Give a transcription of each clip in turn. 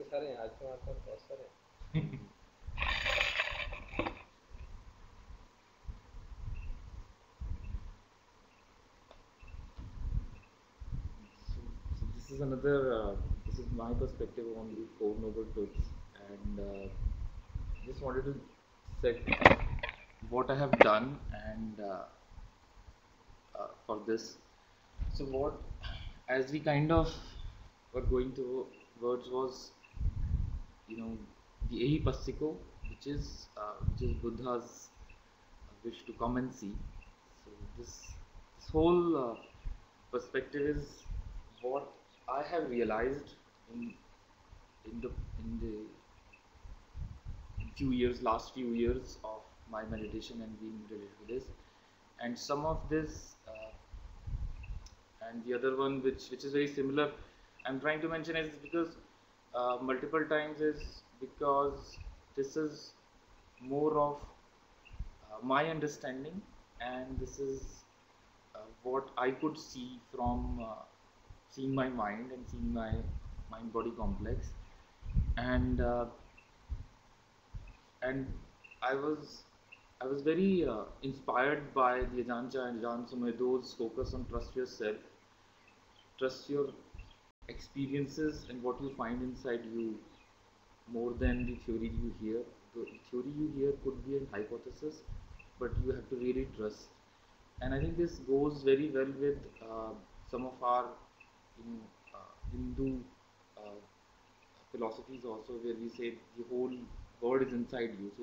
सारे हैं, आज तो हमारे पास बहुत सारे हैं। So this is another, this is my perspective on the Four Noble Truths, and just wanted to set what I have done and for this. So what, as we kind of were going towards was, the Ehipasiko, which is Buddha's wish to come and see. So this whole perspective is what I have realized in in the last few years of my meditation and being related to this, and some of this, and the other one which is very similar. I'm trying to mention is because multiple times is because this is more of my understanding, and this is what I could see from seeing my mind and seeing my mind body complex, and and I was I was very inspired by the Ajancha and Jan Sumedo's focus on trust yourself, trust your experiences and what you find inside you more than the theory you hear. The theory you hear could be a hypothesis, but you have to really trust. And I think this goes very well with some of our, Hindu uh, philosophies also, where we say the whole world is inside you. So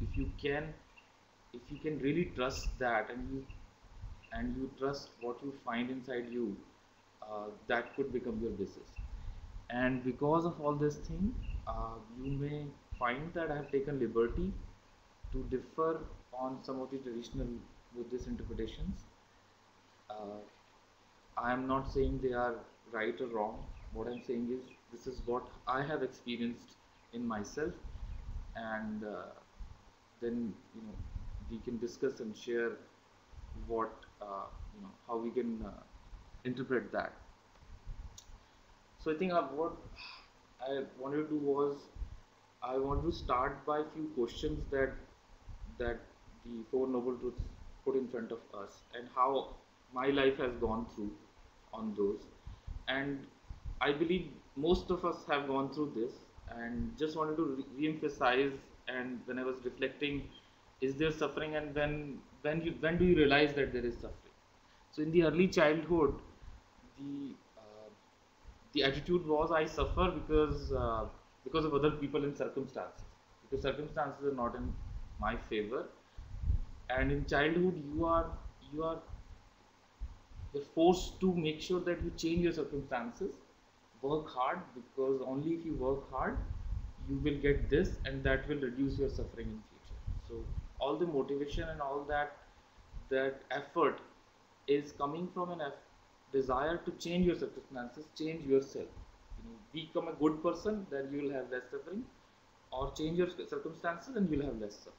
if you can really trust that, and you trust what you find inside you, that could become your basis. And because of all this thing, you may find that I have taken liberty to differ on some of the traditional Buddhist interpretations. uh, I am not saying they are right or wrong. What I'm saying is this is what I have experienced in myself, and then we can discuss and share what how we can interpret that. So I think what I wanted to do was I want to start by a few questions that the Four Noble Truths put in front of us, and how my life has gone through on those. And I believe most of us have gone through this, and just wanted to re-emphasize. And when I was reflecting, is there suffering, and when do you realize that there is suffering? So in the early childhood, the uh, the attitude was I suffer because of other people and circumstances, because circumstances are not in my favor. And in childhood, you're forced to make sure that you change your circumstances, work hard, because only if you work hard you will get this, and that will reduce your suffering in future. So all the motivation and all that effort is coming from desire to change your circumstances, change yourself. Become a good person, then you will have less suffering, or change your circumstances and you will have less suffering.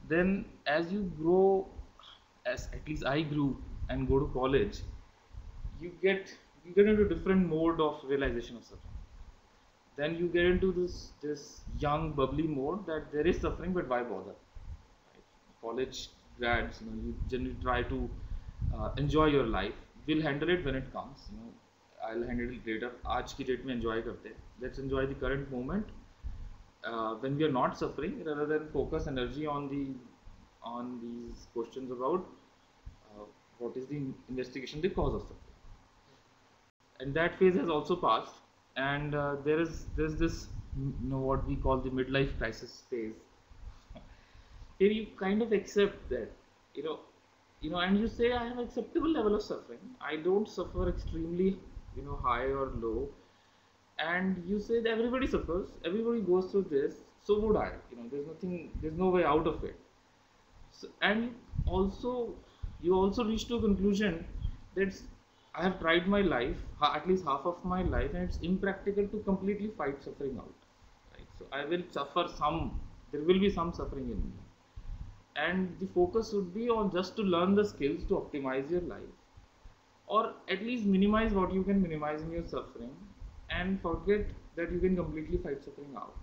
Then as you grow, as at least I grew and go to college, you get you get into different mode of realization of suffering. Then you get into this young bubbly mode that there is suffering, but why bother? Right? College grads, you generally try to enjoy your life. We'll handle it when it comes. I'll handle it later. आज की date में enjoy करते हैं. Let's enjoy the current moment when we are not suffering, rather than focus energy on these questions about uh, what is the investigation, the cause of suffering. And that phase has also passed, and there's this, what we call the midlife crisis phase. Here you kind of accept that, you know and you say I have acceptable level of suffering. I don't suffer extremely, high or low. And you say that everybody suffers, everybody goes through this, so would I. There's no way out of it. So, and also you also reach to a conclusion that I have tried my life, at least half of my life, and it's impractical to completely fight suffering out. Right? So I will suffer some. There will be some suffering in me, and the focus would be on just to learn the skills to optimize your life, or at least minimize what you can minimize in your suffering, and forget that you can completely fight suffering out.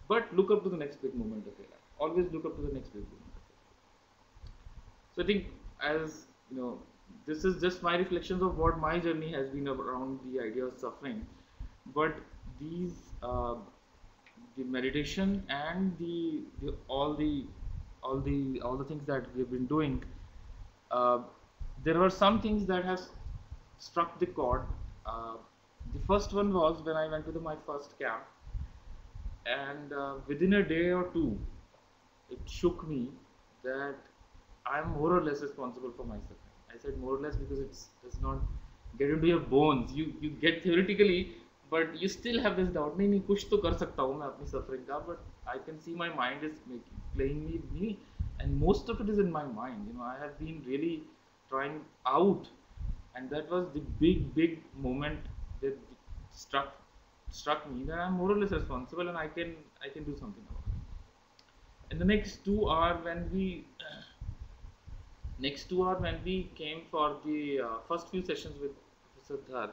But look up to the next big moment of your life. Always look up to the next big moment of your life. So I think, as you know, this is just my reflections of what my journey has been around the idea of suffering. But these, the meditation and all the things that we've been doing, uh, there were some things that have struck the chord. Uh, the first one was when I went to my first camp, and within a day or two, it shook me that I'm more or less responsible for myself. I said more or less because it does not get into your bones. You get theoretically, but you still have this doubt. नहीं नहीं कुछ तो कर सकता हूँ मैं अपनी suffering का, but I can see my mind is playing me, and most of it is in my mind. You know, I have been really trying out, and that was the big moment that struck me that I'm more or less responsible and I can do something about it. And the next 2 hours when we came for the first few sessions with Professor Dhar,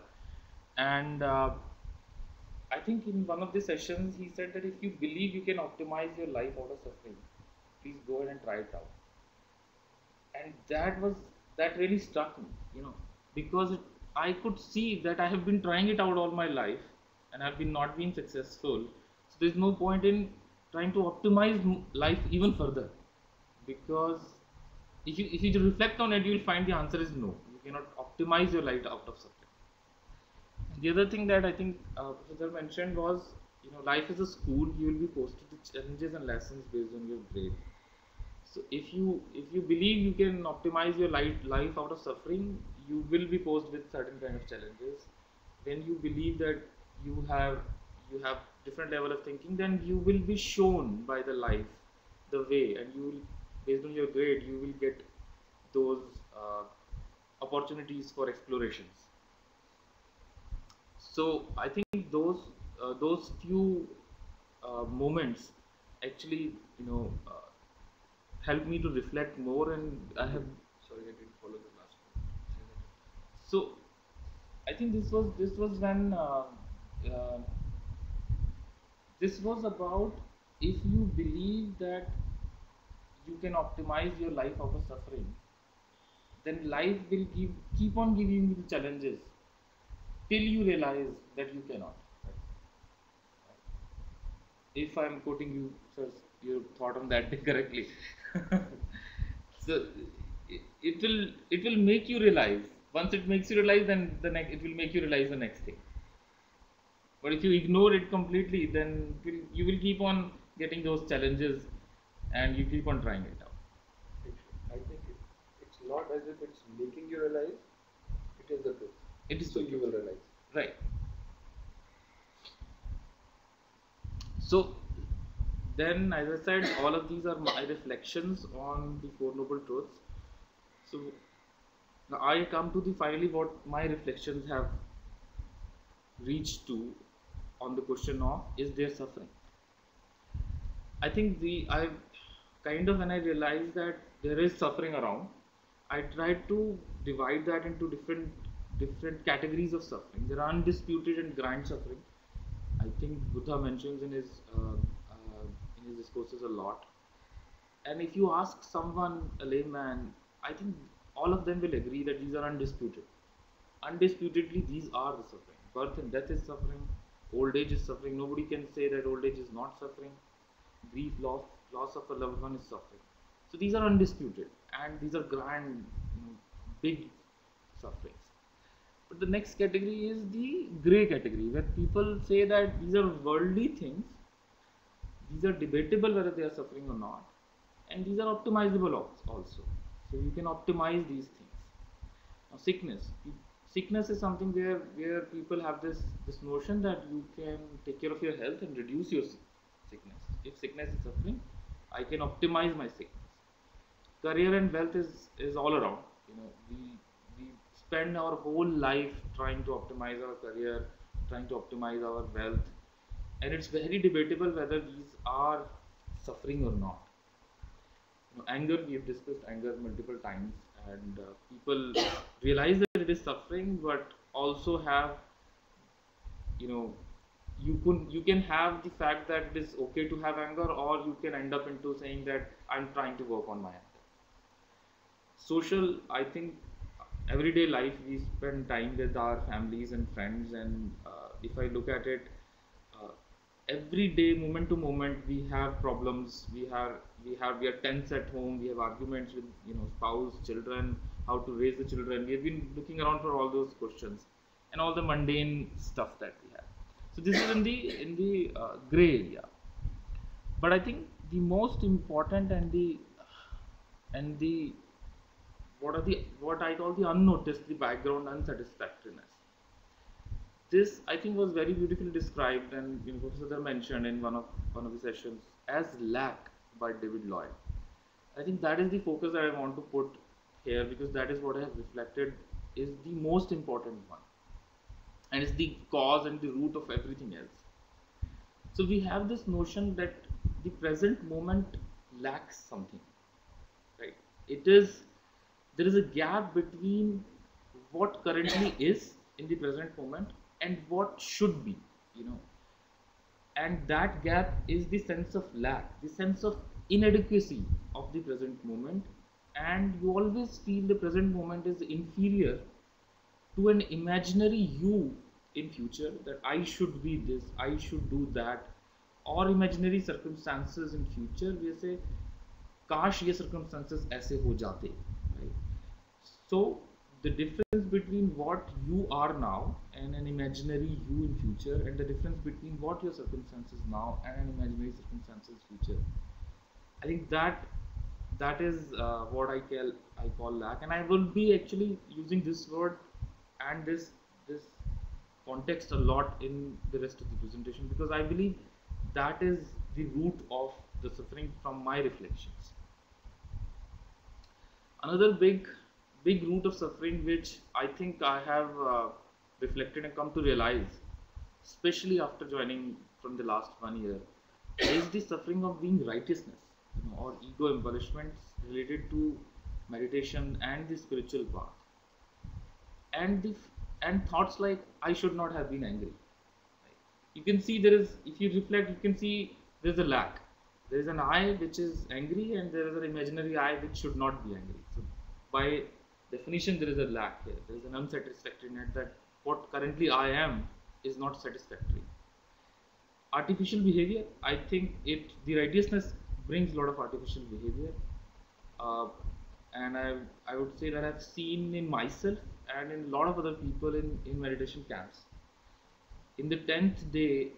and I think in one of the sessions he said that if you believe you can optimize your life out of suffering, please go ahead and try it out. And that really struck me, because I could see that I have been trying it out all my life and I've been not being successful. So there's no point in trying to optimize life even further, because if you reflect on it, you will find the answer is no. You cannot optimize your life out of suffering. The other thing that I think Professor mentioned was, life is a school. You will be posted to challenges and lessons based on your grade. So if you believe you can optimize your life out of suffering, you will be posed with certain kind of challenges. When you believe that you have different level of thinking, then you will be shown by the life the way, and you will, based on your grade, you will get those opportunities for explorations. So I think those few moments actually, helped me to reflect more, and I have, sorry, I didn't follow the last one. So I think this was when uh, this was about, if you believe that you can optimize your life out of suffering, then life will keep on giving you the challenges till you realize that you cannot. If I'm quoting you, sir, your thought on that correctly. So it will make you realize. Once it makes you realize, then it will make you realize the next thing. But if you ignore it completely, then you will keep on getting those challenges, and you keep on trying it out. I think it's not as if it's making you realize, it is the truth. It is so the you truth. will realize. Right. So then, as I said, all of these are my reflections on the Four Noble Truths. So now I come to the finally what my reflections have reached to on the question of, is there suffering? I think I kind of, when I realized that there is suffering around, I tried to divide that into different categories of suffering. There are undisputed and grand suffering. I think Buddha mentions in his discourses a lot. And if you ask someone, a layman, I think all of them will agree that these are undisputed. Undisputedly, these are the suffering. Birth and death is suffering. Old age is suffering. Nobody can say that old age is not suffering. Grief, loss of a loved one is suffering. So these are undisputed, and these are grand, big sufferings. But the next category is the grey category, where people say that these are worldly things. These are debatable whether they are suffering or not, and these are optimizable also. So you can optimize these things. Now, sickness is something where people have this notion that you can take care of your health and reduce your sickness. If sickness is suffering, I can optimize my sickness. Career and wealth is all around. We spend our whole life trying to optimize our career, trying to optimize our wealth, and it's very debatable whether these are suffering or not. Anger, we have discussed anger multiple times, and people realize that it is suffering, but also have, you know you can have the fact that it is okay to have anger, or you can end up into saying that I'm trying to work on my anger. Social, I think, everyday life we spend time with our families and friends, and if I look at it, uh, every day, moment to moment, we have problems, we are tense at home, we have arguments with spouse, children, how to raise the children. We have been looking around for all those questions and all the mundane stuff that we have. So this is in the gray area. But I think the most important and the what I call the unnoticed, the background unsatisfactoriness. This, I think, was very beautifully described, and Professor Dar mentioned in one of the sessions as lack by David Lloyd. I think that is the focus that I want to put here, because that is what I have reflected is the most important one, and it's the cause and the root of everything else. So we have this notion that the present moment lacks something, right? It is There is a gap between what currently is in the present moment and what should be, you know, and that gap is the sense of lack, the sense of inadequacy of the present moment, and you always feel the present moment is inferior to an imaginary you in future, that I should be this, I should do that, or imaginary circumstances in future we say काश ये circumstances ऐसे हो जाते, right? So the difference between what you are now and an imaginary you in future, and the difference between what your circumstances now and an imaginary circumstances future, I think that is what I call lack. And I will be actually using this word and this context a lot in the rest of the presentation, because I believe that is the root of the suffering from my reflections. Another big root of suffering, which I think I have reflected and come to realize, especially after joining from the last 1 year, is the suffering of being righteousness, or ego embellishments related to meditation and the spiritual path, and thoughts like I should not have been angry. You can see there is, if you reflect, you can see there's a lack. There is an I which is angry, and there is an imaginary I which should not be angry. So by definition there is a lack here. There is an unsatisfactoriness, that what currently I am is not satisfactory. Artificial behavior, I think the righteousness brings a lot of artificial behavior, uh, and I would say that I've seen in myself and in a lot of other people in meditation camps. In the 10th day,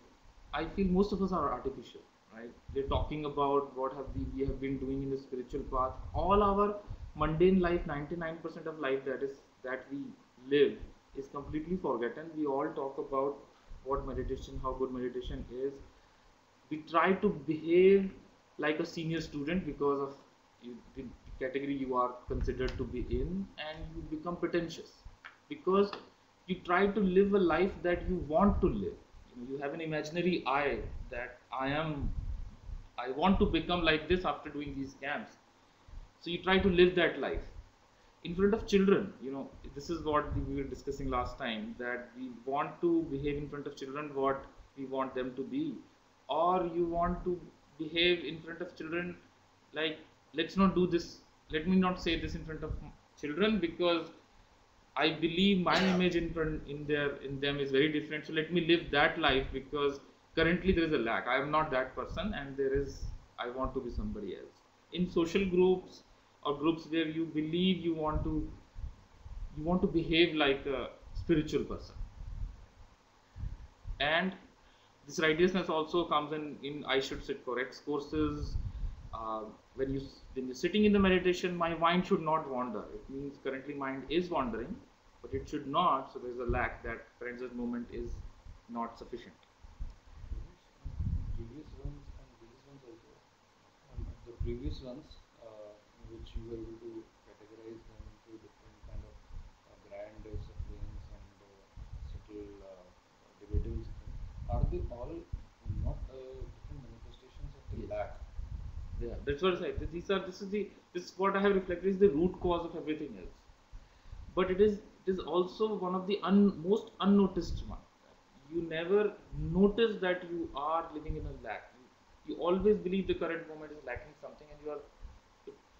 I feel most of us are artificial, right? We're talking about what we have been doing in the spiritual path. All our mundane life, 99% of life that we live is completely forgotten. We all talk about what meditation, how good meditation is. We try to behave like a senior student because of the category you are considered to be in, and you become pretentious because you try to live a life that you want to live. You have an imaginary I, that I want to become like this after doing these camps. So you try to live that life in front of children. This is what we were discussing last time, that we want to behave in front of children what we want them to be, or you want to behave in front of children like, let's not do this, let me not say this in front of children, because I believe my image in them is very different. So let me live that life, because currently there is a lack. I am not that person, and I want to be somebody else. In social groups or groups where you believe you want to behave like a spiritual person, and this righteousness also comes in I should sit for X courses. When you're sitting in the meditation, my mind should not wander. It means currently mind is wandering, but it should not. So there's a lack, that present moment is not sufficient. Previous ones and these ones also. The previous ones, which you were able to categorize them into different kind of grand sufferings and subtle debatable suffering, are they all not different manifestations of the Yes. lack? Yeah, that's what I said. This is what I have reflected is the root cause of everything else. But it is also one of the most unnoticed one. you never notice that you are living in a lack. You always believe the current moment is lacking something, and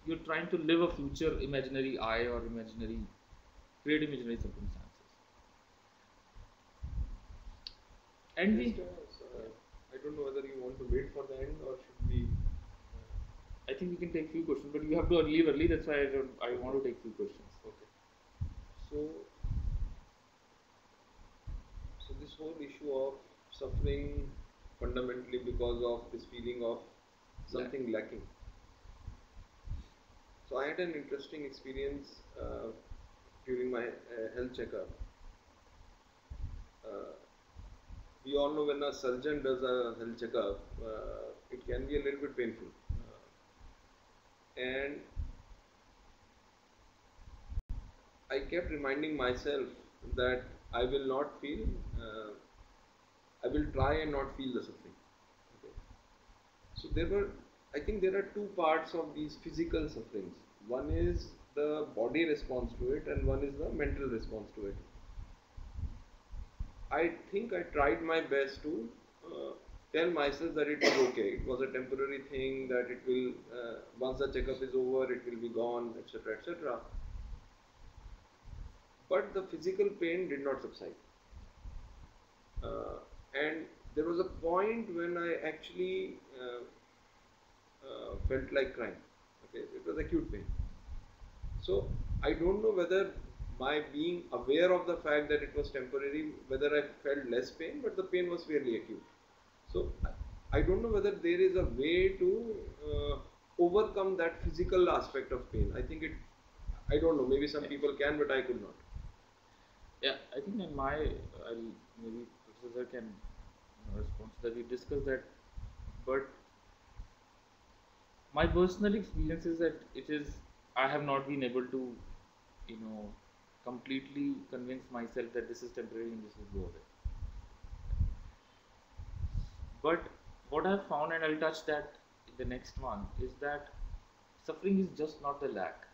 you're trying to live a future imaginary I or imaginary create imaginary circumstances. And we, Just, I don't know whether you want to wait for the end or should we. I think we can take few questions, but you have to leave early. That's why I want to take few questions. Okay. So, so this whole issue of suffering fundamentally because of this feeling of something lacking. So I had an interesting experience during my health checkup. Uh, we all know when a surgeon does a health checkup, it can be a little bit painful. And I kept reminding myself that I will not feel, I will try and not feel the suffering. Okay. So I think there are two parts of these physical sufferings. One is the body response to it, and one is the mental response to it. I think I tried my best to tell myself that it is okay. It was a temporary thing. That it will once the checkup is over, it will be gone, etc., etc. But the physical pain did not subside, and there was a point when I actually felt like crying. Okay, it was acute pain. So I don't know whether my being aware of the fact that it was temporary, whether I felt less pain, but the pain was fairly acute. So I don't know whether there is a way to overcome that physical aspect of pain. I think it. I don't know. Maybe some people can, but I could not. Yeah, I think in my, maybe Professor can respond to that. We discussed that, but my personal experience is that it is I have not been able to, you know, completely convince myself that this is temporary and this will go away. But what I've found, and I'll touch that in the next one, is that suffering is just not the lack.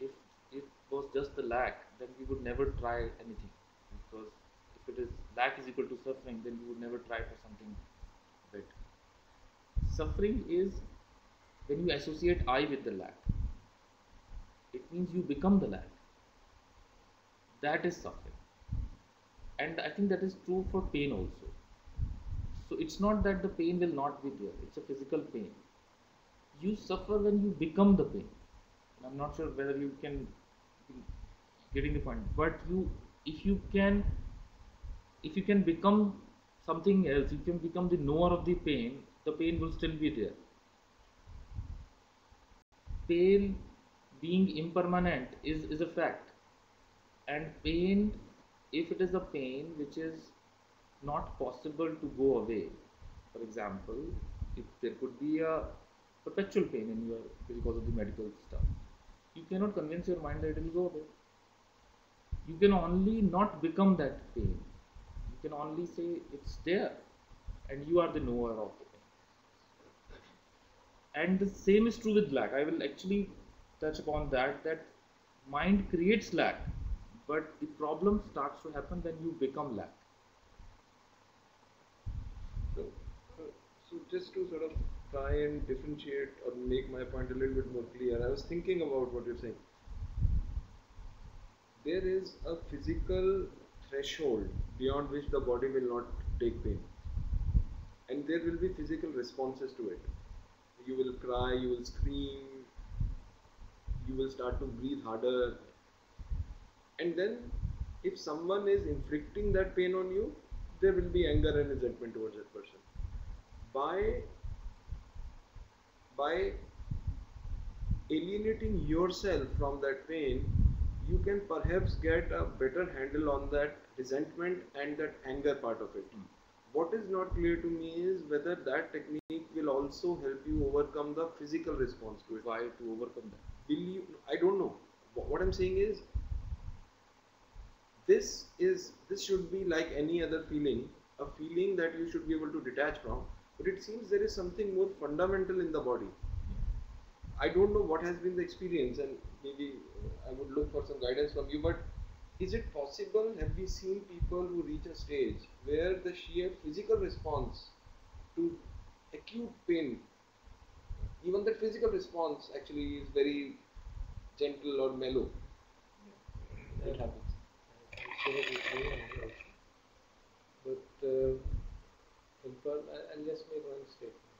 If it was just the lack, then we would never try anything. Because if it is lack is equal to suffering, then we would never try for something better. Suffering is when you associate I with the lack. It means you become the lack. That is suffering. And I think that is true for pain also. So it's not that the pain will not be there, it's a physical pain. You suffer when you become the pain. And I'm not sure whether you can getting the point, but if you can if you can become something else, you can become the knower of the pain will still be there. Pain being impermanent is a fact. And pain, if it is a pain which is not possible to go away, for example, if there could be a perpetual pain in your because of the medical stuff, you cannot convince your mind that it will go away. You can only not become that pain. You can only say it's there and you are the knower of the pain. And the same is true with lack. I will actually touch upon that mind creates lack, but the problem starts to happen when you become lack. So, uh, so just to sort of try and differentiate or make my point a little bit more clear, I was thinking about what you're saying. There is a physical threshold beyond which the body will not take pain, and there will be physical responses to it. You will cry, you will scream, you will start to breathe harder, and then if someone is inflicting that pain on you, there will be anger and resentment towards that person. By alienating yourself from that pain, you can perhaps get a better handle on that resentment and that anger part of it. What is not clear to me is whether that technique will also help you overcome the physical response to it. Why to overcome that? I don't know. What I'm saying is, this should be like any other feeling, a feeling that you should be able to detach from. But it seems there is something more fundamental in the body. I don't know what has been the experience, and maybe I would look for some guidance from you. But Is it possible? Have we seen people who reach a stage where the sheer physical response to acute pain, even that physical response actually is very gentle or mellow? It happens. I share with you and also. But I'll just make one statement.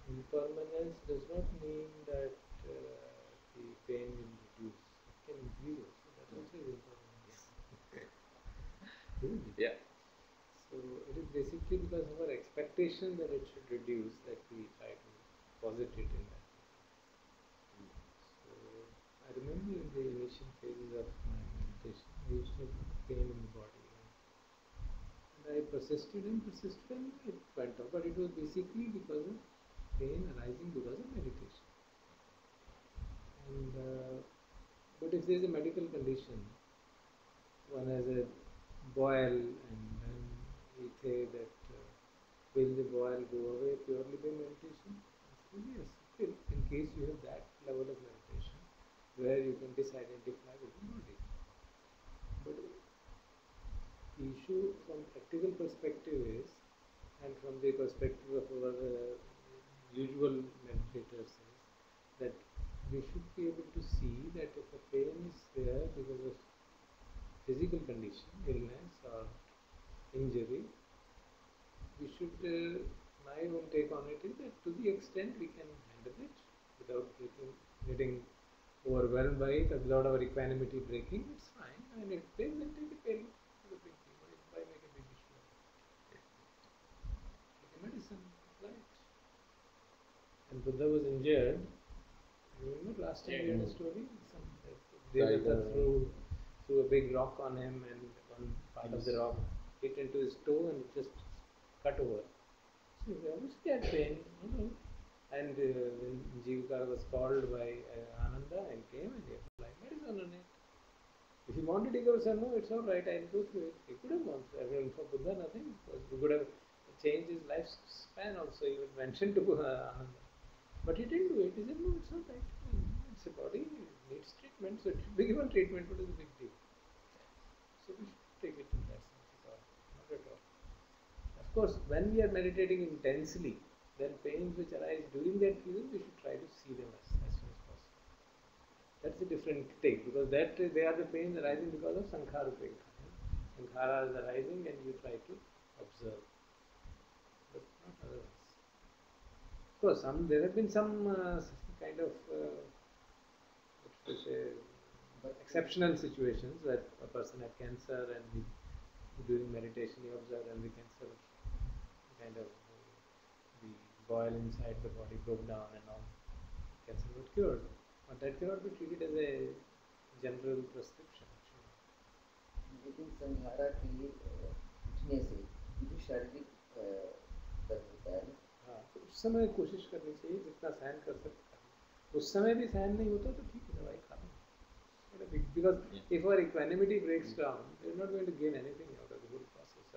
Impermanence does not mean that the pain will reduce. It can increase also. That also is impermanence. Isn't it? Yeah. So it is basically because of our expectation that it should reduce that we try to posit it in that way. So I remember in the initial phases of my meditation, I used to have a lot of pain in the body. And I persisted and it went off. But it was basically because of pain arising because of meditation. And but if there is a medical condition, one has a boil, and then we say that will the boil go away purely by meditation? I said, yes, it will, in case you have that level of meditation where you can disidentify with the body. But the issue from practical perspective is, and from the perspective of our usual meditators, is that we should be able to see that if a pain is there because of physical condition, illness or injury, we should, my own take on it is that to the extent we can handle it without getting overwhelmed by it, a lot of equanimity breaking, it's fine. And if pain, then take a pain. It's a big deal. Why make a big issue of it? Take a medicine, apply it. And Buddha was injured. Remember last time we had a story? Some Devata threw a big rock on him, and one part of the rock hit into his toe and it just cut over. So he obviously had pain. And when Jivakara was called by Ananda and came and he applied medicine on it. If he wanted, he could have said, no, it's all right, I'll go through it. He could have gone through it. For Buddha, nothing. Because he could have changed his lifespan also. He would mention to Ananda. But he didn't do it. He said, no, it's all right. It's a body, it needs treatment. So it should be given treatment. What is the big deal? So we should take it in that sense at all. Not at all. Of course, when we are meditating intensely, then pains which arise during that period, we should try to see them as soon as possible. That's a different take, because that they are the pains arising because of sankhara upekha. Sankhara is arising and you try to observe, but not otherwise. Of course, there have been some kind of what should I say, exceptional situations where a person had cancer and during meditation he observed and the cancer kind of the boil inside the body broke down and all. Cancer got cured. But that cannot be treated as a general prescription. लेकिन संघारा के उठने से जो शारीरिक दर्द होता है ना, हाँ, तो उस समय कोशिश करनी चाहिए जितना सहन कर सकता है. उस समय भी सहन नहीं होता तो ठीक है, दवाई खा लो. Because if our equanimity breaks down, we are not going to gain anything out of the whole process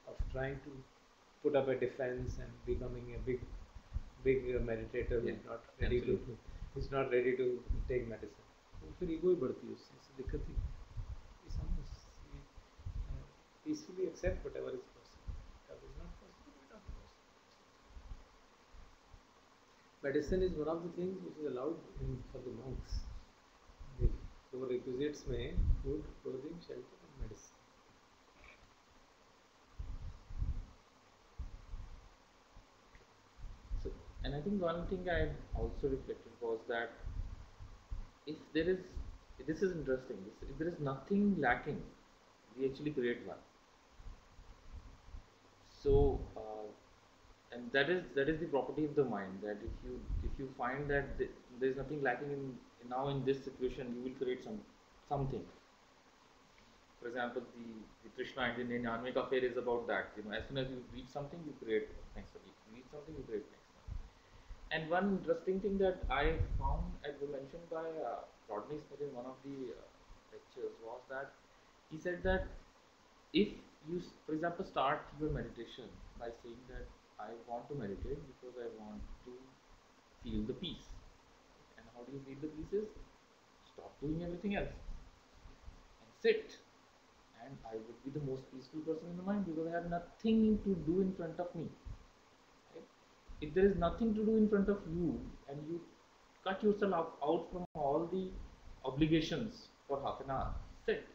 of trying to put up a defense and becoming a big meditator who is not ready to take medicine. तो फिर ego ही बढ़ती है उससे, इससे दिक्कत ही peacefully accept whatever is possible. Whatever is not possible, we don't force it. Medicine is one of the things which is allowed for the monks. The four requisites में food, clothing, shelter and medicine. So, and I think one thing I also reflected was that if there is, this is interesting, if there is nothing lacking, we actually create one. So, and that is the property of the mind, that if you find that there is nothing lacking in now in this situation, you will create something. For example, the Krishna and the Nyanmika affair is about that. You know, as soon as you reach something, you create next one. If you reach something, you create next one. And one interesting thing that I found, as was mentioned by Rodney Smith in one of the lectures, was that he said that if you, for example, start your meditation by saying that I want to meditate because I want to feel the peace. And how do you feel the peace is? Stop doing everything else and sit. and I would be the most peaceful person in the mind because I have nothing to do in front of me. Right? If there is nothing to do in front of you and you cut yourself out from all the obligations for half an hour, sit.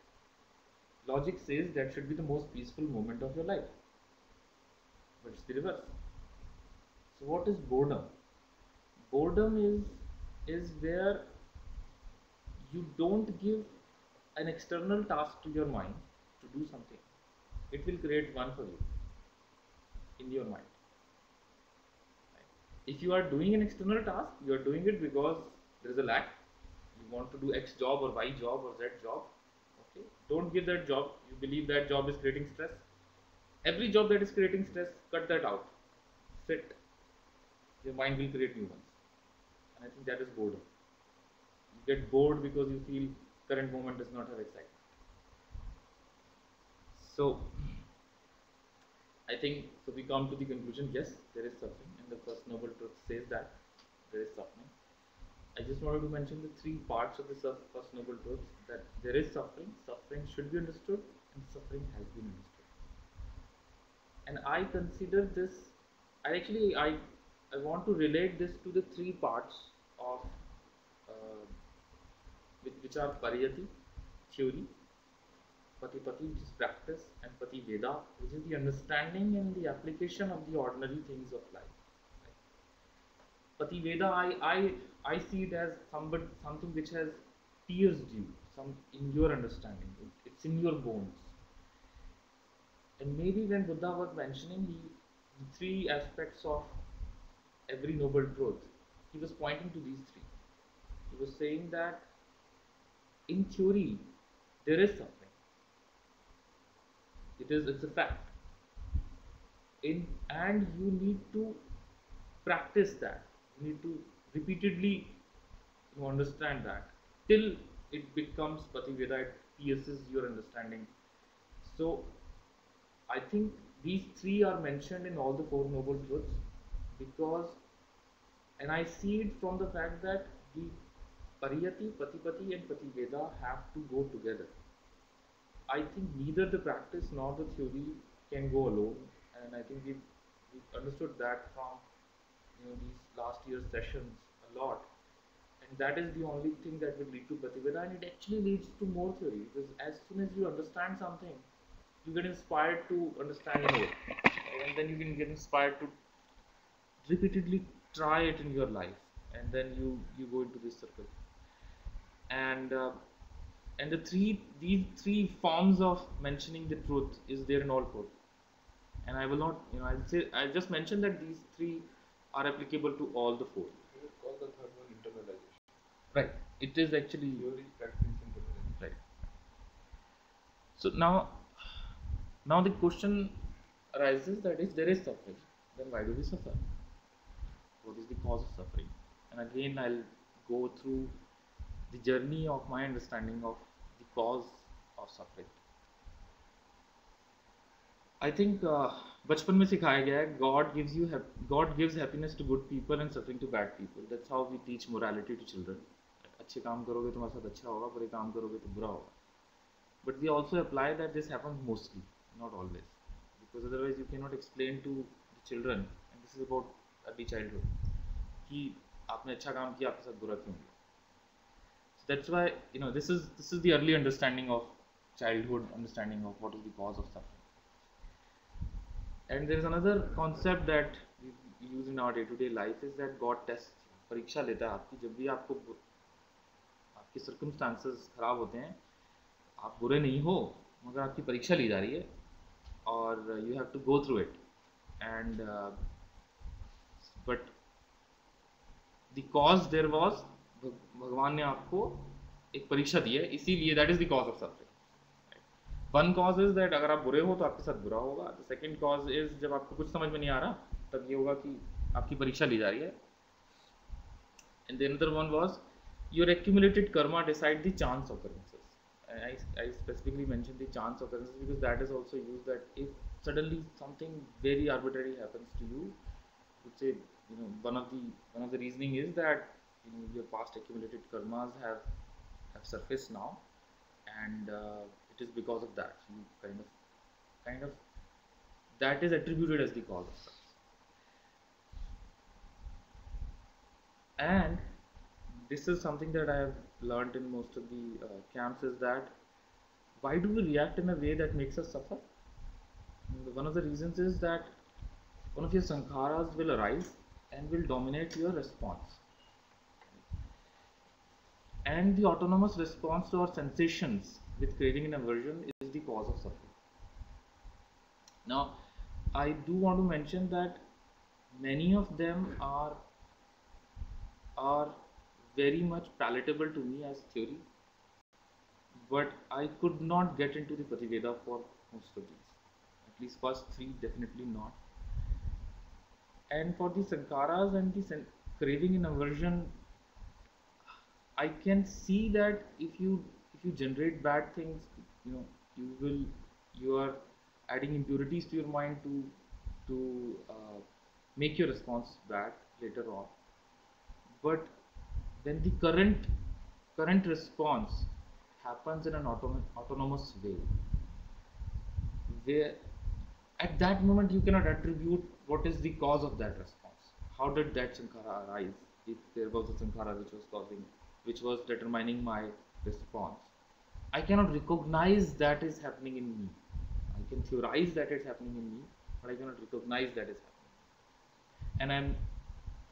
Logic says that should be the most peaceful moment of your life, but it's the reverse. So what is boredom? Boredom is where you don't give an external task to your mind to do something. It will create one for you in your mind. Right? If you are doing an external task, you are doing it because there is a lack. You want to do X job or Y job or Z job. Okay, don't give that job. You believe that job is creating stress. Every job that is creating stress, cut that out. Sit. Your mind will create new ones. And I think that is boredom. You get bored because you feel current moment does not have excitement. So I think so. We come to the conclusion: yes, there is suffering, and the first noble truth says that there is suffering. I just wanted to mention the three parts of the first noble truth: that there is suffering, suffering should be understood, and suffering has been understood. And I consider this. I want to relate this to the three parts of uh, which are pariyati, theory, Patipati, which is practice, and Pati Veda, which is the understanding and the application of the ordinary things of life. Pati Veda, I see it as something which has pierced you, some in your understanding. It's in your bones. And maybe when Buddha was mentioning the three aspects of every noble truth, he was pointing to these three. He was saying that in theory there is suffering. It's a fact. And you need to practice that. You need to repeatedly understand that till it becomes Pativeda, it pierces your understanding. So I think these three are mentioned in all the Four Noble Truths because, and I see it from the fact that the Pariyati, Patipati, and Pativeda have to go together. I think neither the practice nor the theory can go alone, and I think we've understood that from these last year's sessions a lot, and that is the only thing that will lead to Prativeda, and it actually leads to more theory because as soon as you understand something, you get inspired to understand more, and then you can get inspired to repeatedly try it in your life, and then you go into this circle, and these three forms of mentioning the truth is there in all four, and I will not I'll just mention that these three are applicable to all the four. You would call the third one internalization. Right. It is actually Theory, practice, internalization. right. So now the question arises that if there is suffering, then why do we suffer? What is the cause of suffering? And again, I'll go through the journey of my understanding of the cause of suffering. I think बचपन में सिखाया गया है God gives happiness to good people and suffering to bad people. That's how we teach morality to children. अच्छे काम करोगे तुम्हारे साथ अच्छा होगा, बुरे काम करोगे तो बुरा होगा. But we also apply that this happens mostly, not always, because otherwise you cannot explain to the children, and this is about early childhood, कि आपने अच्छा काम किया आपके साथ बुरा क्यों हुआ. So that's why this is the early understanding of childhood understanding of what is the cause of suffering. And there is another concept that we use in our day-to-day life is that God tests. परीक्षा लेता है आपकी, जब भी आपके circumstances खराब होते हैं, आप बुरे नहीं हो मगर आपकी परीक्षा ली जा रही है और you have to go through it, and but the cause there was भगवान ने आपको एक परीक्षा दी है, इसीलिए that is the cause of suffering. One cause is that अगर आप बुरे हो तो आपके साथ बुरा होगा. The second cause is जब आपको कुछ समझ में नहीं आ रहा तब ये होगा कि आपकी परीक्षा ली जा रही है. And the another one was your accumulated karma decide the chance occurrences. I specifically mentioned the chance occurrences because that is also used that if suddenly something very arbitrary happens to you, would say one of the reasoning is that your past accumulated karmas have surfaced now, and it it is because of that. You kind of that is attributed as the cause of suffering. And this is something that I have learned in most of the camps, is that why do we react in a way that makes us suffer? And one of the reasons is that one of your sankharas will arise and will dominate your response. And the autonomous response to our sensations with craving and aversion is the cause of suffering. Now, I do want to mention that many of them are very much palatable to me as theory, but I could not get into the Prativeda for most of these. At least first three, definitely not. And for the sankharas and the craving and aversion, I can see that if you generate bad things, you are adding impurities to your mind to make your response bad later on. But when the current response happens in an autonomous way, where at that moment you cannot attribute what is the cause of that response. How did that sankhara arise? If there was a sankhara which was determining my response, I cannot recognize that is happening in me. I can theorize that it's happening in me, but I cannot recognize that is happening. And I'm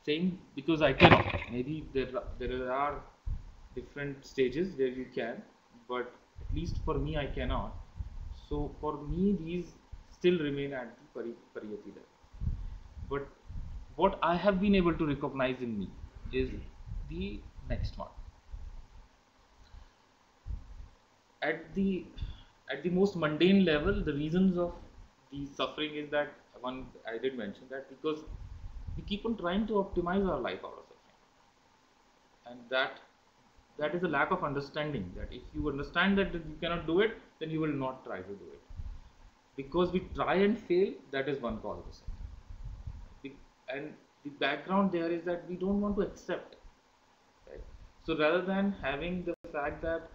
saying because I cannot. Maybe there are different stages where you can, but at least for me I cannot. So for me these still remain at the pariyati level. But what I have been able to recognize in me is the next one. At the most mundane level, the reasons of the suffering is that one I did mention that because we keep on trying to optimize our life out of suffering, and that is a lack of understanding. That if you understand that you cannot do it, then you will not try to do it. Because we try and fail, that is one cause of suffering. And the background there is that we don't want to accept. Right? So rather than having the fact that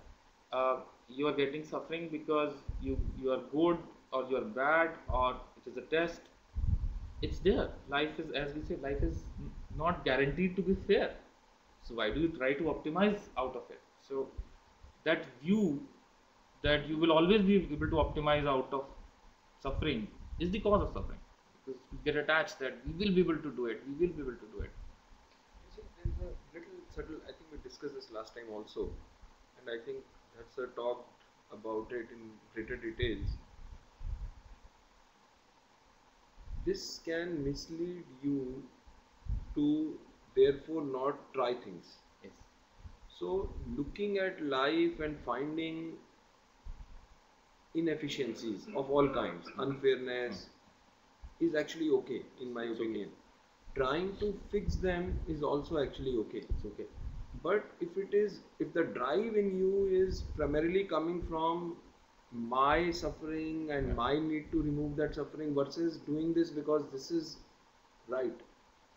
you are getting suffering because you are good or you are bad or it is a test, it's there. Life is, as we say, life is not guaranteed to be fair. So why do you try to optimize out of it? So that view that you will always be able to optimize out of suffering is the cause of suffering, because we get attached that we will be able to do it, we will be able to do it. You see, there's a little subtle, I think we discussed this last time also, and I think that's a talk about it in greater details. This can mislead you to therefore not try things. Yes. So, looking at life and finding inefficiencies of all kinds, unfairness, is actually okay, in my opinion. Trying to fix them is also actually okay. It's okay. But if the drive in you is primarily coming from my suffering and my need to remove that suffering versus doing this because this is right,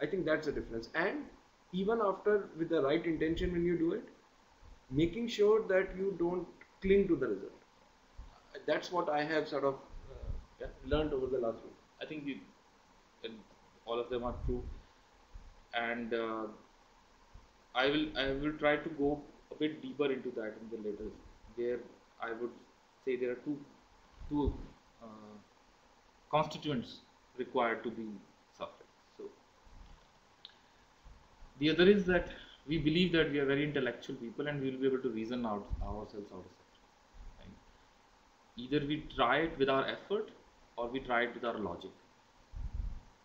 I think that's a difference. And even after with the right intention, when you do it, making sure that you don't cling to the result. That's what I have sort of learned over the last week. I think and all of them are true, and I will try to go a bit deeper into that in the later, where I would say there are two constituents required to be suffering. So the other is that we believe that we are very intellectual people and we will be able to reason out ourselves out of suffering. Right? Either we try it with our effort or we try it with our logic.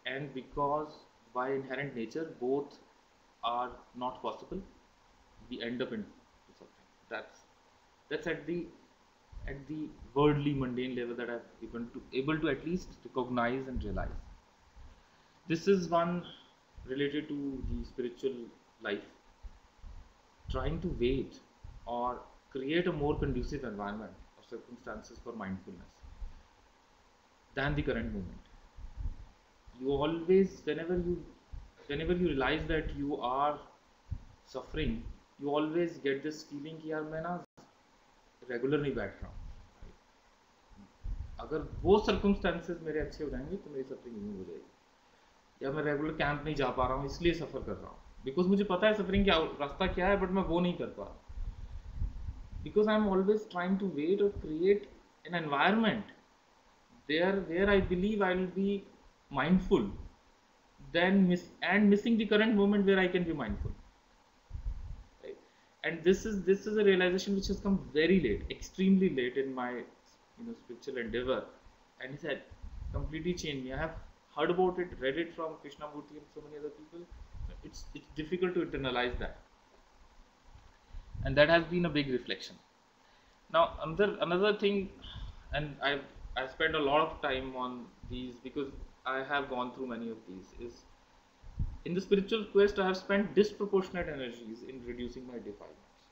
And because by inherent nature both are not possible, we end up in suffering. That's at the worldly mundane level that I've able to at least recognize and realize. This is one related to the spiritual life. Trying to wait or create a more conducive environment or circumstances for mindfulness than the current moment. You always, whenever you realize that you are suffering, you always get this feeling कि यार मैं ना regular नहीं बैठ रहा हूँ. अगर वो सर्कमस्टेंसेस मेरे अच्छे हो जाएंगे तो मेरी सफरिंग रिमूव हो जाएगी। या मैं रेगुलर कैंप नहीं जा पा रहा हूँ इसलिए सफ़र कर रहा हूँ, बिकॉज मुझे पता है सफरिंग क्या रास्ता क्या है, बट मैं वो नहीं कर पा रहा, because I am always trying to wait or create an environment there where I believe I will be mindful, then missing the current moment where I can be mindful, right? And this is a realization which has come very late, extremely late in my spiritual endeavor, and it had completely changed me. I have heard about it, read it from Krishnamurti and so many other people. It's difficult to internalize that, and that has been a big reflection. Now another thing, and I spent a lot of time on these because I have gone through many of these, is in the spiritual quest I have spent disproportionate energies in reducing my defilements,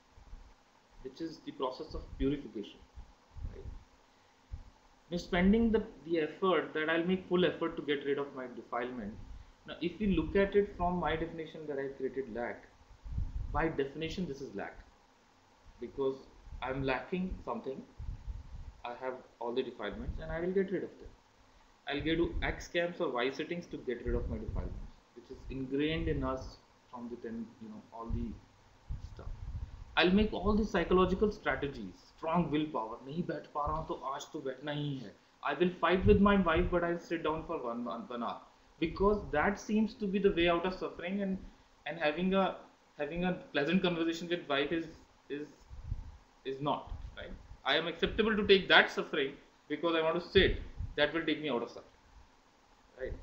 which is the process of purification, right? Now spending the effort that I'll make full effort to get rid of my defilement. Now if we look at it from my definition that I created lack, by definition this is lack, because I'm lacking something. I have all the defilements and I will get rid of them. I'll get to X camps or Y settings to get rid of my defilements, which is ingrained in us from the all the stuff. I'll make all the psychological strategies, strong willpower. नहीं बैठ पा रहा हूँ तो आज तो बैठना ही है. I will fight with my wife, but I'll sit down for one hour, because that seems to be the way out of suffering, and having a pleasant conversation with wife is is not right. I am acceptable to take that suffering because I want to sit. That will take me out of suffering, right?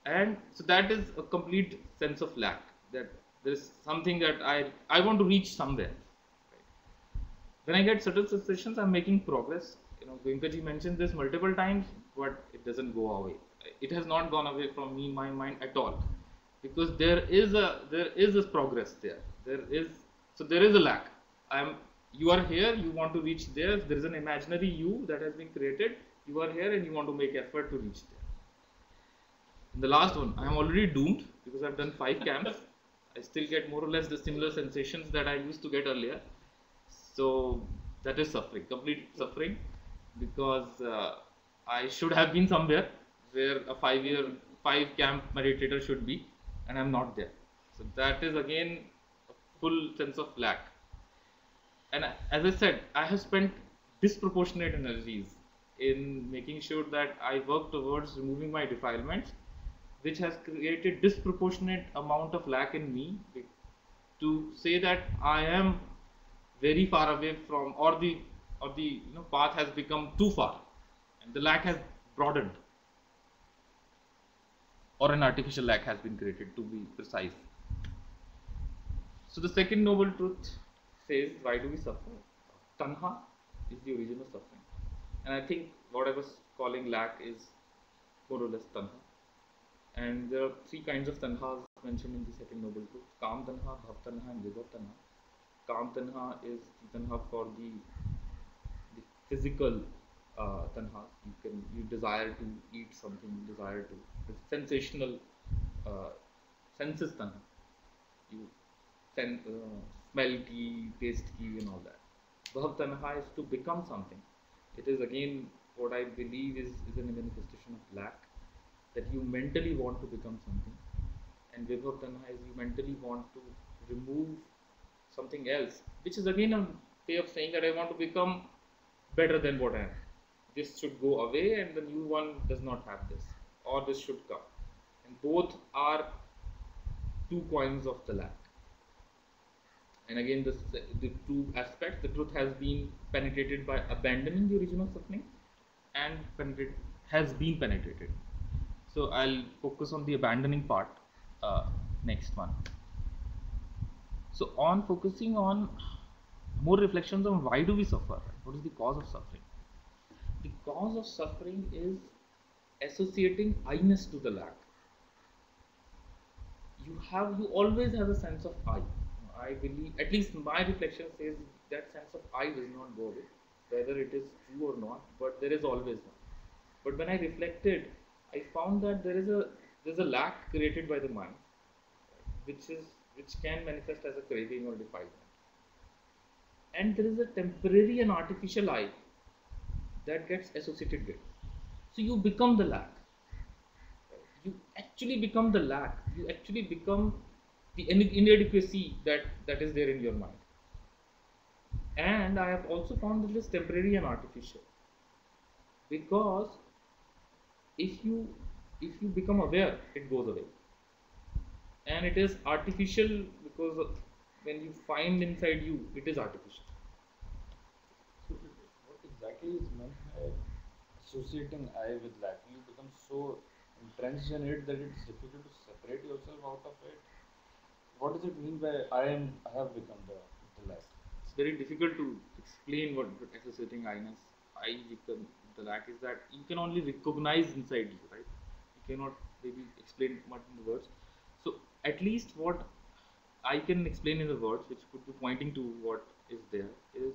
And so that is a complete sense of lack. That there is something that I want to reach somewhere. Right? When I get certain sensations, I'm making progress. Goenkaji mentioned this multiple times, but it doesn't go away. It has not gone away from me, my mind at all, because there is a progress there. There is a lack. You are here, you want to reach there. There is an imaginary you that has been created. You are here and you want to make effort to reach there. In the last one, I am already doomed because I've done 5 camps. I still get more or less the similar sensations that I used to get earlier. So that is suffering, complete suffering, because I should have been somewhere where a 5 camp meditator should be, and I'm not there. So that is again a full sense of lack. And as I said, I have spent disproportionate energies in making sure that I work towards removing my defilements, which has created disproportionate amount of lack in me, to say that I am very far away from, or the path has become too far, and the lack has broadened, or an artificial lack has been created, to be precise. So the second noble truth says, why do we suffer? Tanha is the origin of suffering. And I think what I was calling lack is more or less tanha. And there are 3 kinds of tanhas mentioned in the second noble truth: Kam tanha, Bhav tanha, and Vibhav tanha. Kam tanha is the tanha for the physical tanha. You desire to eat something, you desire to, it's sensational senses tanha. You smell ki, taste ki, and all that. Bhav tanha is to become something. It is again what I believe is a manifestation of lack, that you mentally want to become something. And Vibhav tanha is you mentally want to remove something else, which is again a way of saying that I want to become better than what I am. This should go away and the new one does not have this, or this should come. And both are 2 coins of the lack. And again, the 2 aspects, the truth has been penetrated by abandoning the origin of suffering, and has been penetrated. So I'll focus on the abandoning part next one. So on focusing on more reflections on why do we suffer, what is the cause of suffering. The cause of suffering is associating I-ness to the lack. You always have a sense of I believe, at least my reflection says, that sense of I does not go away, whether it is true or not, but there is always one. But when I reflected, I found that there's a lack created by the mind, which can manifest as a craving or defilement. And there is a temporary and artificial I, that gets associated with. So you become the lack. You actually become the lack. You actually become the inadequacy that is there in your mind. And I have also found that it is temporary and artificial, because if you if you become aware, it goes away, and it is artificial because when you find inside you, it is artificial. So what exactly is meant by associating I with lack? You become so entrenched in it that it's difficult to separate yourself out of it. What does it mean by I have become the lack? It's very difficult to explain what associating I-ness, I become the lack, is that you can only recognize inside you, right? You cannot maybe explain much in the words. So at least what I can explain in the words, which could be pointing to what is there, is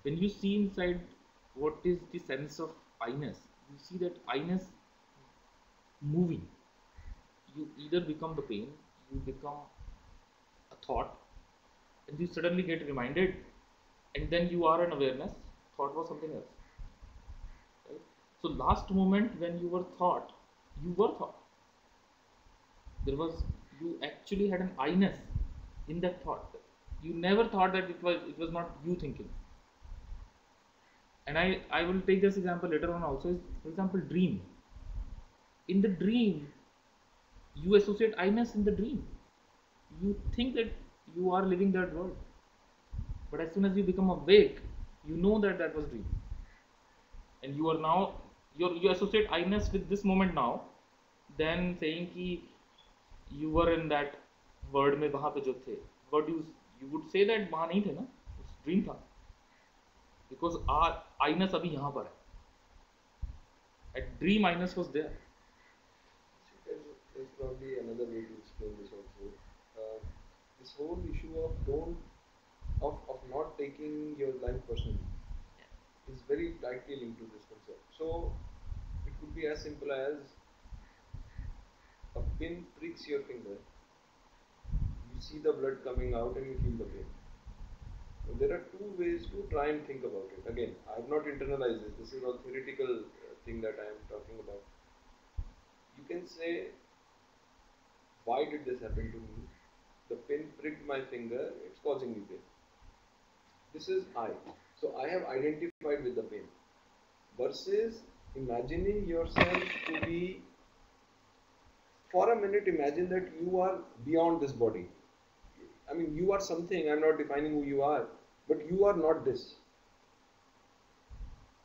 when you see inside what is the sense of I-ness, you see that I-ness moving. You either become the pain, you become a thought, and you suddenly get reminded, and then you are an awareness. Thought was something else, right? So last moment when you were thought, you were thought. There was, you actually had an I-ness in that thought. You never thought that it was not you thinking. And I will take this example later on also, is for example dream. In the dream, you associate I-ness in the dream. You think that you are living that world, but as soon as you become awake, you know that that was dream, and you are now, you associate I-ness with this moment now, then saying कि you were in that world में वहाँ पे जो थे, but you would say that वहाँ नहीं थे ना, it's dream था, because our I-ness अभी यहाँ पर है. At dream I-ness was there. See, there's probably another way to explain this also. This whole issue of of not taking your life personally is very tightly linked to this concept. So it could be as simple as a pin pricks your finger, you see the blood coming out and you feel the pain. Now, there are two ways to try and think about it. Again, I have not internalized this. This is all theoretical thing that I am talking about. You can say, why did this happen to me? The pin pricked my finger, it's causing me pain. This is I. So I have identified with the pain. Versus imagining yourself to be, for a minute, imagine that you are beyond this body. I mean, you are something, I'm not defining who you are, but you are not this.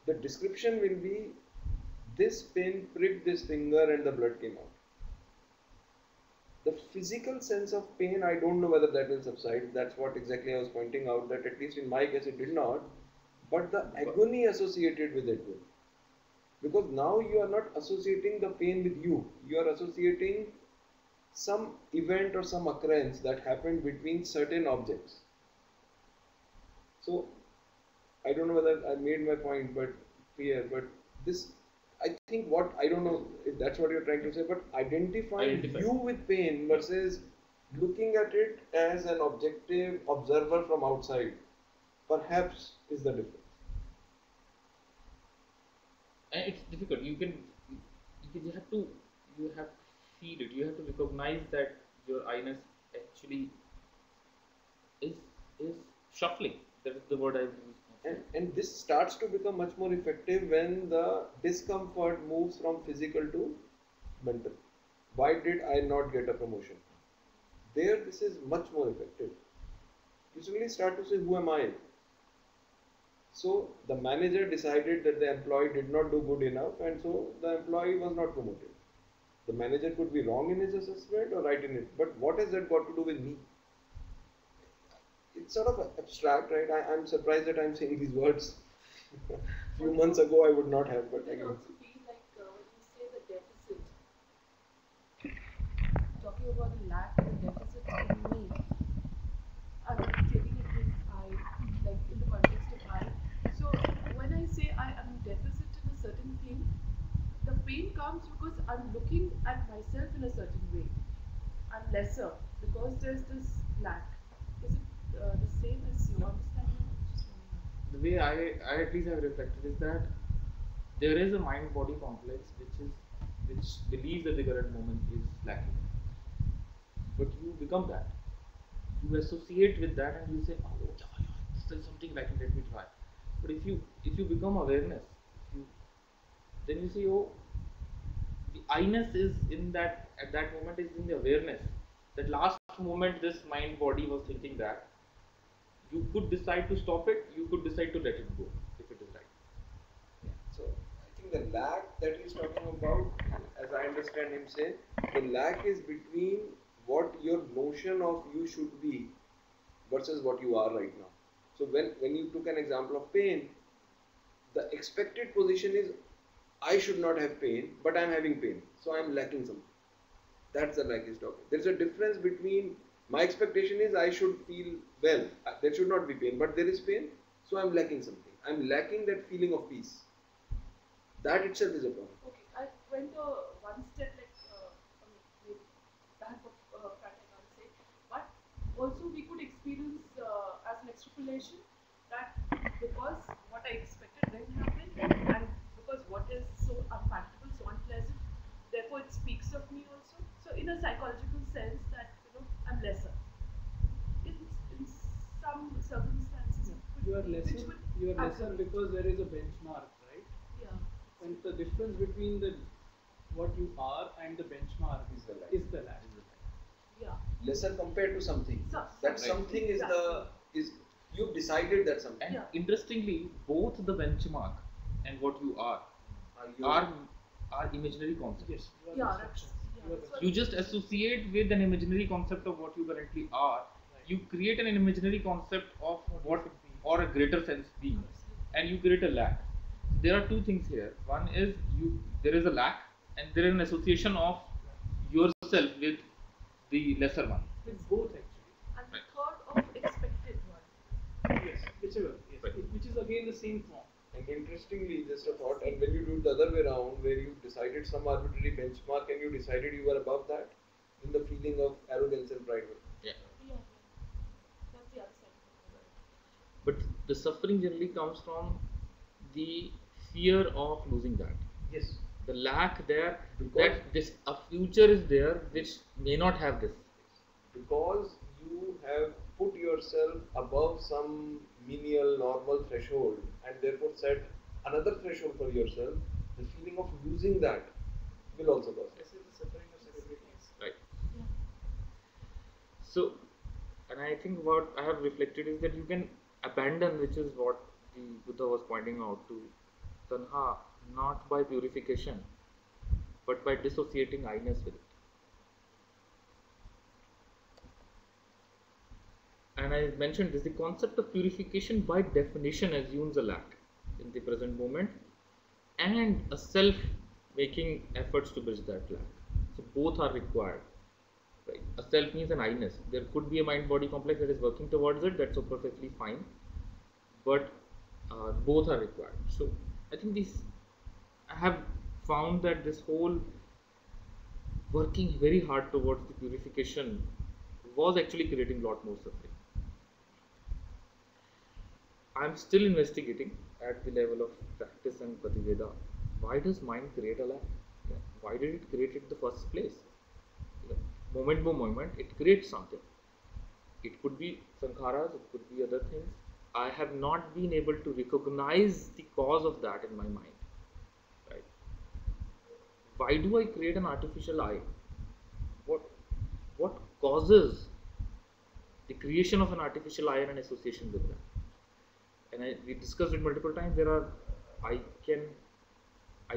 The description will be, this pin pricked this finger and the blood came out. The physical sense of pain, I don't know whether that will subside. That's what exactly I was pointing out, that at least in my case it did not. But the agony associated with it will. Because now you are not associating the pain with you. You are associating some event or some occurrence that happened between certain objects. So, I don't know whether I made my point but clear, but this, I think what, I don't know if that's what you're trying to say, but identifying you with pain versus looking at it as an objective observer from outside, perhaps is the difference. And it's difficult. You have to feel it. You have to recognize that your I-ness actually is is shuffling. That is the word I use. And this starts to become much more effective when the discomfort moves from physical to mental. Why did I not get a promotion? There, this is much more effective. You suddenly start to say, who am I? So the manager decided that the employee did not do good enough, and so the employee was not promoted. The manager could be wrong in his assessment or right in it, but what has that got to do with me? It's sort of abstract, right? I'm surprised that I'm saying these words. A few months ago I would not have, but It again. also feel like when you say the deficit, talking about the lack and the deficit in me, I'm taking it with I, like in the context of I. So when I say I am deficit in a certain thing, the pain comes because I'm looking at myself in a certain way. I'm lesser because there's this lack. Is it the same as your understanding? Just let me know. the way I at least have reflected is that there is a mind-body complex which believes that the current moment is lacking, but you become that. You associate with that and you say, oh yeah, yeah, there's something lacking. Let me try. But if you become awareness, if you, then you say, oh, the I-ness is in that at that moment is in the awareness. That last moment, this mind-body was thinking that you could decide to stop it. You could decide to let it go if it is right. So I think the lack that he's talking about, as I understand him say, the lack is between what your notion of you should be versus what you are right now. So when you took an example of pain, the expected position is I should not have pain, but I'm having pain, so I'm lacking something. That's the lack he's talking. There's a difference between my expectation is I should feel well, there should not be pain, but there is pain, so I'm lacking something. I'm lacking that feeling of peace. That itself is a problem. Okay, I went one step like maybe back of that I can't say, but also we could experience as an extrapolation that because what I expected didn't happen, and because what is so unfathomable, so unpleasant, therefore it speaks of me also. So in a psychological sense, that I'm lesser. In some circumstances, You are which lesser. would You are lesser absolutely. because there is a benchmark, right? Yeah. And the difference between the what you are and the benchmark Is the lack. is the lack. Yeah. Lesser compared to something. That Right. something is Exactly. you've decided that something. And Yeah. interestingly, both the benchmark and what you are You are imaginary concepts. Yes. You are Yeah, the that's substance. yeah. You are That's the what You just associate with an imaginary concept of what you currently are. Right. You create an imaginary concept of What what you should be. or a greater sense being, and you create a lack. There are two things here. One is there is a lack, and there is an association of yourself with the lesser one. With both actually. and the Right. third of expected one. Yes. Whichever. Yes. Right. Which is again the same form. And interestingly, just a thought, and when you do it the other way around, where you decided some arbitrary benchmark and you decided you were above that, then the feeling of arrogance and pride will. Yeah. Yeah, that's the other side of the coin. But the suffering generally comes from the fear of losing that. Yes. The lack there, Because- that this a future is there which may not have this. Because you have put yourself above some menial normal threshold and therefore set another threshold for yourself, the feeling of losing that will also cause. This is the suffering of celebrities. Right. Yeah. So, and I think what I have reflected is that you can abandon, which is what the Buddha was pointing out to tanha, not by purification, but by dissociating I-ness with it. And I mentioned this, the concept of purification by definition assumes a lack in the present moment and a self making efforts to bridge that lack. So both are required. Right. A self means an I-ness. There could be a mind-body complex that is working towards it. That's so perfectly fine. But both are required. So I think this. I have found that this whole working very hard towards the purification was actually creating a lot more suffering. I'm still investigating at the level of practice and Prativeda. Why does mind create a lack? Yeah. Why did it create it in the first place? Moment by moment, it creates something. It could be sankharas, it could be other things. I have not been able to recognize the cause of that in my mind. Right? Why do I create an artificial I? What causes the creation of an artificial I and an association with that? And we discussed it multiple times. I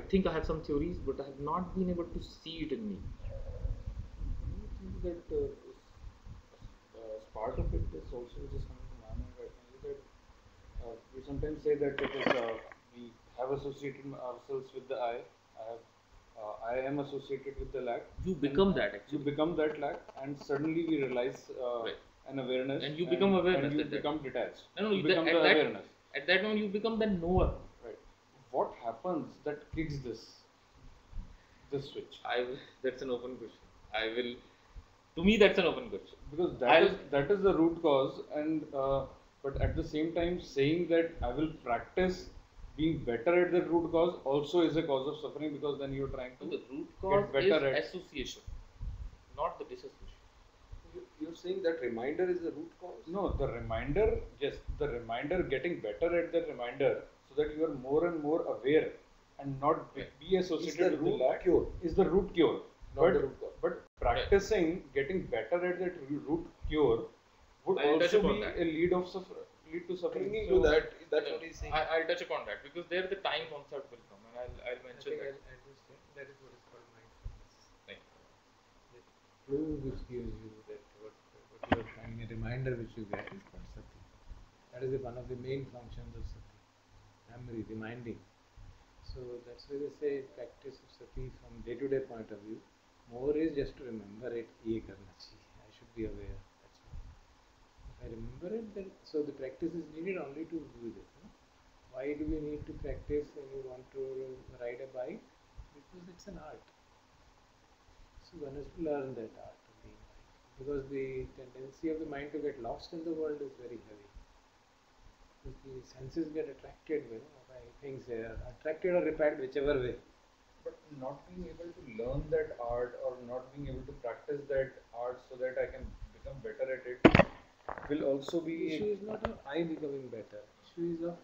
think I have some theories, but I have not been able to see it in me. Do you think that part of it is also which is coming to my mind right now is that we sometimes say that it is we have associated ourselves with the I. I am associated with the lack. You become And, that actually. You become that lack, and suddenly we realize Right. an awareness. And you become awareness And you at that. become detached. No, you become at the that, awareness. At that moment, you become the knower. Right. What happens that kicks this switch? That's an open question. To me, that's an open question. Because I'll- that is the root cause, and but at the same time saying that I will practice being better at the root cause also is a cause of suffering, because then you're trying to So the root cause get better is at association, not the dissociation. You're saying that reminder is the root cause? no, the reminder, yes, the reminder, getting better at the reminder so that you are more and more aware and not be associated with the root lack cure. is the root cure. Not but the root cause. but practicing getting better at that root cure would I'll touch also upon be that. a lead to suffering. Clinging So to that, that's what he's saying. I'll touch upon that because there the time concept will come, and I'll I mention think that. I'll just say that is what is called mindfulness. Right. The clue which gives you that what you are trying, a reminder which you get is called sati. That is one of the main functions of sati. Memory, reminding. So that's why they say practice of sati from day-to-day point of view. More is just to remember it. ये करना चाहिए. I should be aware. That's all. If I remember it, then so the practice is needed only to do this. No? Why do we need to practice when you want to ride a bike? Because it's an art. So one has to learn that art of being mindful. Because the tendency of the mind to get lost in the world is very heavy. Because the senses get attracted by things, attracted or repelled, whichever way. but not being able to learn that art or not being able to practice that art so that I can become better at it will also The be issue is not of I becoming better. Issue is of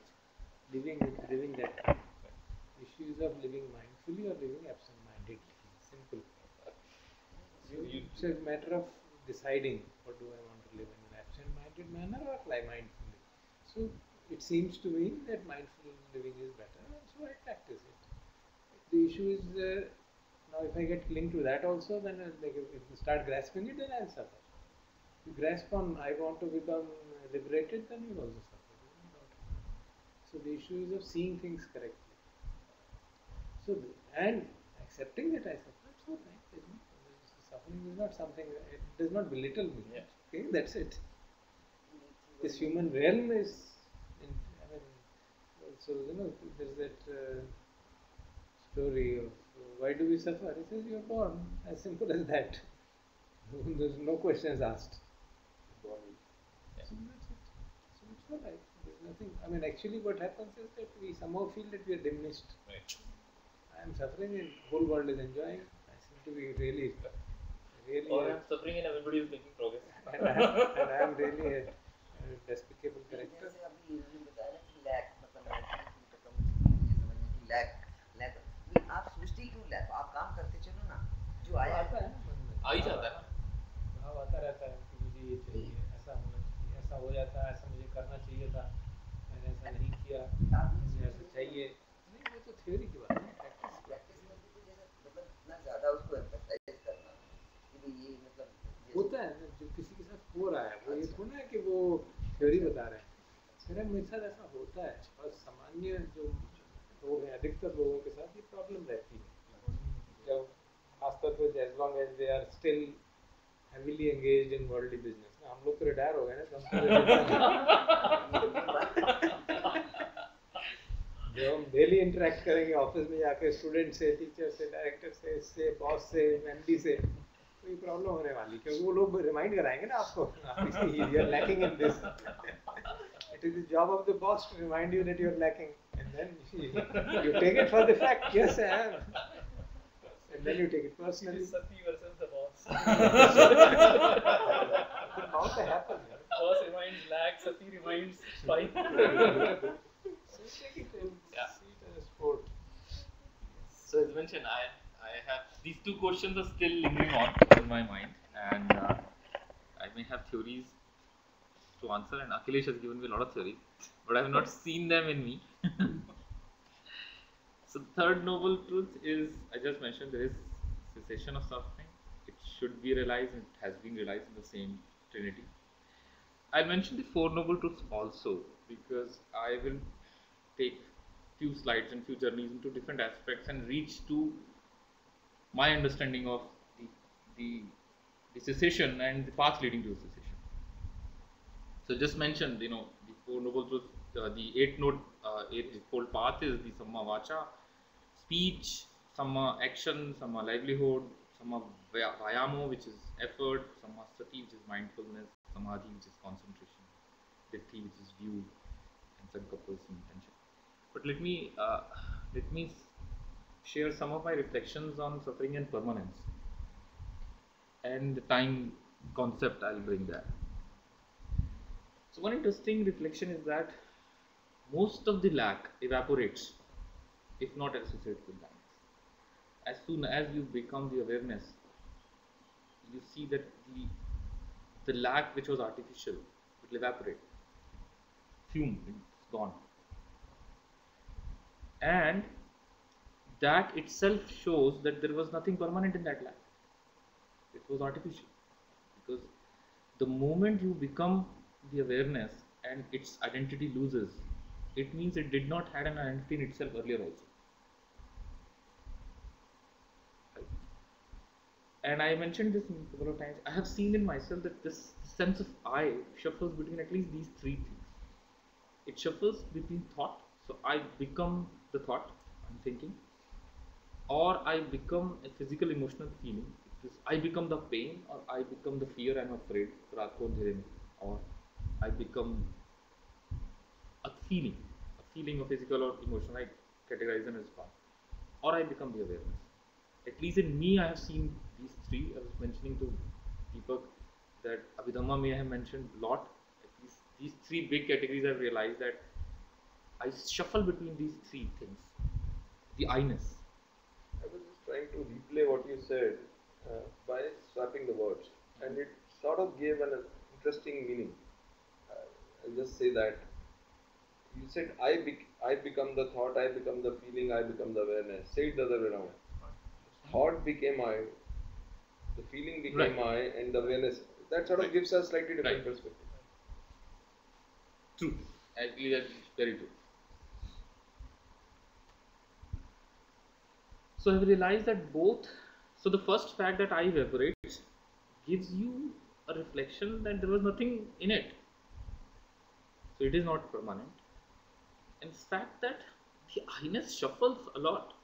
living that time. The issue is of living mindfully or living absent-mindedly. Simple. It's a matter of deciding what do I want to live in an absent-minded manner or live mindfully. So it seems to me that mindful living is better, and so I practice it. The issue is now if I get linked to that also, then if you start grasping it, then I'll suffer. If you grasp on I want to become liberated, then you'll also suffer. So the issue is of seeing things correctly. So and accepting that I suffer, it's all right. Suffering is not something. It does not belittle me. Yeah. Okay, that's it. This human realm is. So there's that story of why do we suffer? He says you're born. As simple as that. There's no questions asked. Yeah. So that's it. So it's all right. There's nothing. I mean, actually, what happens is that we somehow feel that we are diminished. Right. I am suffering, and whole world is enjoying. I seem to be really. Or I'm suffering and everybody is making progress. and I am really a despicable character. जैसे अभी इन्होंने बताया ना कि lack मतलब lack lack आप सोचते ही क्यों लैक आप काम करते चलो ना जो आया आता है ना मन में आ ही जाता है ना। भाव आता रहता है कि मुझे ये चाहिए, ऐसा होना चाहिए, ऐसा हो जाता है, ऐसा मुझे करना चाहिए था, मैंने ऐसा नहीं किया, मुझे ऐसा चाहिए। नहीं, वो तो थ्योरी की बात है, प्रैक्टिस प्रैक्टिस में भी तो जैसे मतलब इतना ज़्यादा उसको एम्फसाइज करना कि भाई ये मतलब होता है ना, जो किसी के साथ हो रहा है वो ये थोड़ा है कि वो थ्योरी बता रहे हैं। मेरे साथ ऐसा होता है और सामान्य जो लोग हैं, अधिकतर लोगों के साथ ये प्रॉब्लम रहती है। जब खासतौर पर as long as they are still heavily engaged in worldly business. ना हम लोग तो रिटायर हो गए ना, तो जब हम डेली इंटरेक्ट करेंगे ऑफिस में जाके स्टूडेंट से, टीचर से, डायरेक्टर से, इससे, बॉस से, एमडी से, तो ये प्रॉब्लम होने वाली, क्योंकि वो लोग रिमाइंड कराएंगे ना आपको, you are lacking in this. It is the job of the boss to remind you that you are lacking, and then you take it for the fact. Yes, I am. And then you take it personally. Sati versus the boss. How to happen? Boss reminds lack, Sati reminds spike. So take it and Yeah. see it as a sport. So as mentioned, I have these two questions are still lingering on in my mind, and I may have theories to answer, and Akhilesh has given me a lot of theories, but I have not seen them in me. So the third noble truth is, I just mentioned, there is cessation of suffering. It should be realized, and it has been realized in the same Trinity. I mentioned the four noble truths also because I will take few slides and few journeys into different aspects and reach to my understanding of the cessation and the path leading to cessation. So just mentioned, the four noble truths, the eightfold path is the samma vacha, speech, samma action, samma livelihood, samma vayamo, which is effort, samma sati, which is mindfulness, samadhi, which is concentration. the T which is view and some couples intention. But let me share some of my reflections on suffering and permanence and the time concept. I'll bring that. So one interesting reflection is that most of the lack evaporates if not associated with darkness. As soon as you become the awareness, you see that the lack which was artificial will evaporate, fume, it's gone. And that itself shows that there was nothing permanent in that lack. It was artificial. Because the moment you become the awareness and its identity loses, it means it did not have an identity in itself earlier also. Right? And I mentioned this a couple of times. I have seen in myself that this sense of I shuffles between at least these three things. It shuffles between thought, so I become the thought I'm thinking, or I become a physical emotional feeling. I become the pain, or I become the fear I'm afraid, or I become a feeling of physical or emotional. I categorize them as one, or I become the awareness. At least in me, I have seen these three. I was mentioning to Deepak that Abhidhamma may have mentioned a lot. At least these three big categories, I've realized that I shuffle between these three things. The I-ness. I was just trying to replay what you said by swapping the words, and it sort of gave an interesting meaning. I'll just say that you said I become the thought, I become the feeling, I become the awareness. Say it the other way around. Thought became I, the feeling became I, and the awareness. That sort of gives us slightly different perspective. True. Actually, that's very true. So I've realized that both. So the first fact that I evaporates gives you a reflection that there was nothing in it. So it is not permanent. And the fact that the I-ness shuffles a lot.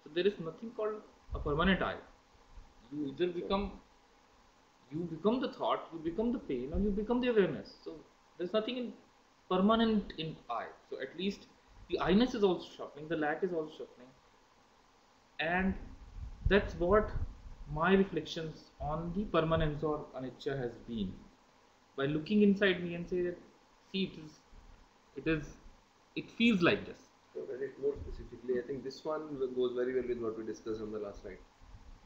So there is nothing called a permanent I. You either become the thought, you become the pain, or you become the awareness. So there's nothing permanent in I. So at least the I-ness is also shuffling, the lack is also shuffling. And that's what my reflections on the permanence or anicca has been. By looking inside me and say that, see, it feels like this. So Rajesh, more specifically, I think this one goes very well with what we discussed on the last night.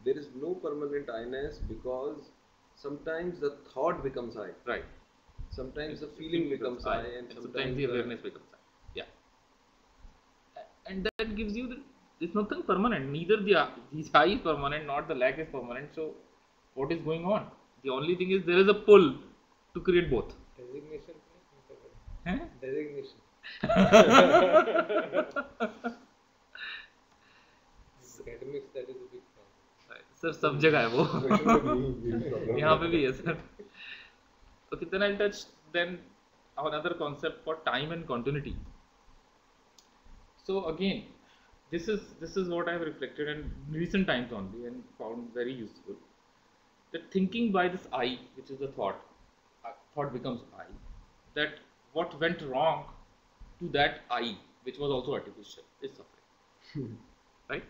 There is no permanent I-ness because sometimes the thought becomes I. Right. Sometimes the feeling becomes I, and sometimes the awareness becomes I. Yeah. And that gives you it's nothing permanent. Neither the I is permanent, nor the lack is permanent. So what is going on? The only thing is there is a pull to create both. Designation. Huh? Designation. Academics, that is a big problem. Sir, सब जगह है वो. यहाँ पे भी है sir. Okay, then I'll touch then another concept for time and continuity. So again, this is what I have reflected in recent times only and found very useful. That thinking by this I, which is the thought becomes I. That what went wrong to that I, which was also artificial, is suffering. Right?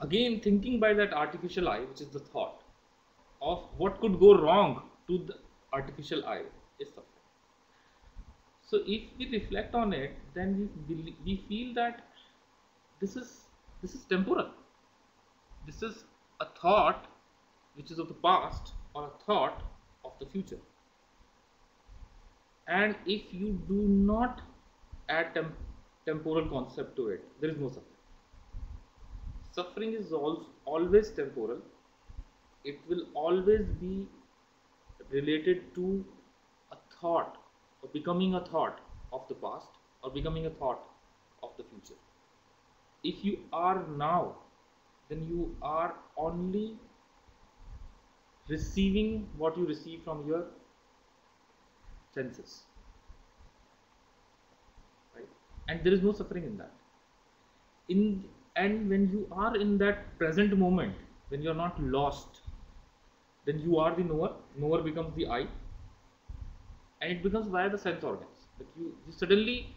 Again, thinking by that artificial I, which is the thought of what could go wrong to the artificial I, is suffering. So if we reflect on it, then we feel that this is temporal. This is a thought which is of the past or a thought of the future. And if you do not add temporal concept to it, there is no suffering. Suffering is always temporal. It will always be related to a thought or becoming a thought of the past or becoming a thought of the future. If you are now, then you are only receiving what you receive from your senses. Right? And there is no suffering in that. And when you are in that present moment, when you are not lost, then you are the knower. Knower becomes the I. and it becomes via the sense organs. But you suddenly,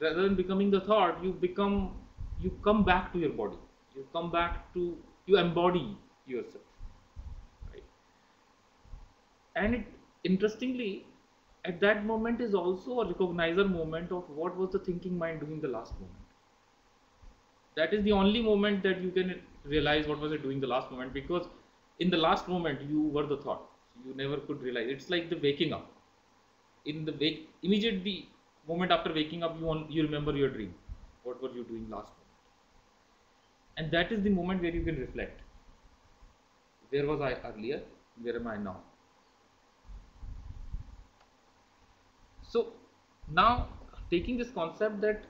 rather than becoming the thought, you come back to your body. You come back to, you embody yourself, right? And it, interestingly, at that moment is also a recognizer moment of what was the thinking mind doing the last moment. That is the only moment that you can realize what was it doing the last moment, because in the last moment you were the thought. You never could realize. It's like the waking up. In the wake, immediately moment after waking up, you remember your dream. What were you doing last moment? And that is the moment where you can reflect. Where was I earlier? Where am I now? So now, taking this concept that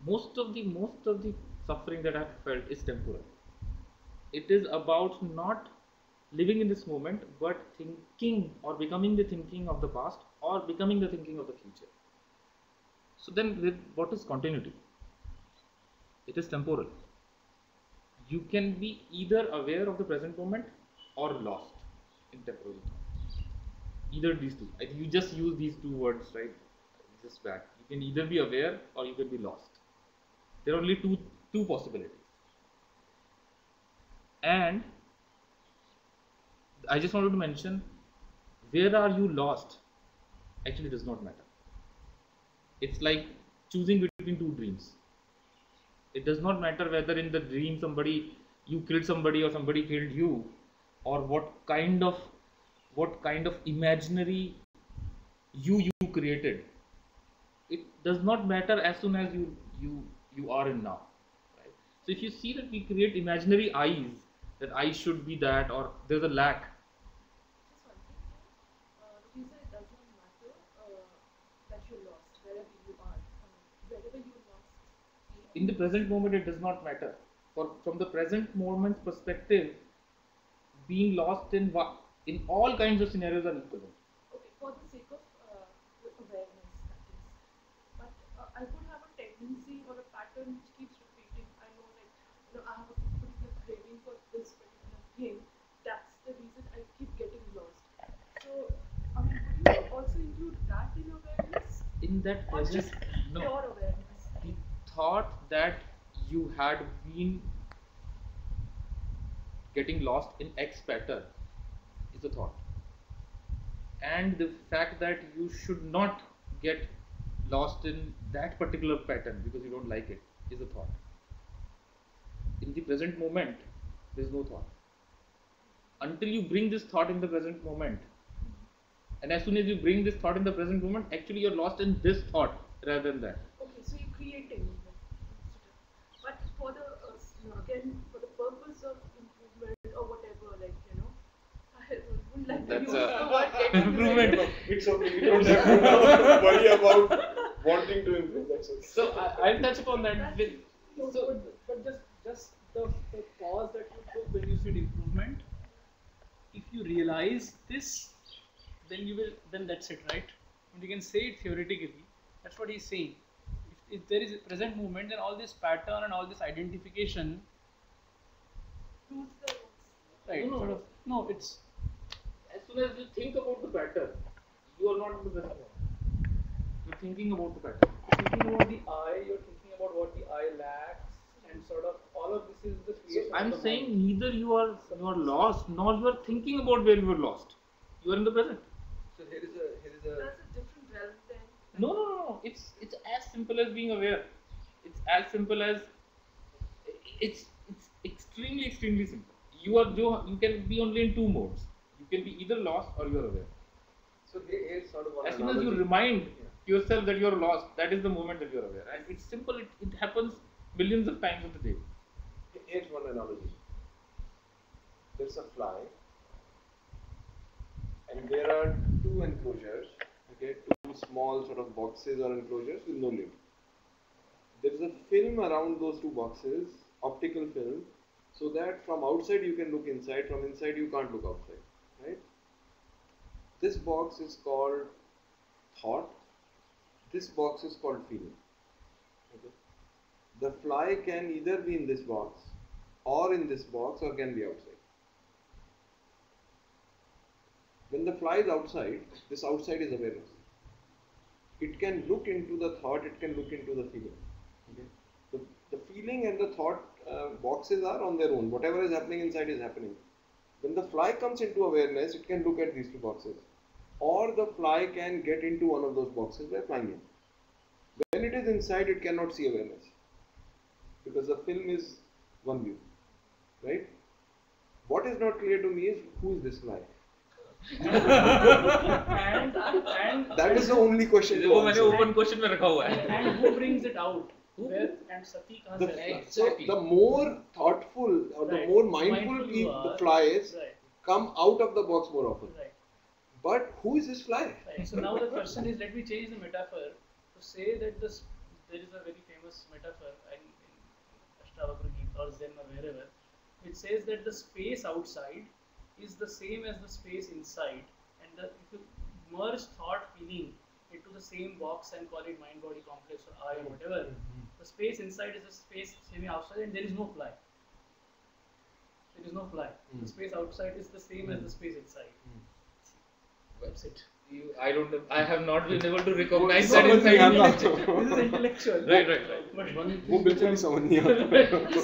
most of the suffering that I've felt is temporal. It is about not living in this moment, but thinking or becoming the thinking of the past or becoming the thinking of the future. So then, what is continuity? It is temporal. You can be either aware of the present moment or lost in temporal thought. Either these two. You just use these two words, right? Just back. You can either be aware or you can be lost. There are only two possibilities. And I just wanted to mention, where are you lost actually does not matter. It's like choosing between two dreams. It does not matter whether in the dream you killed somebody or somebody killed you, or what kind of imaginary you created. It does not matter as soon as you are in now. Right? So if you see that we create imaginary eyes, that I should be that, or there's a lack. Just one thing here. You said it does not matter that you're lost wherever you are. Wherever you're lost. In the present moment it does not matter. From the present moment's perspective, being lost in all kinds of scenarios are equivalent. Okay, for the sake of the awareness, that is. But I could have a tendency or a pattern which keeps repeating. I know, like, I have a particular craving for this particular thing. That's the reason I keep getting lost. So, I mean, would you also include that in awareness? In that Or present, just no. pure awareness? The thought that you had been getting lost in X pattern is a thought, and the fact that you should not get lost in that particular pattern because you don't like it is a thought. In the present moment, there is no thought. Until you bring this thought in the present moment, and as soon as you bring this thought in the present moment, actually you're lost in this thought rather than that. Okay, so you're creating. But for the, again, for the purpose of improvement or whatever, like, I wouldn't like to That's use a the word getting improvement. It's okay. You don't have to worry about wanting to improve. That's okay. So I'll touch upon that. That's- So, but just the pause that you took when you said improvement. If you realize this, then that's it, right? And you can say it theoretically. That's what he's saying. If there is a present movement, then all this pattern and all this identification, Proves the right? No. Sort of. No, it's As soon as you think about the pattern, you are not in the present moment. You're thinking about the pattern. thinking about the I. You're thinking about what the I lacks, and sort of all of this is the creation. I'm of the saying mind. neither you are lost, nor you are thinking about where you were lost. You are in the present. So here is a That's a different realm then. No. It's as simple as being aware. It's as simple as it's extremely simple. You can be only in two modes. You can be either lost or you are aware. so here's sort of one As soon as you analogy. remind yourself that you are lost, that is the moment that you are aware. And it's simple. It happens millions of times of the day. Here's one analogy. There's a fly, and there are two enclosures. Okay, two small sort of boxes or enclosures with no lid. There is a film around those two boxes, optical film, so that from outside you can look inside, from inside you can't look outside. Right? This box is called thought. This box is called feeling. Okay. The fly can either be in this box, or in this box, or can be outside. When the fly is outside, this outside is awareness. it can look into the thought, it can look into the feeling. Okay? The feeling and the thought boxes are on their own. Whatever is happening inside is happening. When the fly comes into awareness, it can look at these two boxes. Or the fly can get into one of those boxes by flying in. When it is inside, it cannot see awareness. Because the film is one view. Right? What is not clear to me is who is this fly? and That is the only question to वो मैंने answer. open question में रखा हुआ है. and who brings it out? Where and Sati कहाँ से आता है? So the more thoughtful or the Right. more mindful Mindful you people, the are. flies Right. come out of the box more often. Right. But who is this fly? Right. So now the question is, let me change the metaphor to say that there is a very famous metaphor in Ashtavakra Gita or Zen or wherever, which says that the space outside is the same as the space inside, and if you merge thought feeling into the same box and call it mind body complex or I or whatever, the space inside is the space semi outside, and there is no fly. There is no fly. The space outside is the same as the space inside. That's it. I don't know. I have not been able to recognize समझ that नहीं inside. आता। This is intellectual. Right. वो बिल्कुल भी समझ नहीं आता।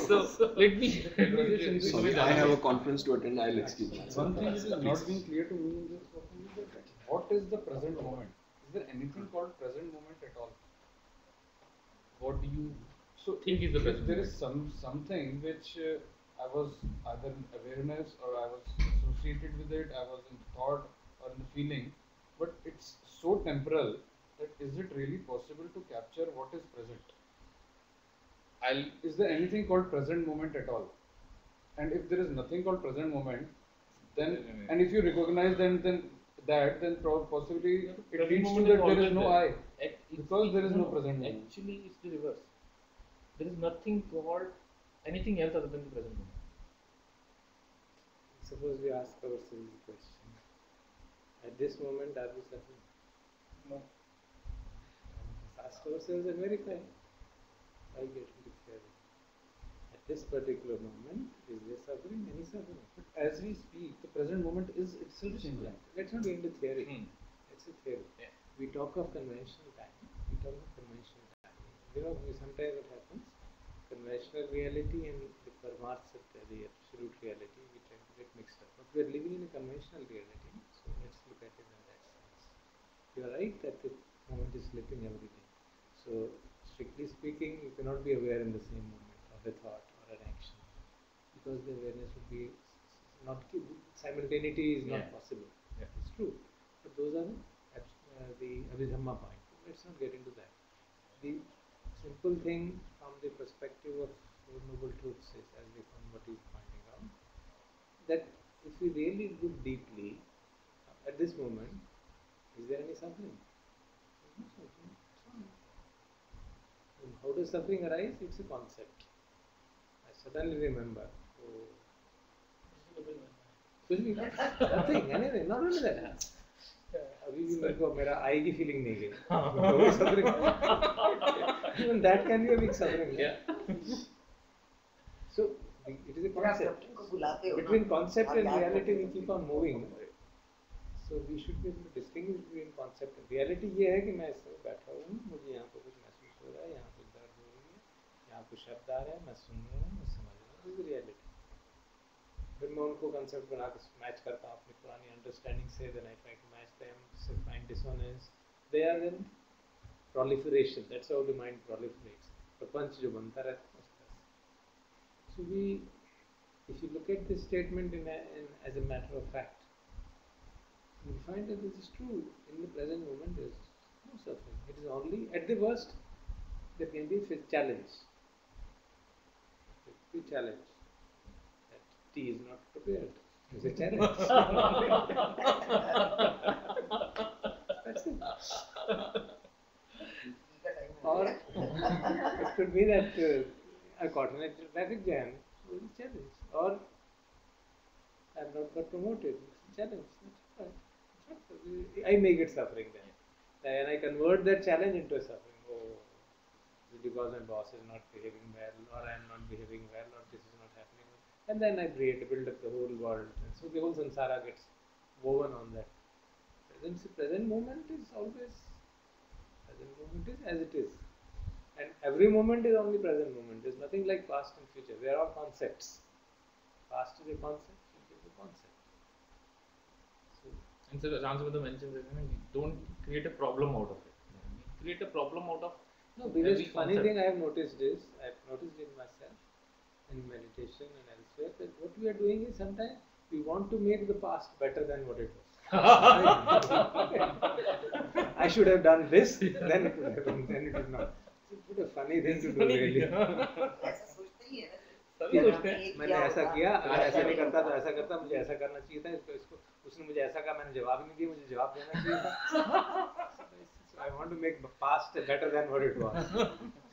So let me just Sorry, I have a conference to attend. I'll excuse myself. One thing which is not being clear to me in this topic is that what is the present moment? Is there anything called present moment at all? What do you So think is the if present there is moment? something which I was either in awareness or I was associated with it, I was in thought or in the feeling, but it's so temporal that is it really possible to capture what is present? Is there anything called present moment at all? And if there is nothing called present moment, then and if you recognize then possibly it Present leads to moment that is there is always no there. I, because there is no present moment. Actually, it's the reverse. There is nothing called anything else other than the present moment. Suppose we ask ourselves the question: at this moment, are we suffering? No. Ask ourselves and verify. Why get into theory? At this particular moment, is there suffering? Any suffering? But as we speak, the present moment is itself changing. Let's not get into theory. It's a theory. Yeah. We talk of conventional time. You know, sometimes it happens. Conventional reality and the Paramarth Satya, the absolute reality, we tend to get mixed up. But we are living in a conventional reality, so let's look at it in that sense. You are right that the moment is slipping every day. So, strictly speaking, you cannot be aware in the same moment of a thought or an action, because the awareness would be not simultaneity is not Yeah. possible. Yeah. It's true, but those are the Abhidhamma point. Let's not get into that. The simple thing from the perspective of Four Noble Truths is, as we found what he's pointing out, that if we really look deeply at this moment, is there any suffering? There's no suffering. It's fine. And how does suffering arise? It's a concept. I suddenly remember, कुछ भी nothing, anything, not only that. अभी भी मेरे को मेरा आई की feeling नहीं गई. तो suffering. Even that can be a big suffering. Yeah. So it is a concept. Between concept and reality, we keep on moving. So we should be able to distinguish between concept and reality. ये है कि मैं इस समय बैठा हूँ, मुझे यहाँ पर कुछ महसूस हो रहा है, यहाँ कुछ दर्द हो रही है, यहाँ कुछ शब्द आ रहा है, मैं सुन रहा हूँ, मैं समझ रहा हूँ. This is the reality. फिर मैं उनको कंसेप्ट बना के मैच करता हूँ अपनी पुरानी अंडरस्टैंडिंग से, then I try to match them, so find dissonance. They are in proliferation. That's how the mind proliferates. प्रपंच जो बनता रहता है उस तरह से. So if you look at this statement as a matter of fact, you find that this is true. In the present moment, there is no suffering. It is only, at the worst, there can be a challenge. There can be a challenge. Tea is not prepared. It's a challenge. That's it. Or it could be that I caught in a traffic jam. It's a challenge. Or I have not got promoted. It's a challenge. That's right. I make it suffering then. And I convert that challenge into a suffering. Oh, because my boss is not behaving well, or I am not behaving well, or this is not happening. And then I build up the whole world. And so the whole samsara gets woven on that. Present moment is always Present moment is as it is. And every moment is only present moment. There's nothing like past and future. They are all concepts. Past is a concept, future is a concept. So, And so Ramsubodhu mentioned that don't create a problem out of it. Create a problem out of no, biggest every funny concept. thing I have noticed is, I have noticed in myself, in meditation and elsewhere, that what we are doing is sometimes we want to make the past better than what it was. I should have done this, then it would have been, then it is not. It's a funny thing to do really. ऐसा सोचते ही है ना सभी कि सोचते हैं। ये मैंने क्या ऐसा होगा? किया, अगर ऐसा नहीं करता तो ऐसा करता, मुझे ऐसा करना चाहिए था, इसको उसने मुझे ऐसा कहा, मैंने जवाब नहीं दिया, मुझे जवाब देना चाहिए था. So I want to make the past better than what it was.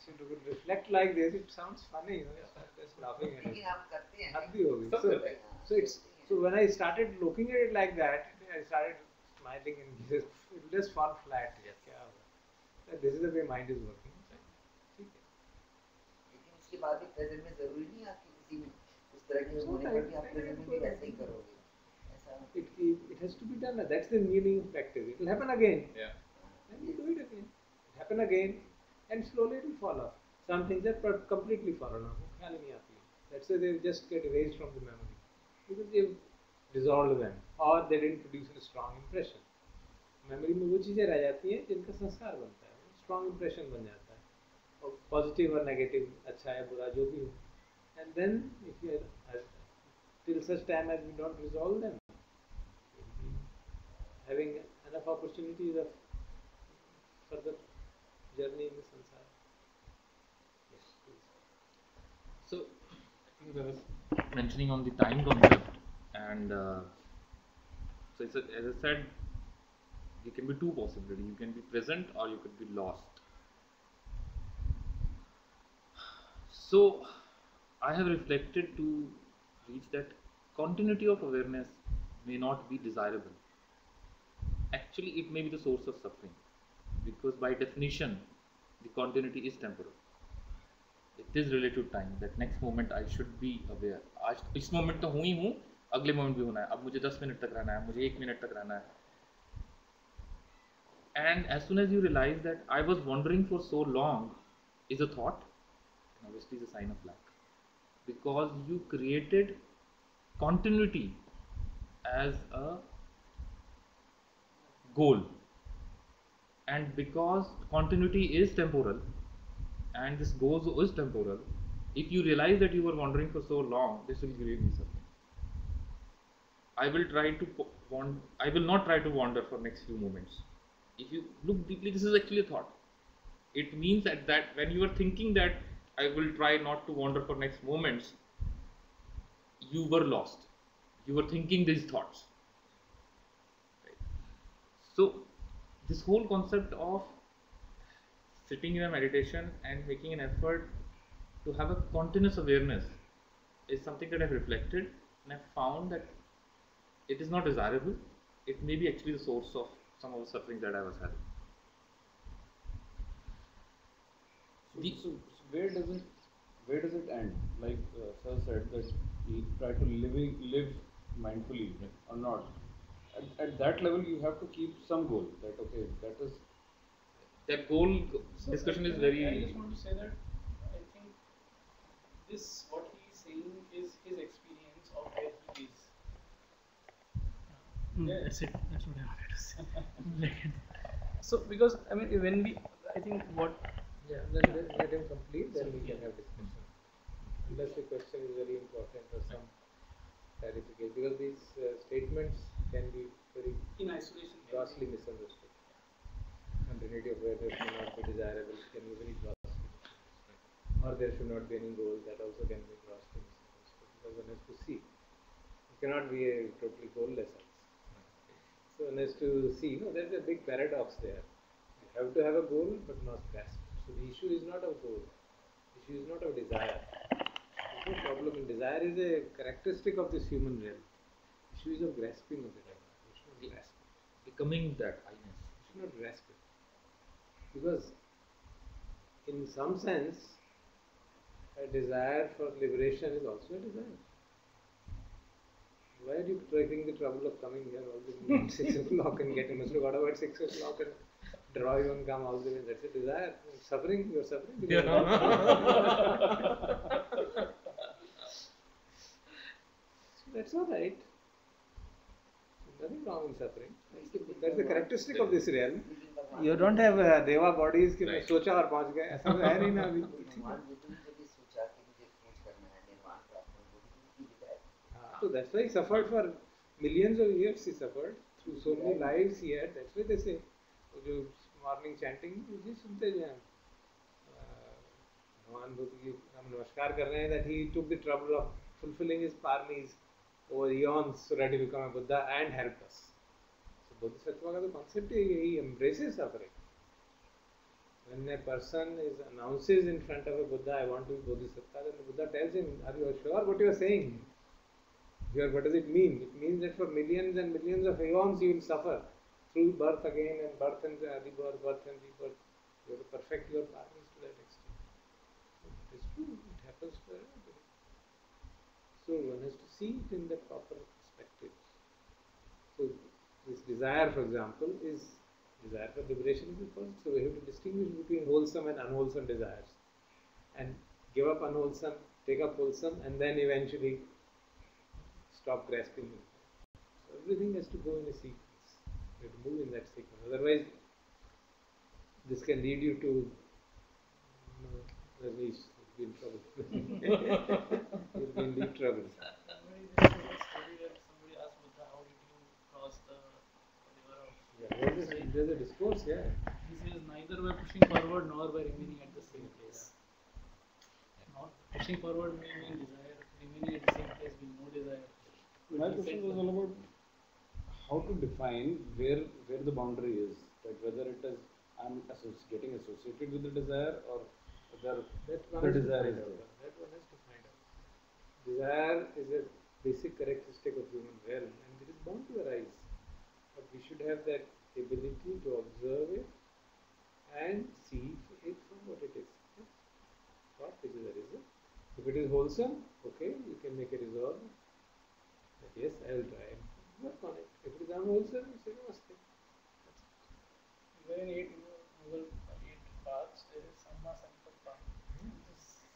So to reflect like this, it sounds funny, just laughing at it. लेकिन आप करते हैं हद ही हो गई. सब So, करते हैं. so it's so when I started looking at it like that, I started smiling and it just fall flat. Yeah, क्या होगा? This is the way mind is working. ठीक है. लेकिन उसके बाद भी प्रेजेंट में जरूरी नहीं है आपकी किसी उस तरह के होने पर भी आप प्रेजेंट में भी वैसे ही करोगे ऐसा It has to be done. That's the meaning of practice. It will happen again. Yeah. Then you do it again. It happen again, and slowly it will fall off. Some things are completely fallen off. वो ख्याल ही नहीं आती है. That's why they just get erased from the memory because they've dissolved them or they didn't produce a strong impression. Memory में वो चीज़ें रह जाती हैं जिनका संस्कार बनता है, स्ट्रॉन्ग इंप्रेशन बन जाता है, और पॉजिटिव और नेगेटिव, अच्छा है बुरा जो भी हो. And then if you till such time as we don't resolve them, we'll be having enough opportunities of further journey in the samsara. Yes, please. So I think I was mentioning on the time concept, and so it's as I said, there can be two possibilities. You can be present or you could be lost. So I have reflected to reach that continuity of awareness may not be desirable. Actually, it may be the source of suffering, because by definition, the continuity is temporal. It is relative to time. That next moment I should be aware. आज इस moment तो हूँ ही हूँ, अगले moment भी होना है. अब मुझे 10 मिनट तक रहना है, मुझे 1 मिनट तक रहना है. And as soon as you realize that I was wandering for so long is a thought, and obviously is a sign of lack, because you created continuity as a goal, and because continuity is temporal and this goal is temporal, if you realize that you were wandering for so long, this will create me something. I will not try to wander for next few moments. If you look deeply, this is actually a thought. It means that when you are thinking that I will try not to wander for next moments, you were lost. You were thinking these thoughts. Right? So this whole concept of sitting in a meditation and making an effort to have a continuous awareness is something that I've reflected, and I've found that it is not desirable. It may be actually the source of some of the suffering that I was having. So where does it end? Like sir said that we try to live mindfully or not. At that level, you have to keep some goal. That okay, that is That goal discussion is very. I just want to say that I think this what he is saying is his experience of where he is. That's it. That's what I wanted to say. So because I mean when we I think what Yeah, then let him complete, then we can have discussion. Unless the question is very important or some clarification, because these statements can be very in isolation grossly misunderstood. Continuity of awareness may not be desirable, can be very grossly misunderstood. Or there should not be any goal, that also can be grossly misunderstood, because one has to see. It cannot be a totally goalless also. So one has to see, there is a big paradox there. You have to have a goal but not grasp. So the issue is not of goal, the issue is not of desire. There is no problem in desire, is a characteristic of this human realm. The issue is of grasping of it. You should not grasp it. Becoming that I-ness. You should not grasp it. Because in some sense, a desire for liberation is also a desire. Why are you taking the trouble of coming here all the morning at 6 o'clock and getting? You must have got up at 6 o'clock and draw your own gum all the way. That's a desire. Suffering, you're suffering. Because so that's all right. Nothing wrong in suffering. That's the characteristic of this realm. You don't have deva bodies कि मैं सोचा और पहुंच गया ऐसा तो है नहीं ना अभी. निर्माण हेतु भी जब ये सोचा कि मुझे खोज करना है निर्माण प्राप्त करना वो भी तो है. So that's why he suffered for millions of years. He suffered through so many lives he had. That's why they say वो जो morning chanting उसी सुनते हैं भगवान बुद्ध की हम नमस्कार कर रहे हैं that he took the trouble of fulfilling his paramis over eons so that he become a Buddha and helped us. So Bodhisattva का तो concept है he embraces suffering. When a person announces in front of a Buddha, I want to be Bodhisattva, then the Buddha tells him, are you sure what you are saying? Here, what does it mean? It means that for millions and millions of eons you will suffer through birth again and birth and rebirth, birth and rebirth. You have to perfect your paramis to that extent. It is true, it happens to everybody. So one has to see it in the proper perspective. So this desire, for example, is desire for liberation is the first. So we have to distinguish between wholesome and unwholesome desires, and give up unwholesome, take up wholesome, and then eventually stop grasping it. So everything has to go in a sequence. You have to move in that sequence. Otherwise, this can lead you to Rajesh, you'll be in trouble. You'll be in deep trouble. Somebody asked Buddha, how did you cross the river of... Yeah, there's a discourse, yeah. He says neither by pushing forward nor by remaining at the same place. Not pushing forward may mean desire, remaining at the same place means no desire. My question was all about how to define where the boundary is, like whether it is I'm getting associated with the desire or whether the desire is there. That one has to find out. Desire is a basic characteristic of human realm and it is bound to arise. But we should have that ability to observe it and see it from what it is. Thought which is a result. If it is wholesome, okay, you can make a resolve. But yes, I will try and work on it. If it is unwholesome, you say namaste. Even in eight paths, there is Samma Sankappa.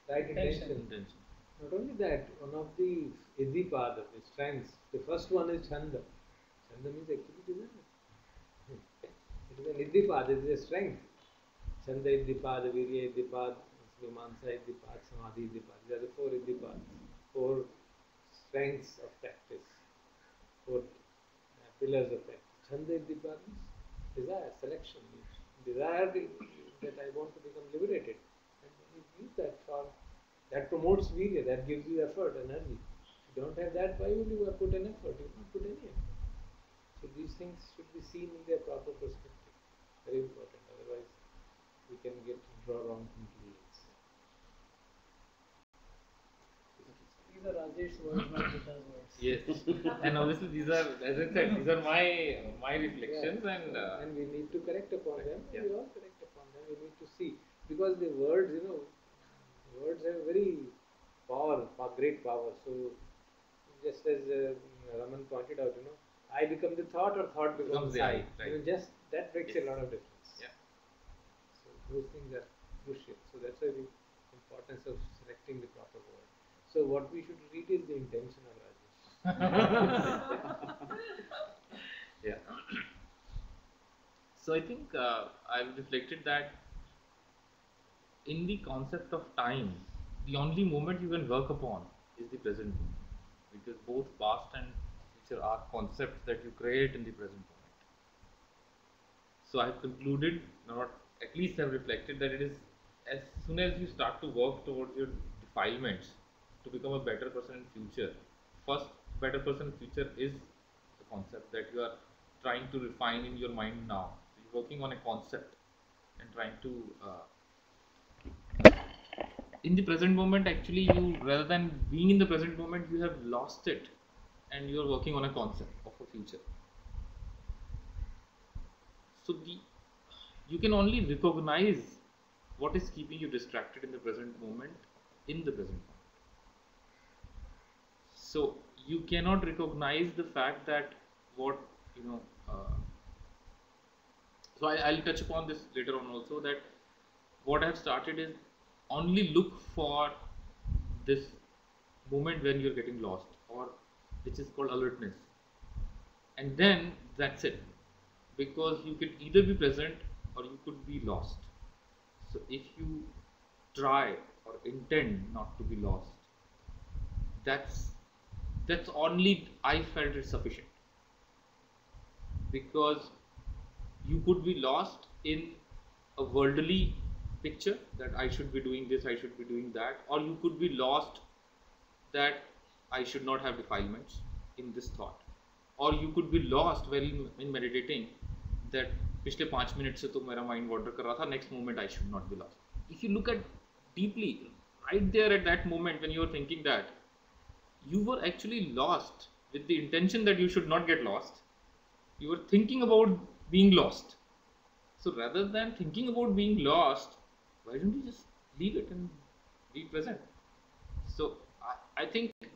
Right intention. Not only that, one of the Iddhipada, the strengths, the first one is Chanda. Chanda means actually desire. It is an Iddhipada, it is a strength. Chanda Iddhipada, Virya Iddhipada, Vimansa Iddhipada, Samadhi Iddhipada. These are the four Iddhipadas, four strengths of practice, four pillars of practice. Chanda Iddhipada means desire, selection. Desire that I want to become liberated. And you use that for, that promotes virya, that gives you effort, energy. If you don't have that, why would you put an effort? You will not put any effort. So these things should be seen in their proper perspective. Very important. Otherwise, we can draw wrong conclusions. These are Rajesh's words, not Buddha's words. Yes, and obviously these are, as I said, these are my reflections, and we need to correct upon them. Yeah. We all correct upon them. We need to see, because the words, words have very great power. So just as Raman pointed out, I become the thought or thought becomes the I. right. Just that makes a lot of difference. Yeah. So those things are crucial. So that's why the importance of selecting the proper word. So what we should read is the intention of Rajesh. yeah. So I think I've reflected that in the concept of time, the only moment you can work upon is the present moment, because both past and future are concepts that you create in the present moment. So I have concluded, not at least I have reflected, that it is as soon as you start to work towards your defilements to become a better person in future, first better person in future is the concept that you are trying to refine in your mind now. So you're working on a concept and trying to in the present moment, actually, you, rather than being in the present moment, you have lost it and you are working on a concept of a future. So you can only recognize what is keeping you distracted in the present moment in the present moment. So you cannot recognize the fact that what So I'll touch upon this later on also, that what I've started is only look for this moment when you're getting lost, or which is called alertness, and then that's it, because you can either be present or you could be lost. So if you try or intend not to be lost, that's that's only I felt it sufficient, because you could be lost in a worldly picture that I should be doing this, I should be doing that, or you could be lost that I should not have defilements in this thought, or you could be lost while in meditating that पिछले 5 minute से तो मेरा mind wander कर रहा था, next moment I should not be lost. If you look at deeply, right there at that moment when you are thinking that, you were actually lost with the intention that you should not get lost. You were thinking about being lost. So rather than thinking about being lost, why don't you just leave it and be present? So I think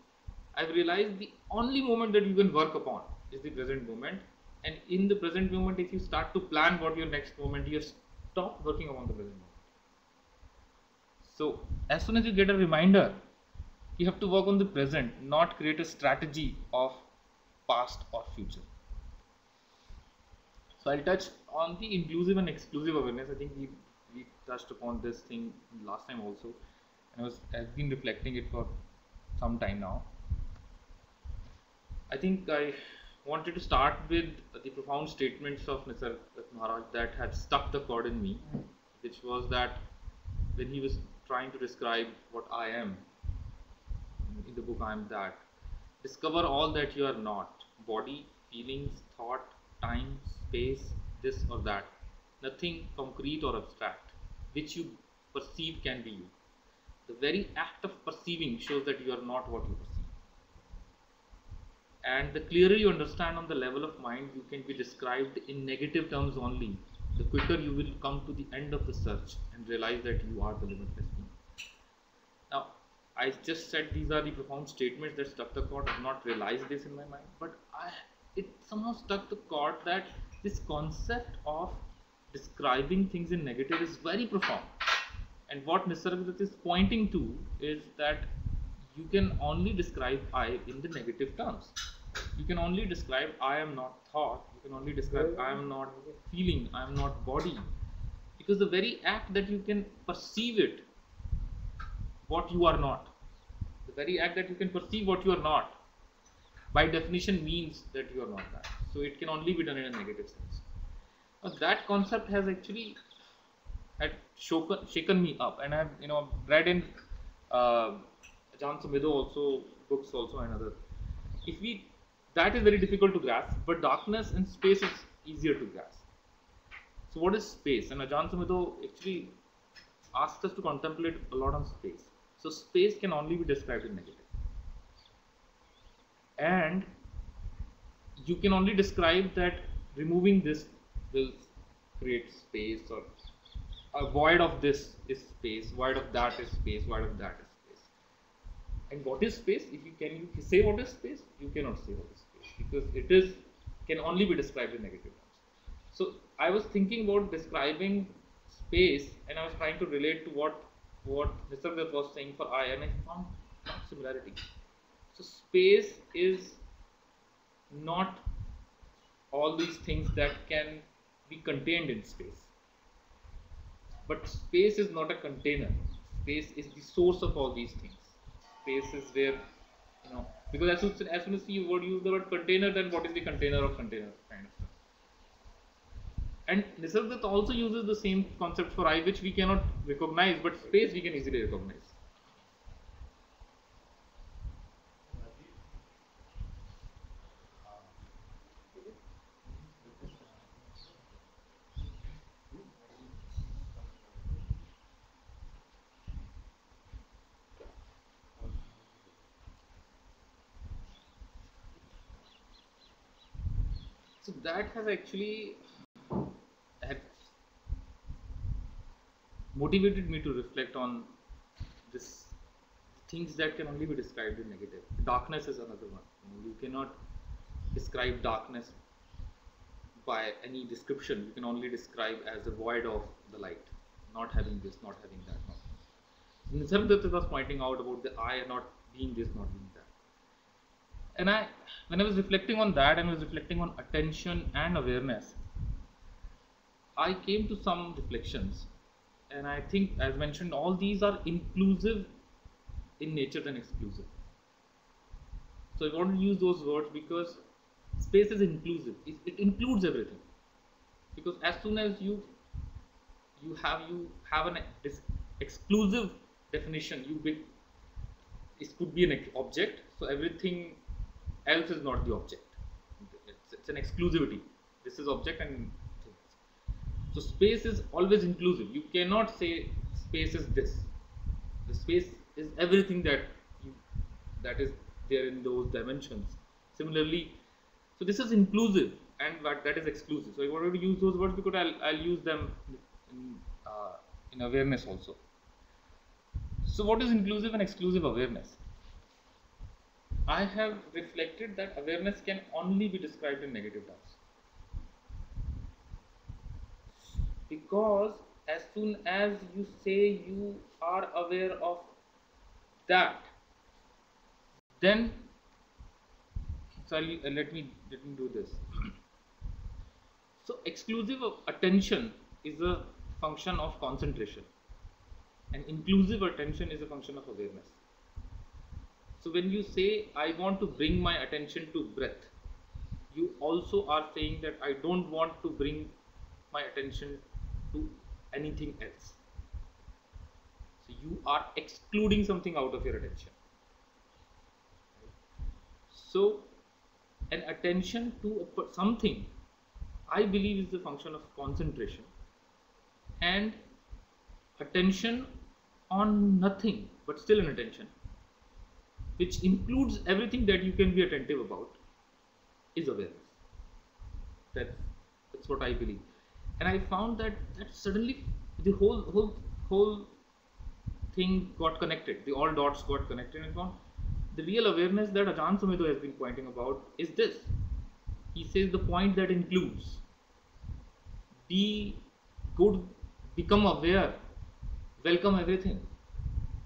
I've realized the only moment that you can work upon is the present moment. And in the present moment, if you start to plan what your next moment, you stop working upon the present moment. So as soon as you get a reminder, you have to work on the present, not create a strategy of past or future. So I'll touch on the inclusive and exclusive awareness. I think we touched upon this thing last time also, and I've been reflecting it for some time now. I think I wanted to start with the profound statements of Nisarg Maharaj that had stuck the chord in me, which was that when he was trying to describe what I am in the book I Am That, discover all that you are not: body, feelings, thought, time, space, this or that. Nothing concrete or abstract which you perceive can be you. The very act of perceiving shows that you are not what you perceive. And the clearer you understand on the level of mind, you can be described in negative terms only, the quicker you will come to the end of the search and realize that you are the limitless being. Now, I just said these are the profound statements that struck the chord. I have not realized this in my mind, but it somehow struck the chord that this concept of describing things in negative is very profound. And what Nisargadatta is pointing to is that you can only describe I in the negative terms. You can only describe I am not thought, you can only describe I am not feeling, I am not body. Because the very act that you can perceive it, what you are not, the very act that you can perceive what you are not, by definition means that you are not that. So it can only be done in a negative sense. Now that concept has actually had shaken me up, and I have read in John Sumidho also books also and other. That is very difficult to grasp, but darkness and space is easier to grasp. So what is space? And Ajahn Sumidho actually asks us to contemplate a lot on space. So space can only be described in negative. And you can only describe that removing this will create space, or a void of this is space, void of that is space, void of that is space. And what is space? If you say what is space, you cannot say what is space, because can only be described in negative terms. So I was thinking about describing space, and I was trying to relate to what Nisargadatta was saying for I, and I found similarity. So space is not all these things that can be contained in space. But space is not a container. Space is the source of all these things. Space is where, because as soon as you would use the word container, then what is the container of container kind of stuff. And Nisargadatta also uses the same concept for I, which we cannot recognize, but space we can easily recognize. So that has actually motivated me to reflect on this things that can only be described in negative. Darkness is another one. You cannot describe darkness by any description, you can only describe as the void of the light, not having this, not having that. Not. Nisargadatta was pointing out about the I not being this, not being that. And when I was reflecting on that and was reflecting on attention and awareness, I came to some reflections, and I think, as mentioned, all these are inclusive in nature than exclusive. So I want to use those words because space is inclusive. It includes everything. Because as soon as you have an exclusive definition, it could be an object. So everything else is not the object. It's an exclusivity. This is object and so space is always inclusive. You cannot say space is this. The space is everything that is there in those dimensions. Similarly, so this is inclusive and that is exclusive. So I wanted to use those words because I'll use them in awareness also. So what is inclusive and exclusive awareness? I have reflected that awareness can only be described in negative terms. Because as soon as you say you are aware of that, then so let me do this. So exclusive attention is a function of concentration, and inclusive attention is a function of awareness. So when you say I want to bring my attention to breath, you also are saying that I don't want to bring my attention to anything else. So you are excluding something out of your attention. So an attention to something, I believe, is the function of concentration, and attention on nothing but still an attention, which includes everything that you can be attentive about, is awareness. That's what I believe. And I found that suddenly the whole thing got connected. The all dots got connected, and found the real awareness that Ajahn Sumedho has been pointing about is this. He says the point that includes. Be good, become aware, welcome everything.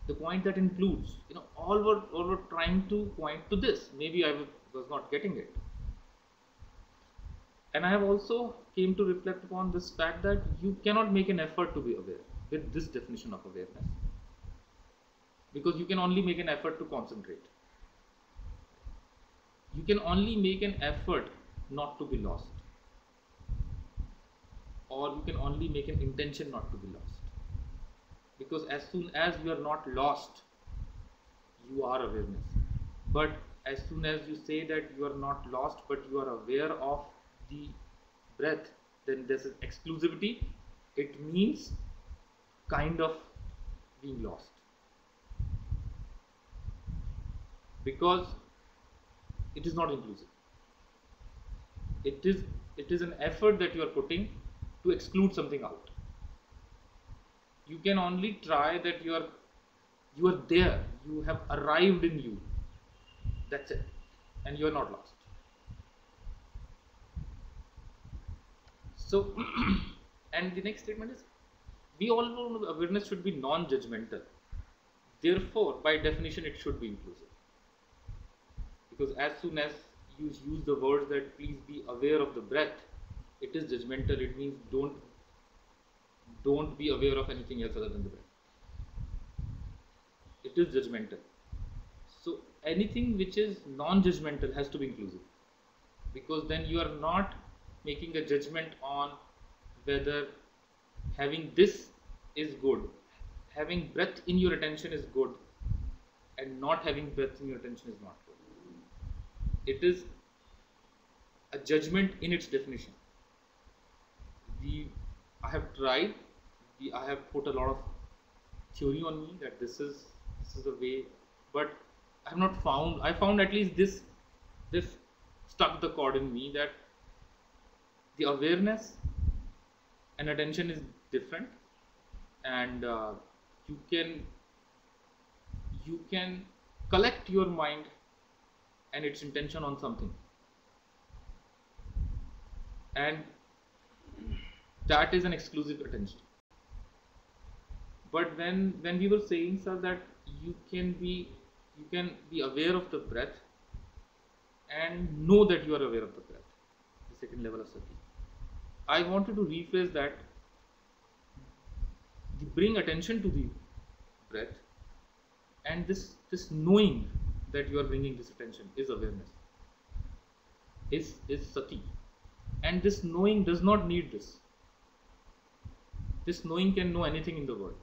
The point that includes. All were trying to point to this. Maybe I was not getting it. And I have also came to reflect upon this fact that you cannot make an effort to be aware with this definition of awareness. Because you can only make an effort to concentrate. You can only make an effort not to be lost. Or you can only make an intention not to be lost. Because as soon as you are not lost, you are awareness. But as soon as you say that you are not lost, but you are aware of the breath, then this is exclusivity. It means kind of being lost. Because it is not inclusive. It is an effort that you are putting to exclude something out. You can only try that you are there, you have arrived in you. That's it. And you are not lost. So, and the next statement is, we all know awareness should be non-judgmental. Therefore, by definition, it should be inclusive. Because as soon as you use the words that please be aware of the breath, it is judgmental. It means don't be aware of anything else other than the breath. It is judgmental. So anything which is non-judgmental has to be inclusive, because then you are not making a judgment on whether having this is good, having breath in your attention is good, and not having breath in your attention is not good. It is a judgment in its definition. I have tried. I have put a lot of theory on me that this is a way, but I have not found. I found at least this stuck the chord in me, that the awareness and attention is different, and you can collect your mind and its intention on something, and that is an exclusive attention. But when we were saying, sir, that you can be aware of the breath and know that you are aware of the breath, the second level of sati. I wanted to rephrase that. Bring attention to the breath, and this knowing that you are bringing this attention is awareness, is sati. And this knowing does not need this knowing can know anything in the world.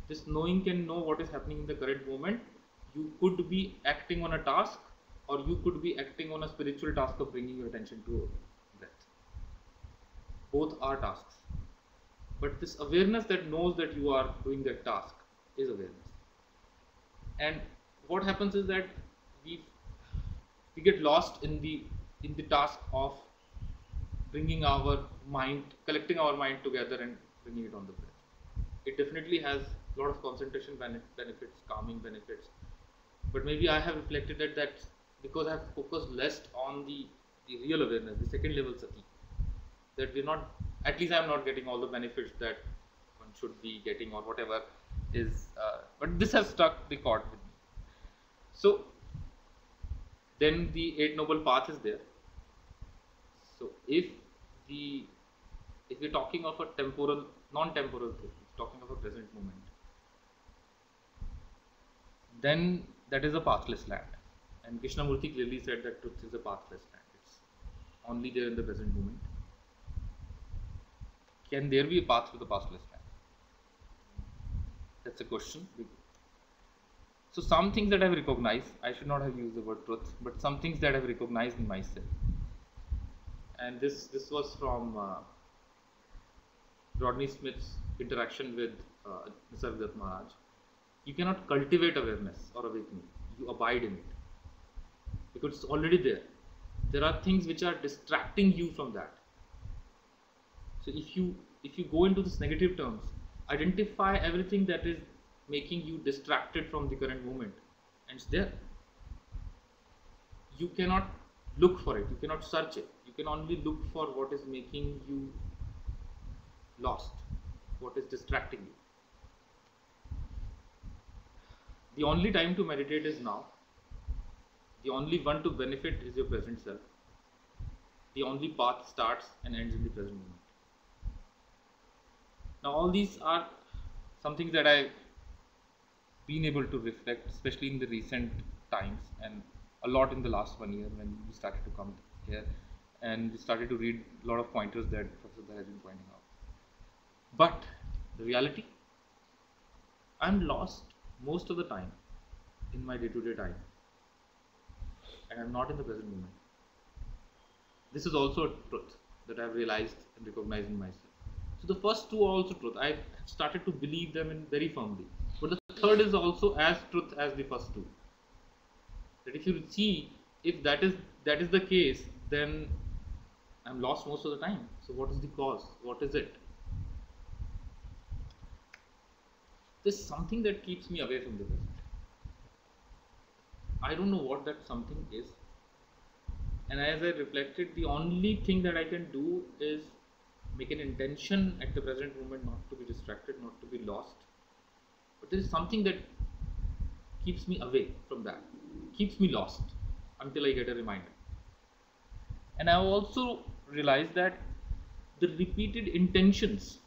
This knowing can know what is happening in the current moment. You could be acting on a task, or you could be acting on a spiritual task of bringing your attention to breath. Both are tasks. But this awareness that knows that you are doing that task is awareness. And what happens is that we get lost in the task of bringing our mind, collecting our mind together and bringing it on the breath. It definitely has a lot of concentration benefits, calming benefits. But maybe I have reflected that because I have focused less on the real awareness, the second level sati, that we're not, at least I'm not getting all the benefits that one should be getting or whatever is, but this has struck the chord with me. So then the Eight Noble Path is there. So if we're talking of a temporal, non-temporal thing, talking of a present moment, then that is a pathless land. And Krishnamurti clearly said that truth is a pathless land. It's only there in the present moment. Can there be a path to the pathless land? That's a question. So some things that I've recognized, I should not have used the word truth, but some things that I've recognized in myself. And this was from Rodney Smith's interaction with Nisargadatta Maharaj. You cannot cultivate awareness or awakening. You abide in it, because it's already there. There are things which are distracting you from that. So if you go into this negative terms, identify everything that is making you distracted from the current moment, and it's there. You cannot look for it, you cannot search it, you can only look for what is making you lost, what is distracting you. The only time to meditate is now. The only one to benefit is your present self. The only path starts and ends in the present moment. Now all these are some things that I've been able to reflect, especially in the recent times, and a lot in the last 1 year when we started to come here and we started to read a lot of pointers that Professor Dha has been pointing out. But the reality, I'm lost most of the time in my day-to-day time, and I'm not in the present moment. This is also a truth that I've realized and recognized in myself. So the first two are also truth. I've started to believe them in very firmly. But the third is also as truth as the first two. That if you see, if that is the case, then I'm lost most of the time. So what is the cause? What is it? There's something that keeps me away from the present. I don't know what that something is. And as I reflected, the only thing that I can do is make an intention at the present moment not to be distracted, not to be lost. But there is something that keeps me away from that, keeps me lost until I get a reminder. And I have also realized that the repeated intentions,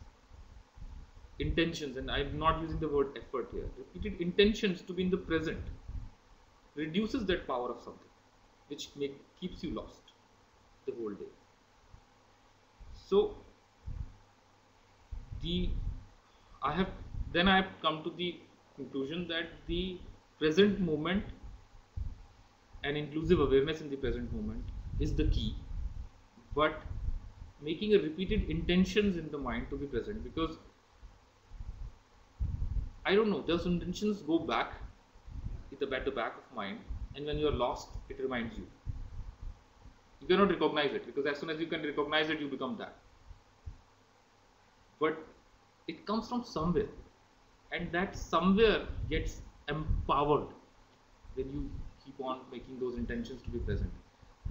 and I'm not using the word effort here, repeated intentions to be in the present reduces that power of something, which keeps you lost the whole day. So I have come to the conclusion that the present moment and inclusive awareness in the present moment is the key, but making a repeated intentions in the mind to be present, because I don't know, those intentions go back at the back of mind, and when you are lost, it reminds you. You cannot recognize it, because as soon as you can recognize it, you become that. But it comes from somewhere, and that somewhere gets empowered when you keep on making those intentions to be present.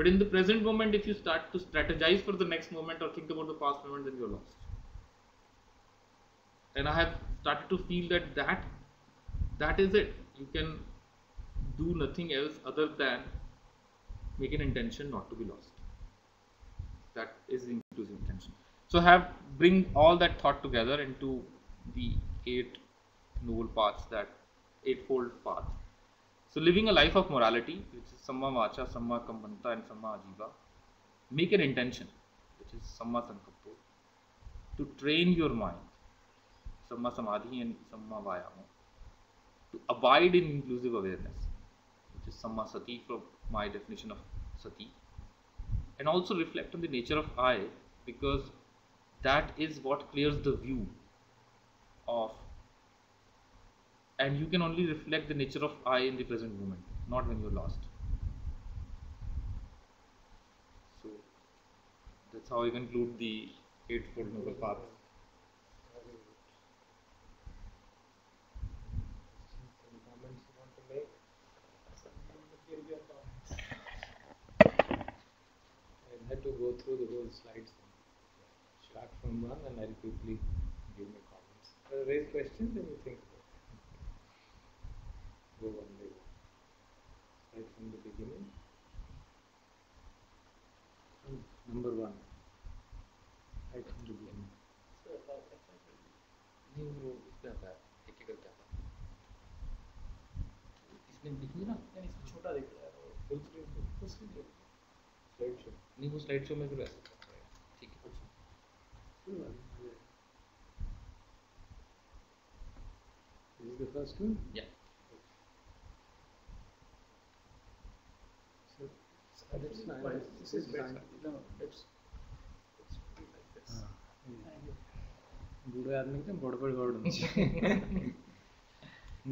But in the present moment, if you start to strategize for the next moment or think about the past moment, then you're lost. And I have started to feel that is it. You can do nothing else other than make an intention not to be lost. That is inclusive intention. So have bring all that thought together into the 8 noble paths, that eightfold path. So living a life of morality, which is Samma Vacha, Samma Kammanta and Samma Ajiva. Make an intention, which is Samma Sankalpa, to train your mind, Samma Samadhi and Samma Vayama, to abide in inclusive awareness, which is Samma Sati from my definition of Sati, and also reflect on the nature of I, because that is what clears the view of, and you can only reflect the nature of I in the present moment, not when you're lost. So that's how I conclude the Eightfold Noble Path. Very good. Any comments you want to make? Give your comments. I had to go through the whole slides. Start from one and I'll quickly give my comments. Raise questions and you think about it. Go one by one. Right from the beginning. Number one. Right from the beginning. So, नहीं वो इसमें आता है एक एक करके आता है इसमें लिखूंगी ना नहीं इसमें छोटा दिख रहा है वो Full screen. full screen दिख रहा Slide show. नहीं वो स्लाइड शो में फिर ऐसे करना पड़ेगा ठीक है Full one. This is the first one? या So, है. that's fine. Why? This is fine. better. No, let's do like this. And बूढ़े आदमी के बड़ बड़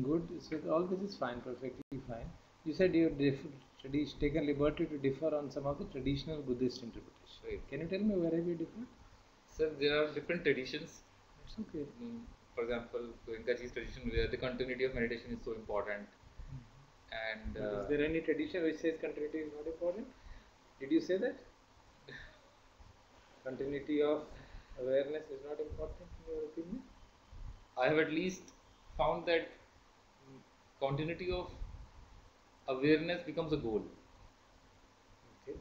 Good. So all this is fine, perfectly fine. You said you taken liberty to differ on some of the traditional Buddhist interpretation. Right. Can you tell me where have you differed? Sir, there are different traditions. It's okay. For example, Goenkaji's tradition where the continuity of meditation is so important, and But is there any tradition which says continuity is not important? Did you say that? Continuity of awareness is not important in your opinion? I have at least found that continuity of awareness becomes a goal, Okay.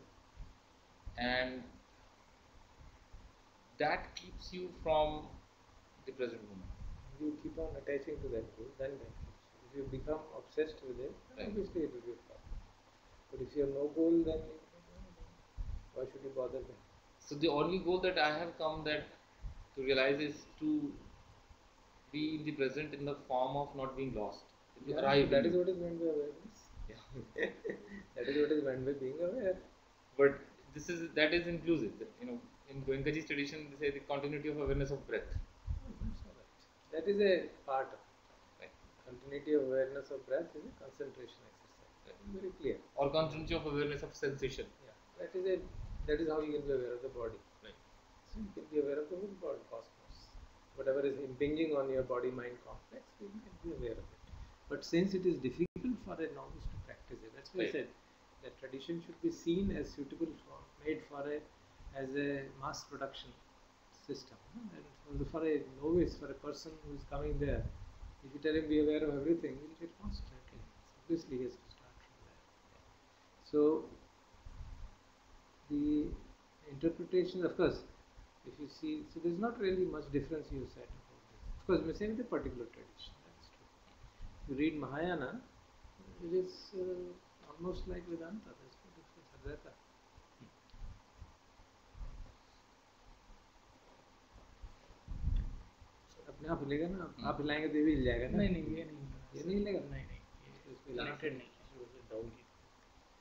and that keeps you from the present moment. You keep on attaching to that goal, then that keeps you. If you become obsessed with it, then Right. obviously it will be a problem. But if you have no goal, then why should you bother then? So the only goal that I have come that to realize is to be in the present in the form of not being lost. To Yeah, arrive that in is it. what is meant by awareness. Yeah. That is what is meant by being aware. But that is inclusive. In Goenkaji's tradition, they say the continuity of awareness of breath. That's all right. That is a part of it. Right. Continuity of awareness of breath is a concentration exercise. That is very clear. Or continuity of awareness of sensation. Yeah. That is how you can be aware of the body. Right. So you can be aware of the whole body cosmos. Whatever is impinging on your body-mind complex, you can be aware of it. But since it is difficult for a novice to practice it, that's why Right. I said that tradition should be seen as suitable as a mass production system. And for a novice, for a person who is coming there, if you tell him be aware of everything, he will get lost. Okay. So obviously he has to start from there. So the interpretation, of course, if you see, so there's not really much difference you said about this. Of course, we're saying the particular tradition, that's true. You read Mahayana, it is almost like Vedanta, there's no difference, Advaita. अपने आप हिलेगा ना, आप हिलाएंगे तो ये भी हिल जाएगा ना? नहीं नहीं ये नहीं ये नहीं हिलेगा? नहीं नहीं तो ये इसको हिलाना कनेक्टेड नहीं है डाउन की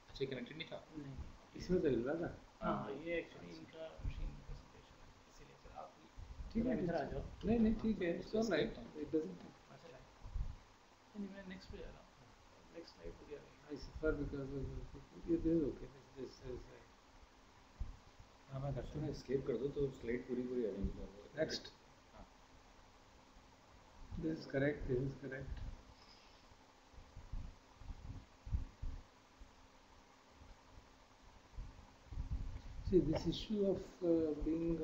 अच्छा कनेक्टेड नहीं था नहीं इसमें तो हिल रहा था। हाँ ये एक्चुअली इनका मशीन प्रेजेंटेशन है इसीलिए सर आप ठीक है, इधर आ जाओ नहीं नहीं ठीक है, it's all right, it doesn't अच्छा नहीं मैं नेक्स्ट पे जा रहा हूँ नेक्स्ट स्लाइड हो गया I suffer because of this is okay, this is हाँ मैं करता हूँ। escape कर दो तो slide पूरी पूरी आ जाएगी। Next. This is correct, this is correct. See, this issue of being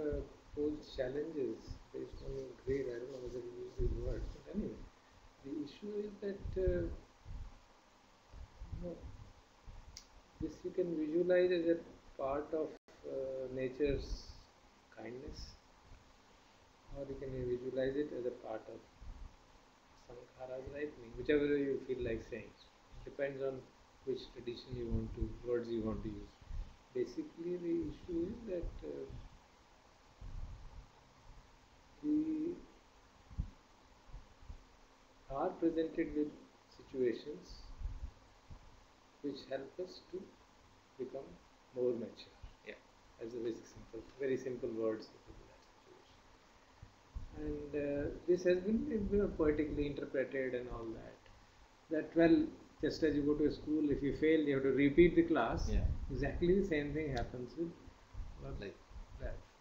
posed challenges based on your grade, I don't know whether you use these words, but anyway, the issue is that this you can visualize as a part of nature's kindness, or you can visualize it as a part of Sankhara's ripening, whichever way you feel like saying. It depends on which tradition you want to, words you want to use. Basically, the issue is that we are presented with situations which help us to become more mature. Yeah, as a very simple words to put that situation. And this has been poetically interpreted and all that. That, well, just as you go to a school, if you fail, you have to repeat the class. Yeah. Exactly the same thing happens with life.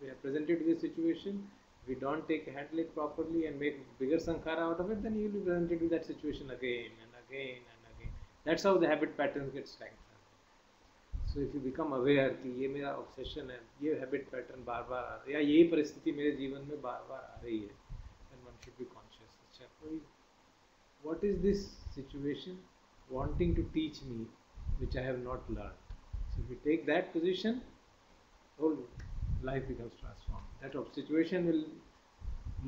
We are presented with a situation, we don't handle it properly and make bigger sankhara out of it, then you will be presented with that situation again and again and again. That's how the habit patterns get strengthened. So if you become aware कि ये मेरा obsession है, ये habit pattern बार बार आ रही है, या ये परिस्थिति मेरे जीवन में बार बार आ रही है, then one should be conscious. अच्छा, कोई what is this situation wanting to teach me which I have not learned? So if you take that position, whole life becomes transformed. That situation will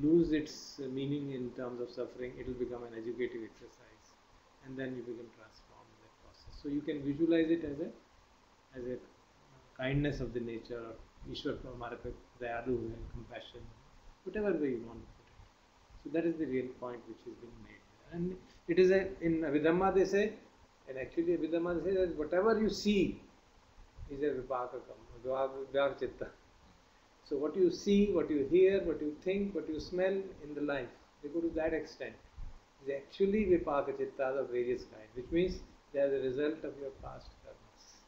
lose its meaning in terms of suffering. It will become an educative exercise, and then you become transformed in that process. So you can visualize it as a kindness of the nature, or Ishwar ko hamare pe dayalu hai, compassion, whatever way you want to put it. So that is the real point which is being made. And it is in Abhidhamma they say, and actually Abhidhamma they say that whatever you see is a vipaka vyag chitta. So what you see, what you hear, what you think, what you smell in the life, they go to that extent, is actually vipaka chittas of various kinds, which means they are the result of your past karmas.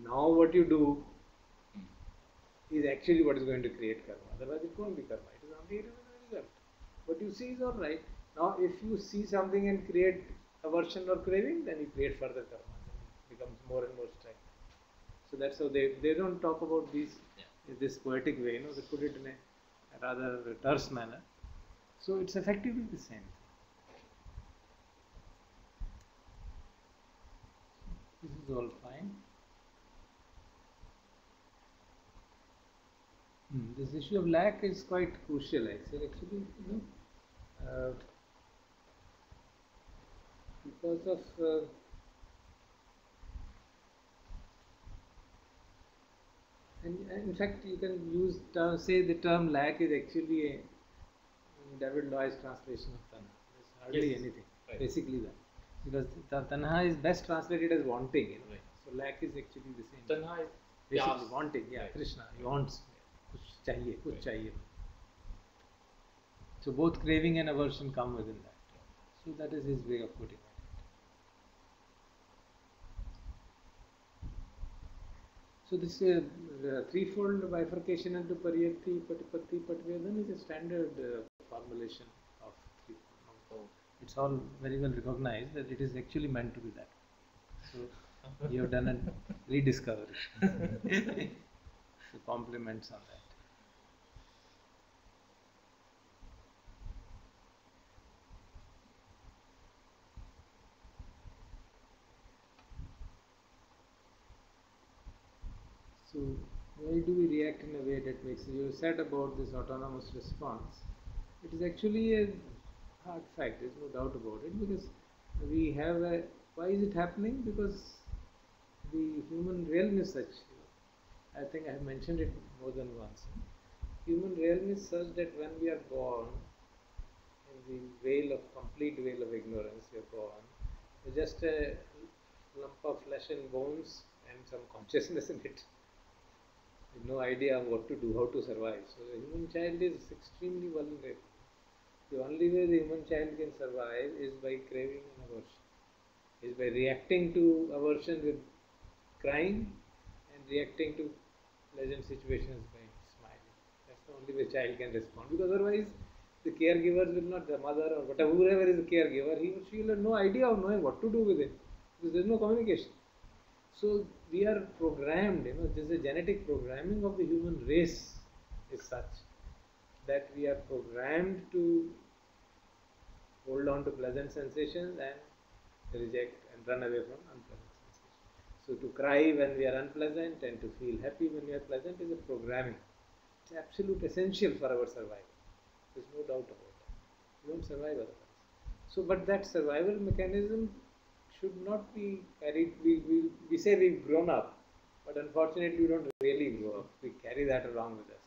Now what you do is actually what is going to create karma. Otherwise it won't be karma. It is only a result. What you see is all right. Now if you see something and create aversion or craving, then you create further karma. Then it becomes more and more strength. So that's how they don't talk about these in this poetic way, they put it in a rather terse manner. So it's effectively the same thing. This is all fine. This issue of lack is quite crucial, I say, actually, because of and in fact you can say the term lack is actually a David Lloyd's translation of tanha. It's hardly anything, right. Basically that, because tanha is best translated as wanting, right. So lack is actually the same. Tanha is basically wanting, yeah, right. Krishna, he wants kuch chahiye, kuch chahiye. So both craving and aversion come within that. So that is his way of putting it. So this threefold bifurcation into Pariyatti, Patipatti, Patvedana is a standard formulation of threefold. It's all very well recognized that it is actually meant to be that. So you have done a rediscovery. So compliments on that. So why do we react in a way that makes you said about this autonomous response? It is actually a hard fact. There is no doubt about it, because we have a. Why is it happening? Because the human realm is such. I think I have mentioned it more than once. Human realm is such that when we are born, in the complete veil of ignorance, we are born with just a lump of flesh and bones and some consciousness in it. No idea what to do, how to survive. So the human child is extremely vulnerable. The only way the human child can survive is by craving and aversion. Is by reacting to aversion with crying and reacting to pleasant situations by smiling. That's the only way child can respond. Because otherwise the caregivers will not, the mother or whatever, whoever is the caregiver, he or she will have no idea of knowing what to do with it. Because there is no communication. So we are programmed, this is a genetic programming of the human race is such that we are programmed to hold on to pleasant sensations and reject and run away from unpleasant sensations. So to cry when we are unpleasant and to feel happy when we are pleasant is a programming. It's absolute essential for our survival. There's no doubt about that. We won't survive otherwise. So, but that survival mechanism should not be carried. We say we've grown up, but unfortunately we don't really grow up. We carry that along with us.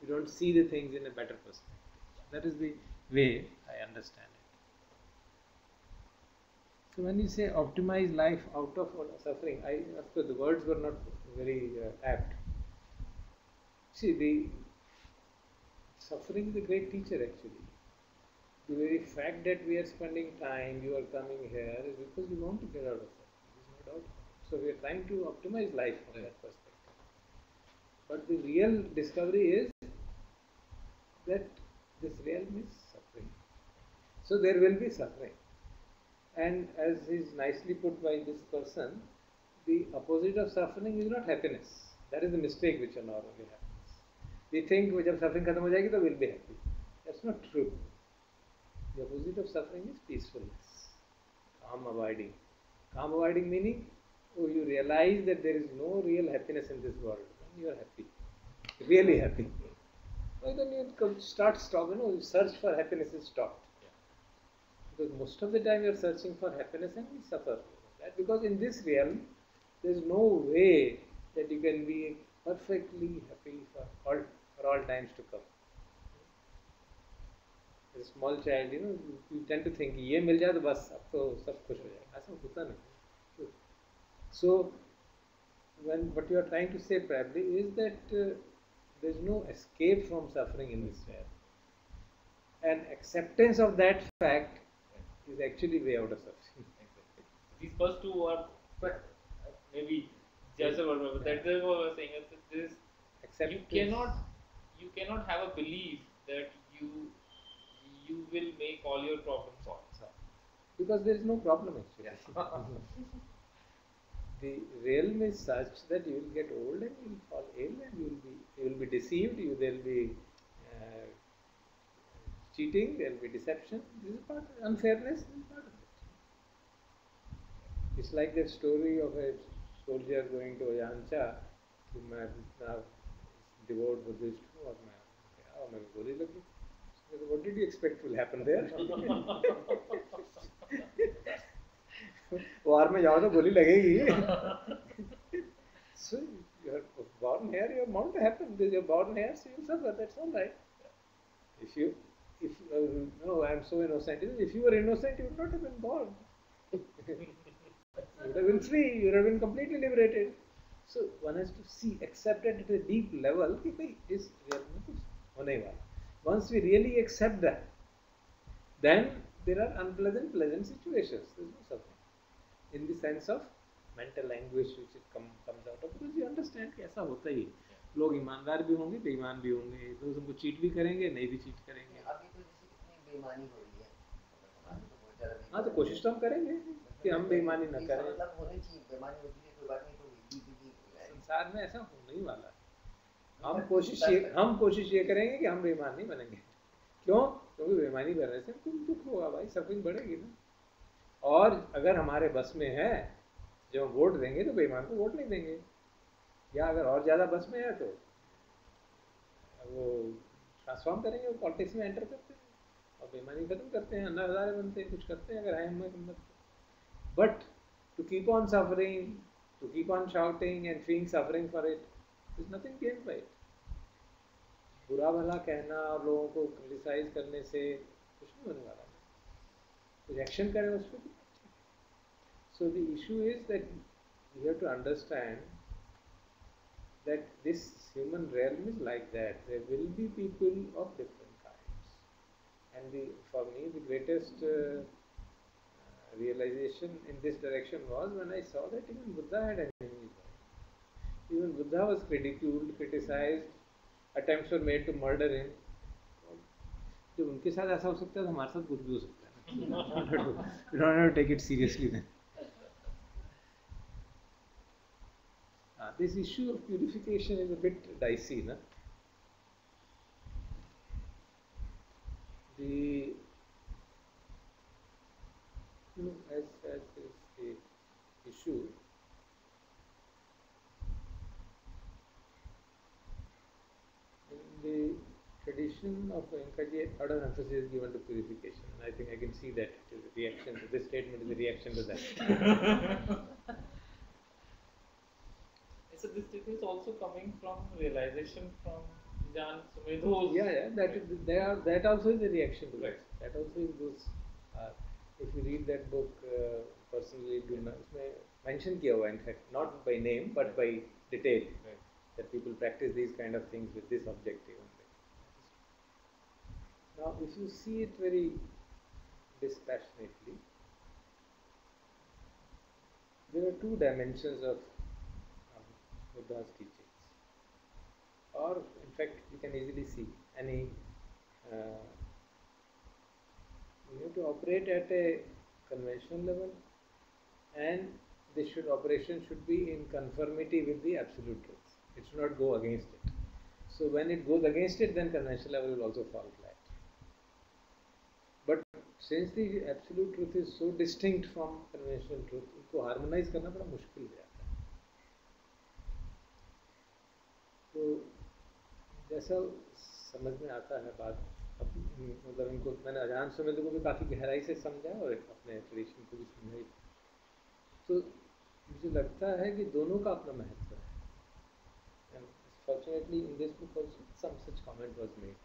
We don't see the things in a better perspective. That is the way I understand it. So when you say optimize life out of suffering, of course the words were not very apt. See, the suffering is a great teacher actually. The very fact that we are spending time, you are coming here, is because we want to get out of that. There is no doubt. So we are trying to optimize life from that perspective. But the real discovery is that this realm is suffering. So there will be suffering. And as is nicely put by this person, the opposite of suffering is not happiness. That is the mistake which normally happens. We think when suffering khatam ho jayegi, then we'll be happy. That's not true. The opposite of suffering is peacefulness, calm abiding. Calm abiding meaning, you realize that there is no real happiness in this world. Then you are happy, really happy. Well, then you search for happiness is stopped. Because most of the time you are searching for happiness and we suffer. Right? Because in this realm, there is no way that you can be perfectly happy for all times to come. A small child, you tend to think, ये मिल जाए तो बस अब तो सब खुश हो जाएगा. ऐसा होता नहीं. So, what you are trying to say probably is that there is no escape from suffering in this world. And acceptance of that fact is actually way out of suffering. These first two are maybe just a word, but that's what I was saying. This you cannot have a belief that you will make all your problems solve. Because there is no problem actually. The realm is such that you will get old and you will fall ill and you will be deceived. There will be cheating. There will be deception. This is part of unfairness. This is part of it. It's like that story of a soldier going to Yancha. मैं इतना devout Buddhist हूँ और मैं गोली लगी. What did you expect will happen there? वार में जाओ तो गोली लगेगी. So you are born here, you are bound to happen. You are born here, so you suffer. That's all right. No, I am so innocent. If you were innocent, you would not have been born. You would have been free. You would have been completely liberated. So one has to see, accept it at a deep level. This real. Once we really accept that, then there are unpleasant, pleasant situations. There is no suffering. In the sense of mental anguish which it comes out of, because you understand कि ऐसा होता ही है. लोग ईमानदार भी होंगे, बेईमान भी होंगे. लोग हमको चीट भी करेंगे, नहीं भी चीट करेंगे. अभी तो जैसे कितनी बेईमानी हो रही है, हमारे तो बहुत ज़्यादा. हाँ, तो कोशिश तो हम करेंगे कि हम बेईमानी न करें. मतलब होनी चाहिए, बेईमानी होती है कोई बात नहीं, तो हुई. संसार में ऐसा होने ही वाला है. हम कोशिश ये करेंगे कि हम बेईमान नहीं बनेंगे. क्यों? क्योंकि बेईमानी करने से हमको दुख होगा भाई, सफरिंग बढ़ेगी ना. और अगर हमारे बस में है, जब हम वोट देंगे तो बेईमान को वोट नहीं देंगे. या अगर और ज़्यादा बस में है तो वो ट्रांसफॉर्म करेंगे, वो पॉलिटिक्स में एंटर करते हैं और बेईमानी खत्म करते हैं, अन्ना हज़ारे बनते हैं, कुछ करते हैं अगर है हिम्मत. But to keep on suffering, to keep on shouting and feeling suffering for it, there's nothing gained by it. बुरा भला कहना और लोगों को क्रिटिसाइज करने से कुछ नहीं होने वाला. कुछ एक्शन करें उस पर. So the issue is that we have to understand that this human realm is like that. There will be people of different kinds. And for me, the greatest realization in this direction was when I saw that even Buddha had enemies. Even Buddha was ridiculed, criticized, attempts were made to murder him. जब उनके साथ ऐसा हो सकता है तो हमारे साथ कुछ भी हो सकता है. We don't have to take it seriously then. this issue of purification is a bit dicey, na? The as is the issue, in the tradition of Venkaji, a lot of emphasis is given to purification, and I think I can see that it is a reaction to this statement is a reaction to that. So this statement is also coming from realization from Jan Sumedho's. Yeah, that also is a reaction to Right. that. That also is those. If you read that book, personally, उसमें mention किया हुआ, in fact, not by name but by detail, Right. that people practice these kind of things with this objective only. Now, if you see it very dispassionately, there are two dimensions of Buddha's teachings, or in fact, you can easily see any. You have to operate at a conventional level, and operation should be in conformity with the absolute truth. It should not go against it. So when it goes against it, then conventional level will also fall flat. But since the absolute truth is so distinct from conventional truth, उसको harmonize करना बड़ा मुश्किल हो जाता है. तो जैसा समझ में आता है बात, मतलब इनको मैंने अजान सुमेध को भी काफ़ी गहराई से समझा और अपने ट्रेडिशन को भी समझाई. तो मुझे लगता है कि दोनों का अपना महत्व है. And fortunately in this book also some such comment was made.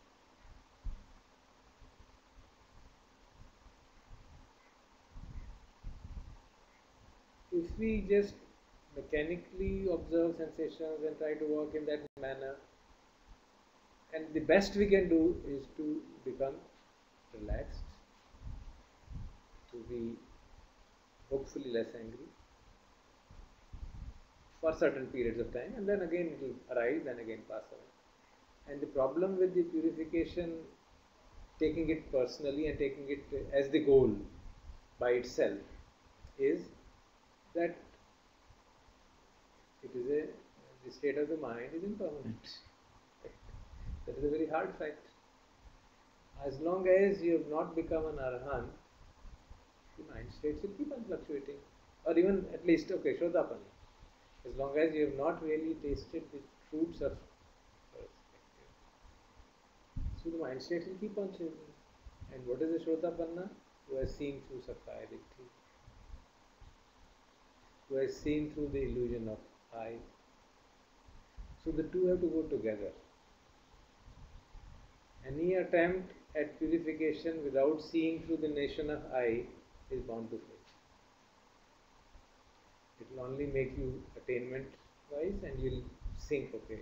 If we just mechanically observe sensations and try to work in that manner, and the best we can do is to become relaxed, to be hopefully less angry for certain periods of time, and then again it will arise and again pass away. And the problem with the purification, taking it personally and taking it as the goal by itself, is that the state of the mind is impermanent. That is a very hard fact. As long as you have not become an arahant, the mind states will keep on fluctuating, or even at least Shodapana. As long as you have not really tasted the fruits of perspective, so the mind states will keep on changing. And what is the Shodapana? Who has seen through Sakkaya who has seen through the illusion of I. So the two have to go together. Any attempt at purification without seeing through the nation of I is bound to fail. It will only make you attainment wise, and you'll think, okay,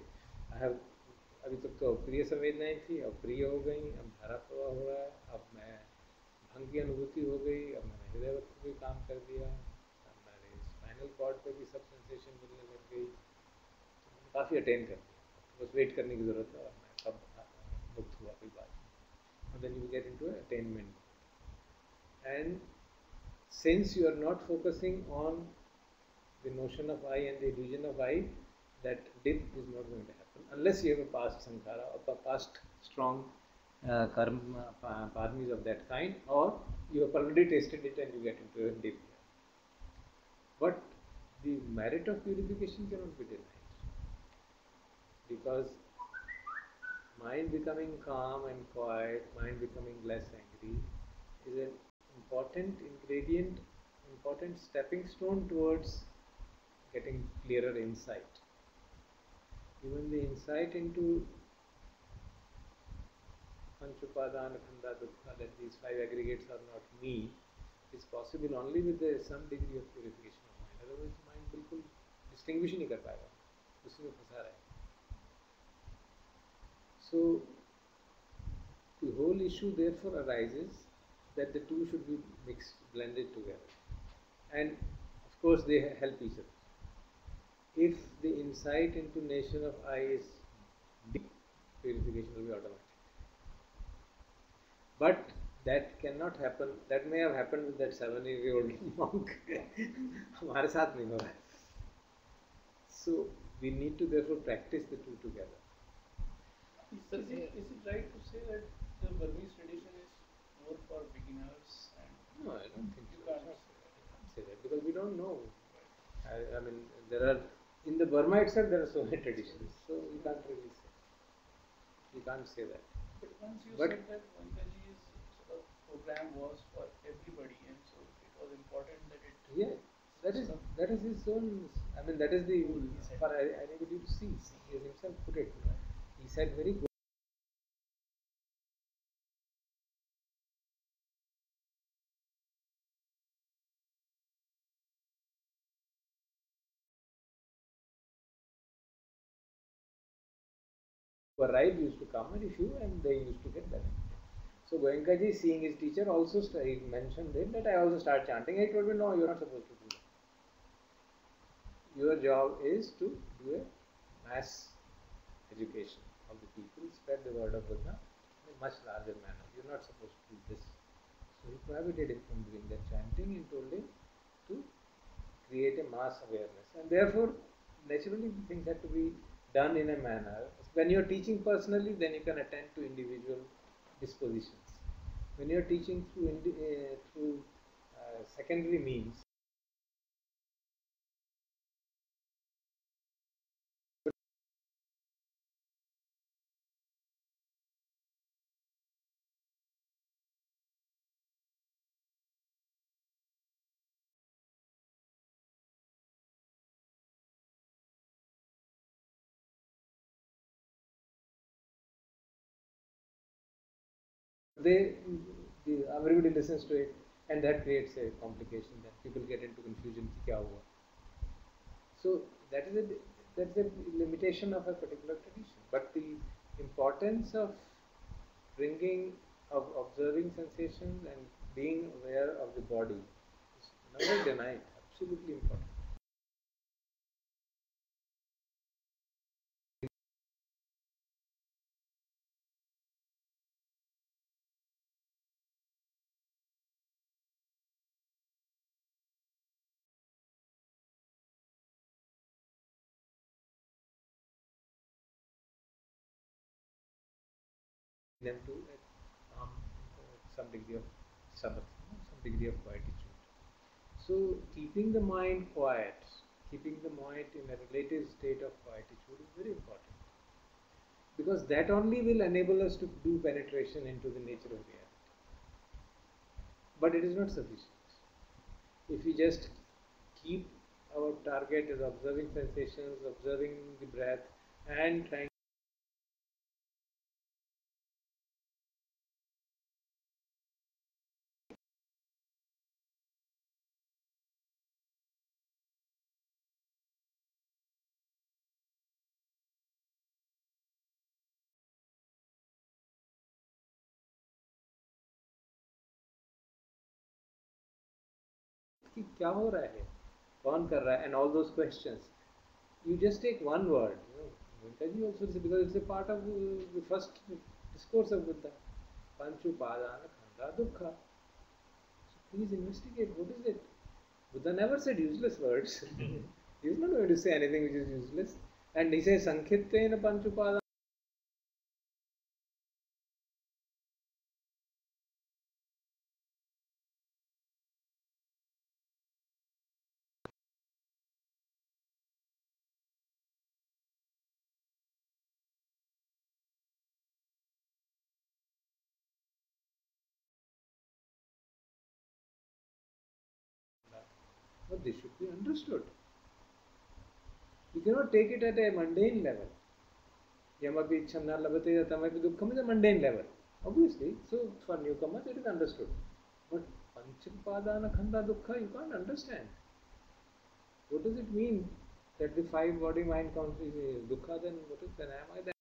I have अभी तक तो अप्रिय संवेदनाएं थी, अब प्रिय हो गई, अब धारा प्रवाह हो रहा है, अब मैं भंग की अनुभूति हो गई, अब मैंने हृदय वक्त भी काम कर दिया, अब मेरे स्पाइनल कॉर्ड पे भी सब सेंसेशन मिलने लग गई, तो काफ़ी अटेन कर दिया, बस वेट करने की ज़रूरत है और मैं कब मुक्त हुआ कोई बात नहीं. And then you get into attainment. And since you are not focusing on the notion of I and the illusion of I, that dip is not going to happen unless you have a past sankhara or past strong karma parmis of that kind, or you have already tasted it and you get into a dip. But the merit of purification cannot be denied, because mind becoming calm and quiet, mind becoming less angry, is an important ingredient, important stepping stone towards getting clearer insight. Even the insight into Panchupadana, Khanda, Dukkha, that these five aggregates are not me, is possible only with some degree of purification of mind. Otherwise, mind बिल्कुल distinguish ही नहीं कर पाएगा, उसी में फंसा रहेगा. So the whole issue therefore arises that the two should be mixed, blended together, and of course they help each other. If the insight into nation of I is deep, purification will be automatic. But that cannot happen. That may have happened with that 7-year-old monk. हमारे साथ नहीं हो रहा है. So We need to therefore practice the two together. Is it right to say that the Burmese tradition is more for beginners and No, I don't think you so. can't I can't say that because we don't know. I mean, there are in the Burma itself there are so many traditions, so you can't really say. You can't say that. But once you But said that Vankaji's sort of program was for everybody, and so it was important that it yeah, that is his own. I mean, that is the for anybody to see. He has himself put it. He said very good. Arrive used to come and issue, and they used to get better. So Goenkaji, seeing his teacher, also he mentioned it that I also start chanting. He told me, no, you're not supposed to do that. Your job is to do a mass education of the people, spread the word of Buddha in a much larger manner. You're not supposed to do this. So he prohibited him from doing that chanting and told him to create a mass awareness. And therefore, naturally, things have to be done in a manner. When you're teaching personally, then you can attend to individual dispositions. When you're teaching through secondary means, they everybody listens to it, and that creates a complication. Then people get into confusion. Ki kya hua? So that is that's a limitation of a particular tradition. But the importance of bringing of observing sensations and being aware of the body is never denied. Absolutely important. Them to some degree of sabat, some degree of quietude. So keeping the mind quiet, keeping the mind in a relative state of quietude is very important because that only will enable us to do penetration into the nature of reality. But it is not sufficient. If we just keep our target as observing sensations, observing the breath, and trying कि क्या हो रहा है, कौन कर रहा है, and all those questions. You just take one word. Vintaji also because it's a part of the first discourse of Buddha. Panchupadana Khanda Dukkha. So please investigate what is it. Buddha never said useless words. He is not going to say anything which is useless. And he says Sankhitena Panchupadana. But this should be understood. You cannot take it at a mundane level. Yamapi Chamna Labate Tamapi Dukkam is a mundane level. Obviously, so for newcomers it is understood. But Panchapadana Khanda Dukkha you can't understand. What does it mean that the five body mind counts is Dukkha, then what is then am I that?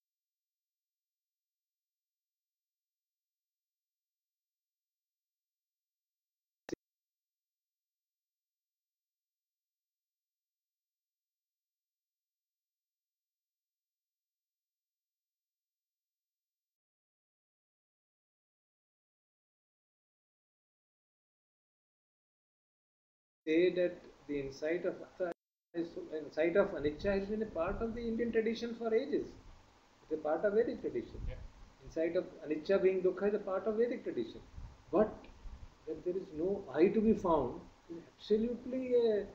Say that the insight of Atha Insight of anicca has been a part of the Indian tradition for ages. It's a part of Vedic tradition. Yeah. Insight of anicca being dukkha is a part of Vedic tradition. But that there is no I to be found is absolutely a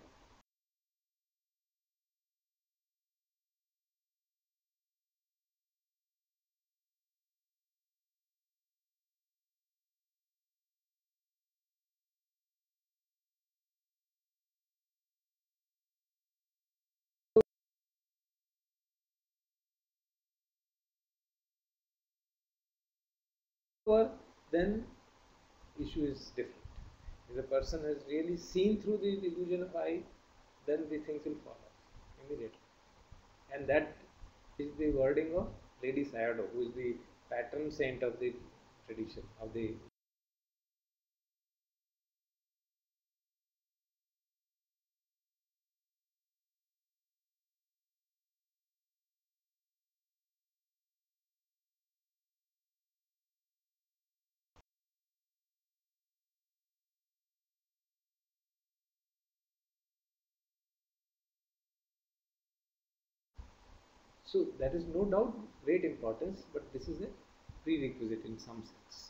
then issue is different. If the person has really seen through the illusion of I, then the things will fall off immediately. And that is the wording of Lady Sayadaw, who is the patron saint of the tradition, of the so that is no doubt great importance, but this is a prerequisite in some sense.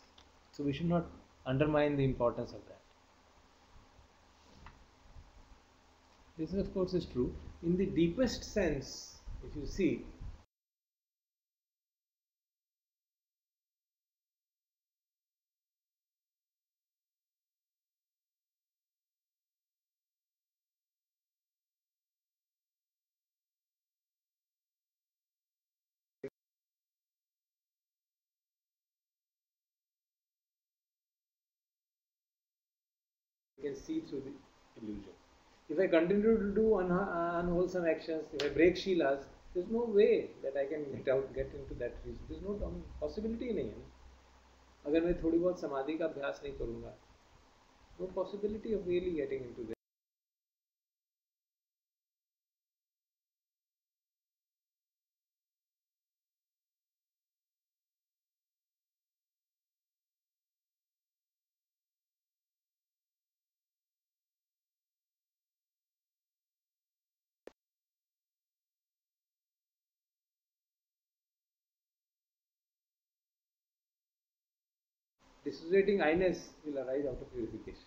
So we should not undermine the importance of that. This of course is true. In the deepest sense, if you see, you can see through the illusion. If I continue to do unwholesome actions, if I break Shilas, there's no way that I can get into that region. There's no possibility नहीं है ना. अगर मैं थोड़ी बहुत समाधि का अभ्यास नहीं करूँगा, no possibility of really getting into that. Dissociating I-ness will arise out of purification.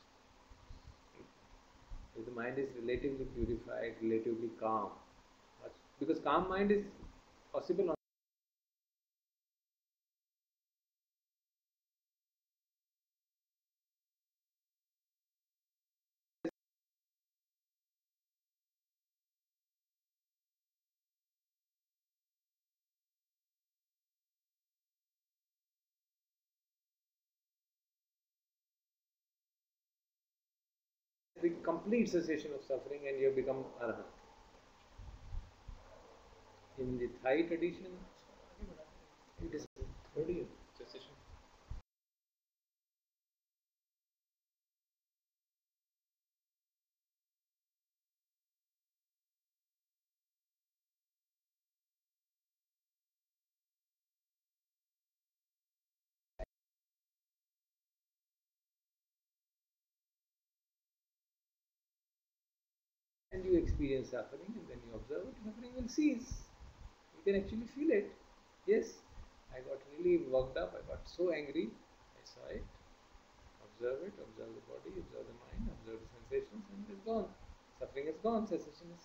If the mind is relatively purified, relatively calm, because calm mind is possible on the complete cessation of suffering and you have become arhat. In the Thai tradition, it is third year cessation. And you experience suffering and then you observe it, suffering will cease. You can actually feel it. Yes, I got really worked up, I got so angry, I saw it, observe the body, observe the mind, observe the sensations, and it is gone. Suffering is gone, cessation is.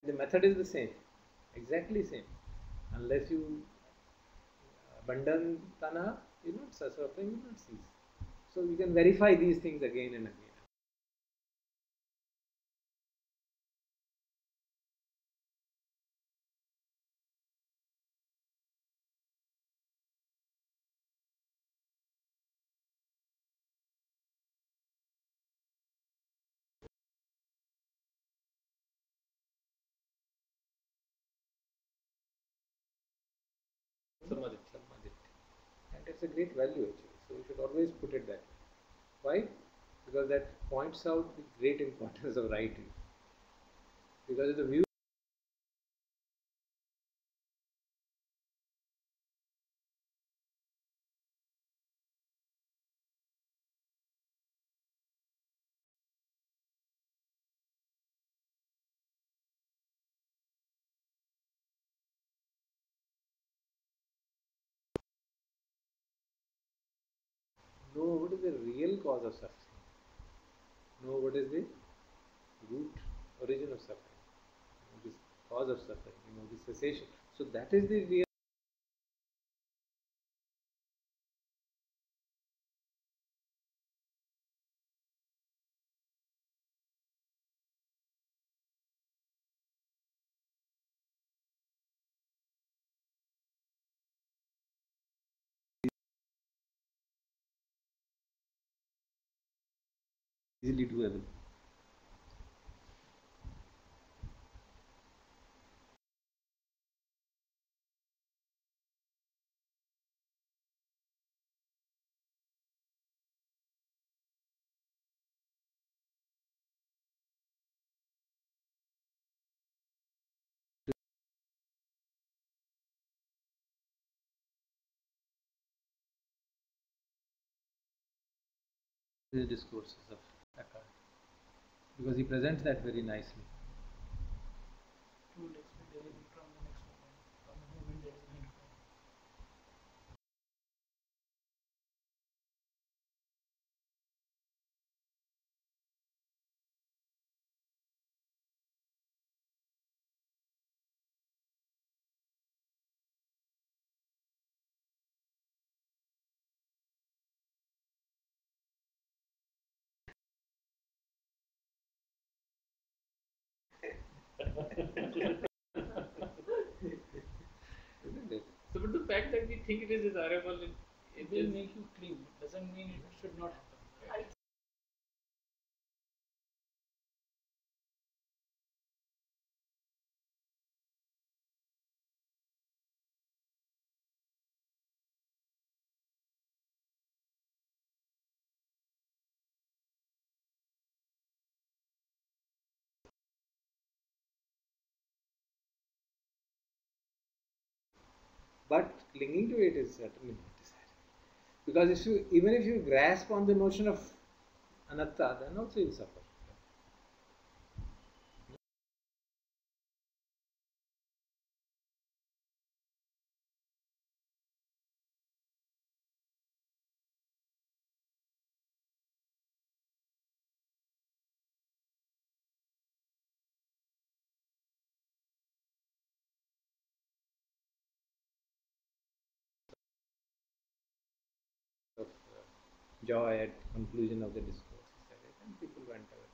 The method is the same, exactly same. Unless you abandon tana, you know, suffering will not cease. So you can verify these things again and again. Samadhi. it's a great value actually. So you should always put it that way. Why? Because that points out the great importance of writing. Because the view know what is the real cause of suffering. Know what is the root origin of suffering. This cause of suffering, the cessation. So that is the real easily doable. The discourses of Eckhart, because he presents that very nicely. You will expect anything from the next moment. From the moment there is an intro. Isn't it? So, but the fact that we think it is desirable, It will make you clean. It doesn't mean it should not happen. But clinging to it is certainly not desirable. Because even if you grasp on the notion of anatta, then also you'll suffer. Of joy at conclusion of the discourse, and people went away.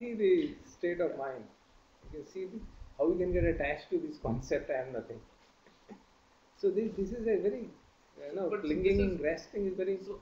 See the state of mind. You can see how we can get attached to this concept. I am nothing. So this is a very But clinging, this is- grasping is very. so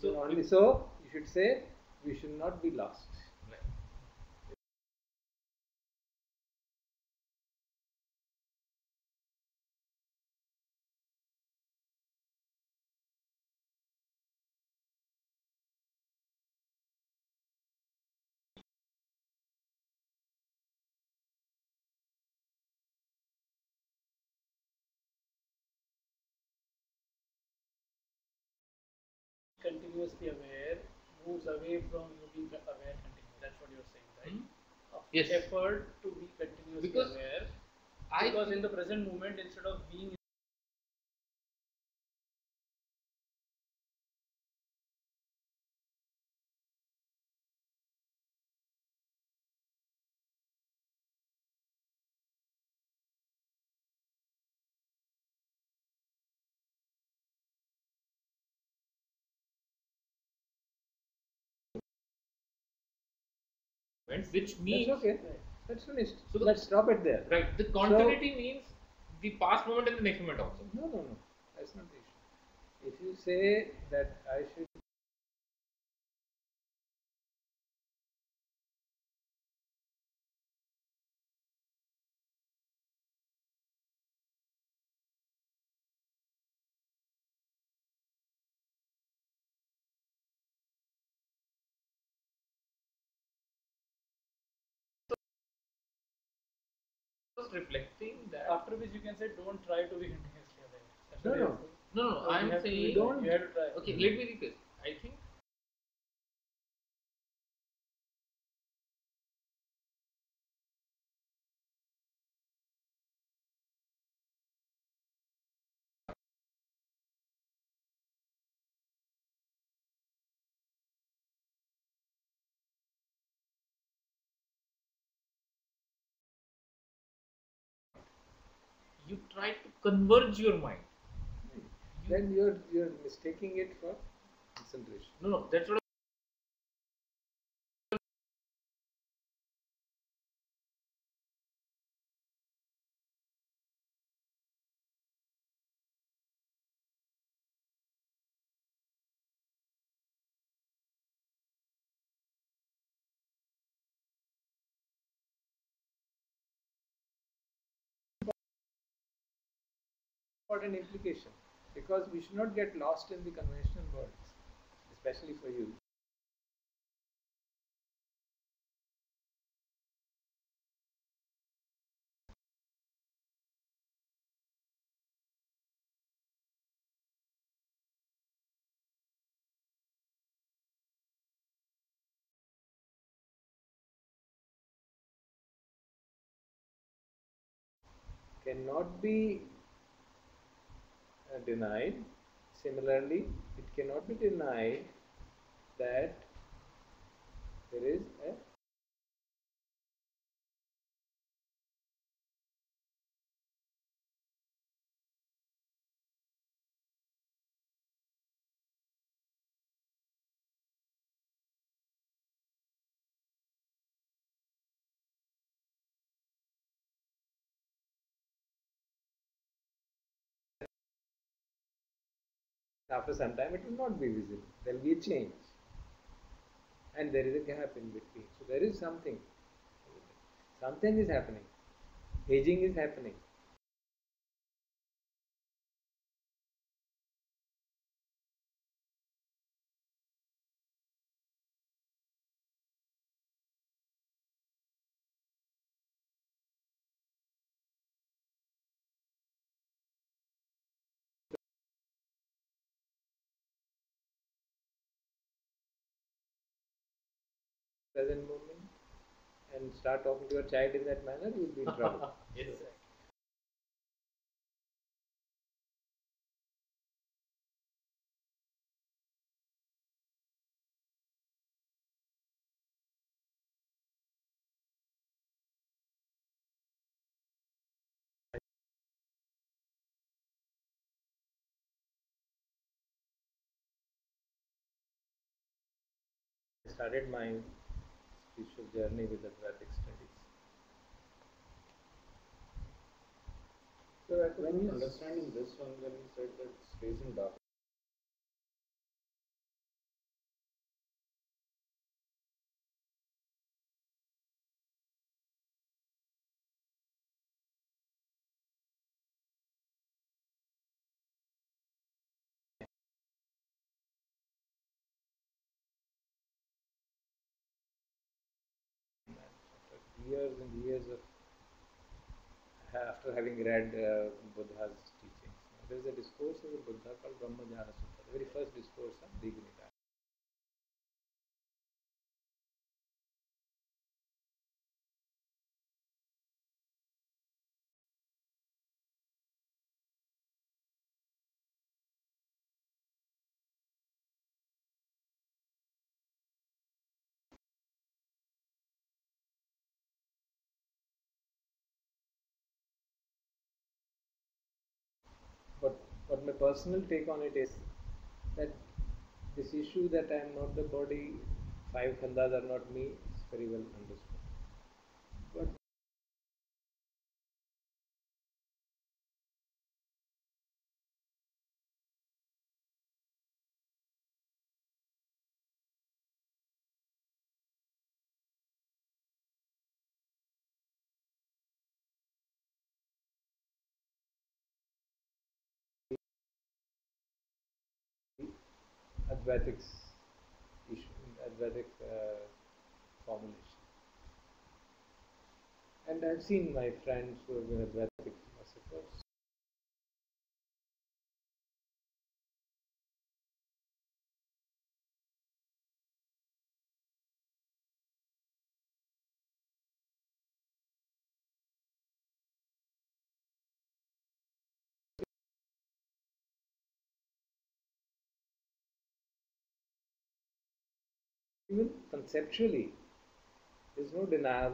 So only so you should say we should not be lost. Continuously aware moves away from you being aware continuously. That's what you're saying, right? Of Yes. Effort to be continuously Because aware. I Because feel- in the present moment, instead of being which means That's okay. That's finished. So Let's stop it there. right. The continuity means the past moment and the next moment also. No. That's not the issue. If you say that I should Just reflecting that. After which you can say, don't try to be continuously aware. That's No, what no. you're saying. No. I You am have to- saying don't- You have to try. Okay, let me read this. I think you try to converge your mind. then you're mistaking it for concentration. No, that's what Important implication, because we should not get lost in the conventional words, especially for you. Cannot be denied. Similarly, it cannot be denied that there is a after some time it will not be visible. There will be a change. And there is a gap in between. So there is something. Something is happening. Aging is happening. Present moment and start talking to your child in that manner, you will be in trouble. yes. I started my spiritual journey with Advaitic studies. So I When couldn't you understand in this one when you said that stays in dark. after years and years of after having read Buddha's teachings, there is a discourse of the Buddha called Brahmajnana Sutta, the very first discourse of dignity. But my personal take on it is that this issue that I am not the body, five khandhas are not me, very well understood. But Advaitics issue, Advaitic formulation. And I've seen my friends who have been Advaitic philosophers. Even conceptually, there's no denial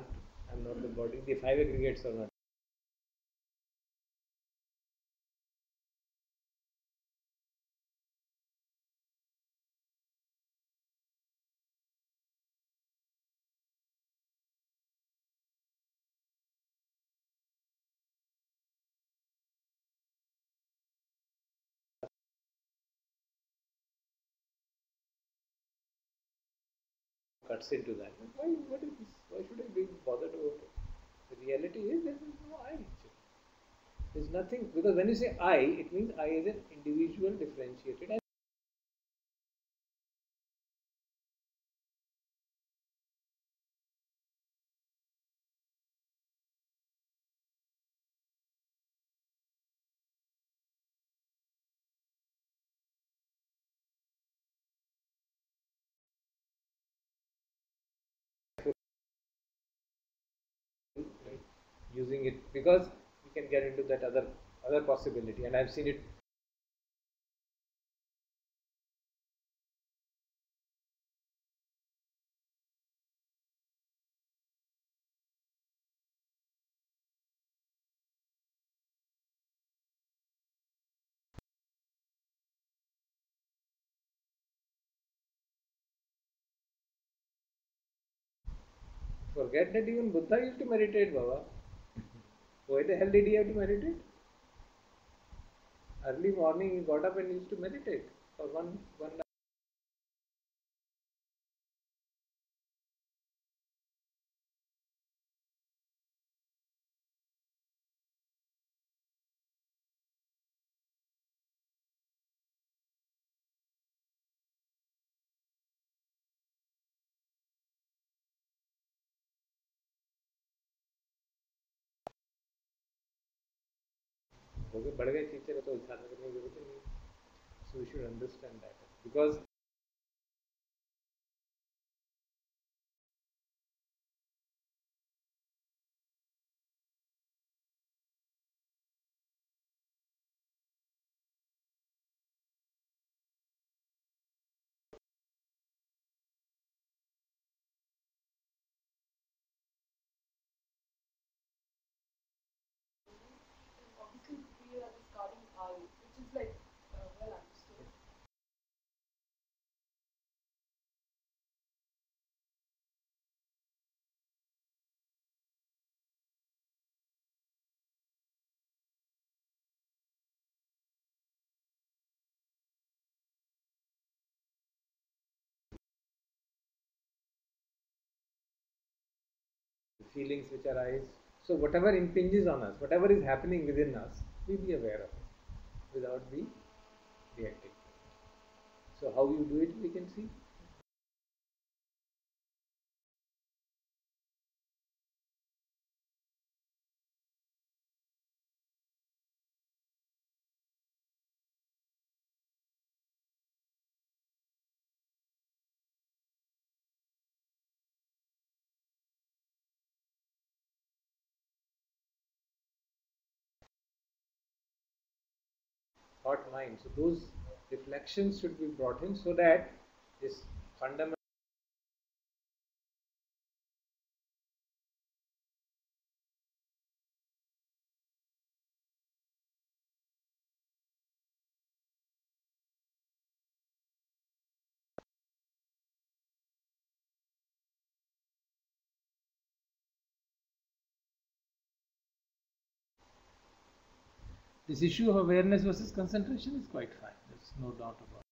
I'm not the body. The five aggregates are not. Cuts into that. Why? What is this? Why should I be bothered about it? The reality is there is no I. Actually. There's nothing because when you say I, it means I is an individual differentiated. Right? Using it because we can get into that other possibility, and I've seen it. Forget that even Buddha used to meditate, Baba. Why the hell did he have to meditate? Early morning he got up and used to meditate for one night. Okay, बढ़ गए teacher है तो साधना करने की जरूरत ही नहीं. So we should understand that because Obviously, we are discarding I, which is like well understood. feelings which arise. So whatever impinges on us, whatever is happening within us, we be aware of it without be reacting. So how you do it, we can see. Thought mind. So those reflections should be brought in so that this fundamental This issue of awareness versus concentration is quite fine. There's no doubt about it.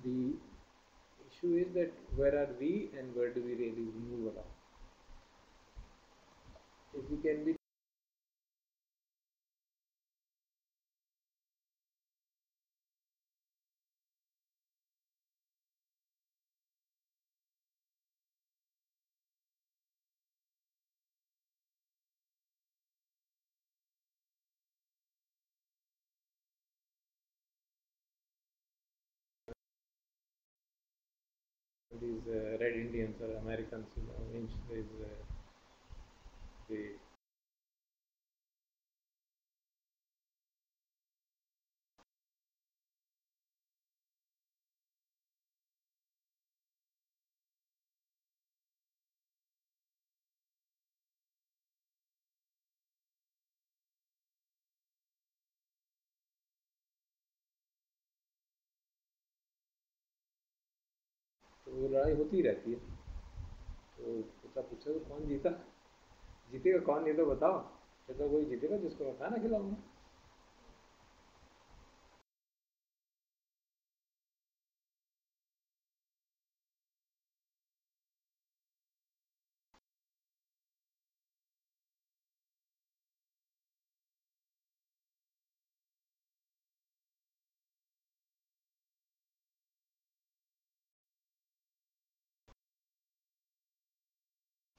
The issue is that where are we and where do we really move around? If we can be these red Indians or Americans, means there is the तो वो लड़ाई होती रहती है। तो पूछा पूछा तो कौन जीता, जीतेगा कौन, ये तो बताओ। तो कोई जीतेगा जिसको मैं खाना खिलाऊंगा।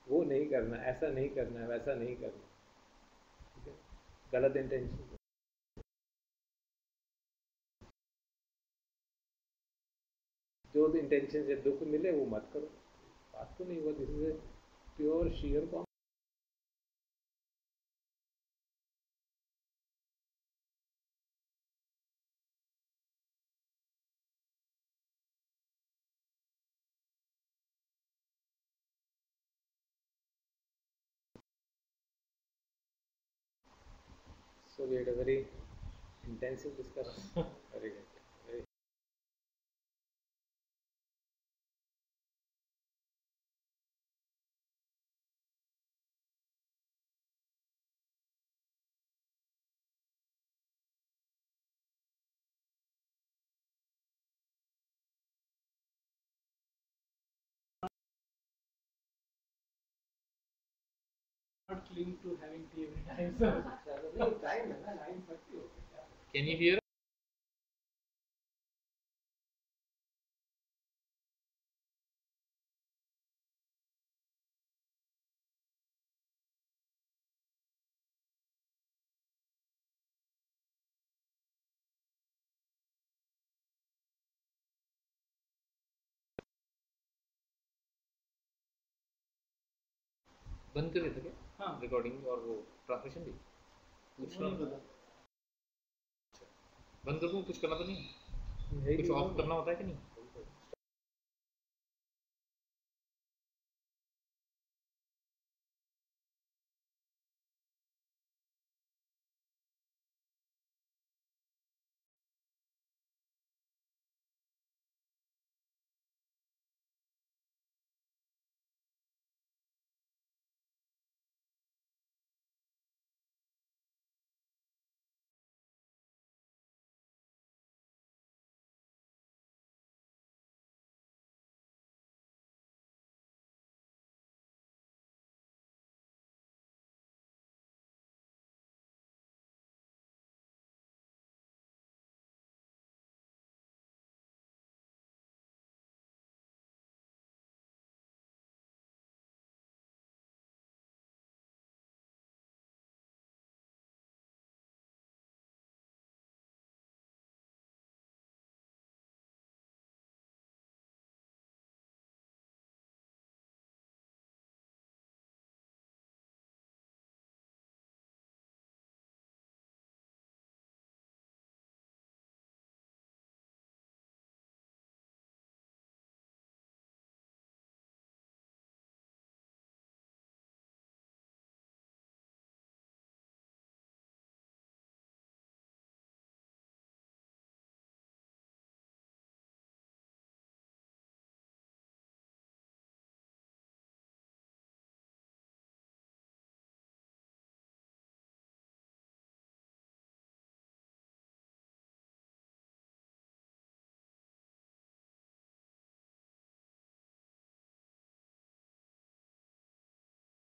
वो नहीं करना, ऐसा नहीं करना, वैसा नहीं करना, ठीक है, गलत इंटेंशन। जो इंटेंशन से दुख मिले वो मत करो, बात तो नहीं हुआ। This is pure share com. So we had a very intensive discussion. Very good. Very Not cling to having tea every time. So Can you hear? बंद कर देता क्या? हाँ, रिकॉर्डिंग और वो ट्रांसमिशन भी कुछ वो नहीं पता। बंद कर दूँ, कुछ करना तो नहीं है? है कुछ कि ऑफ करना होता है कि नहीं?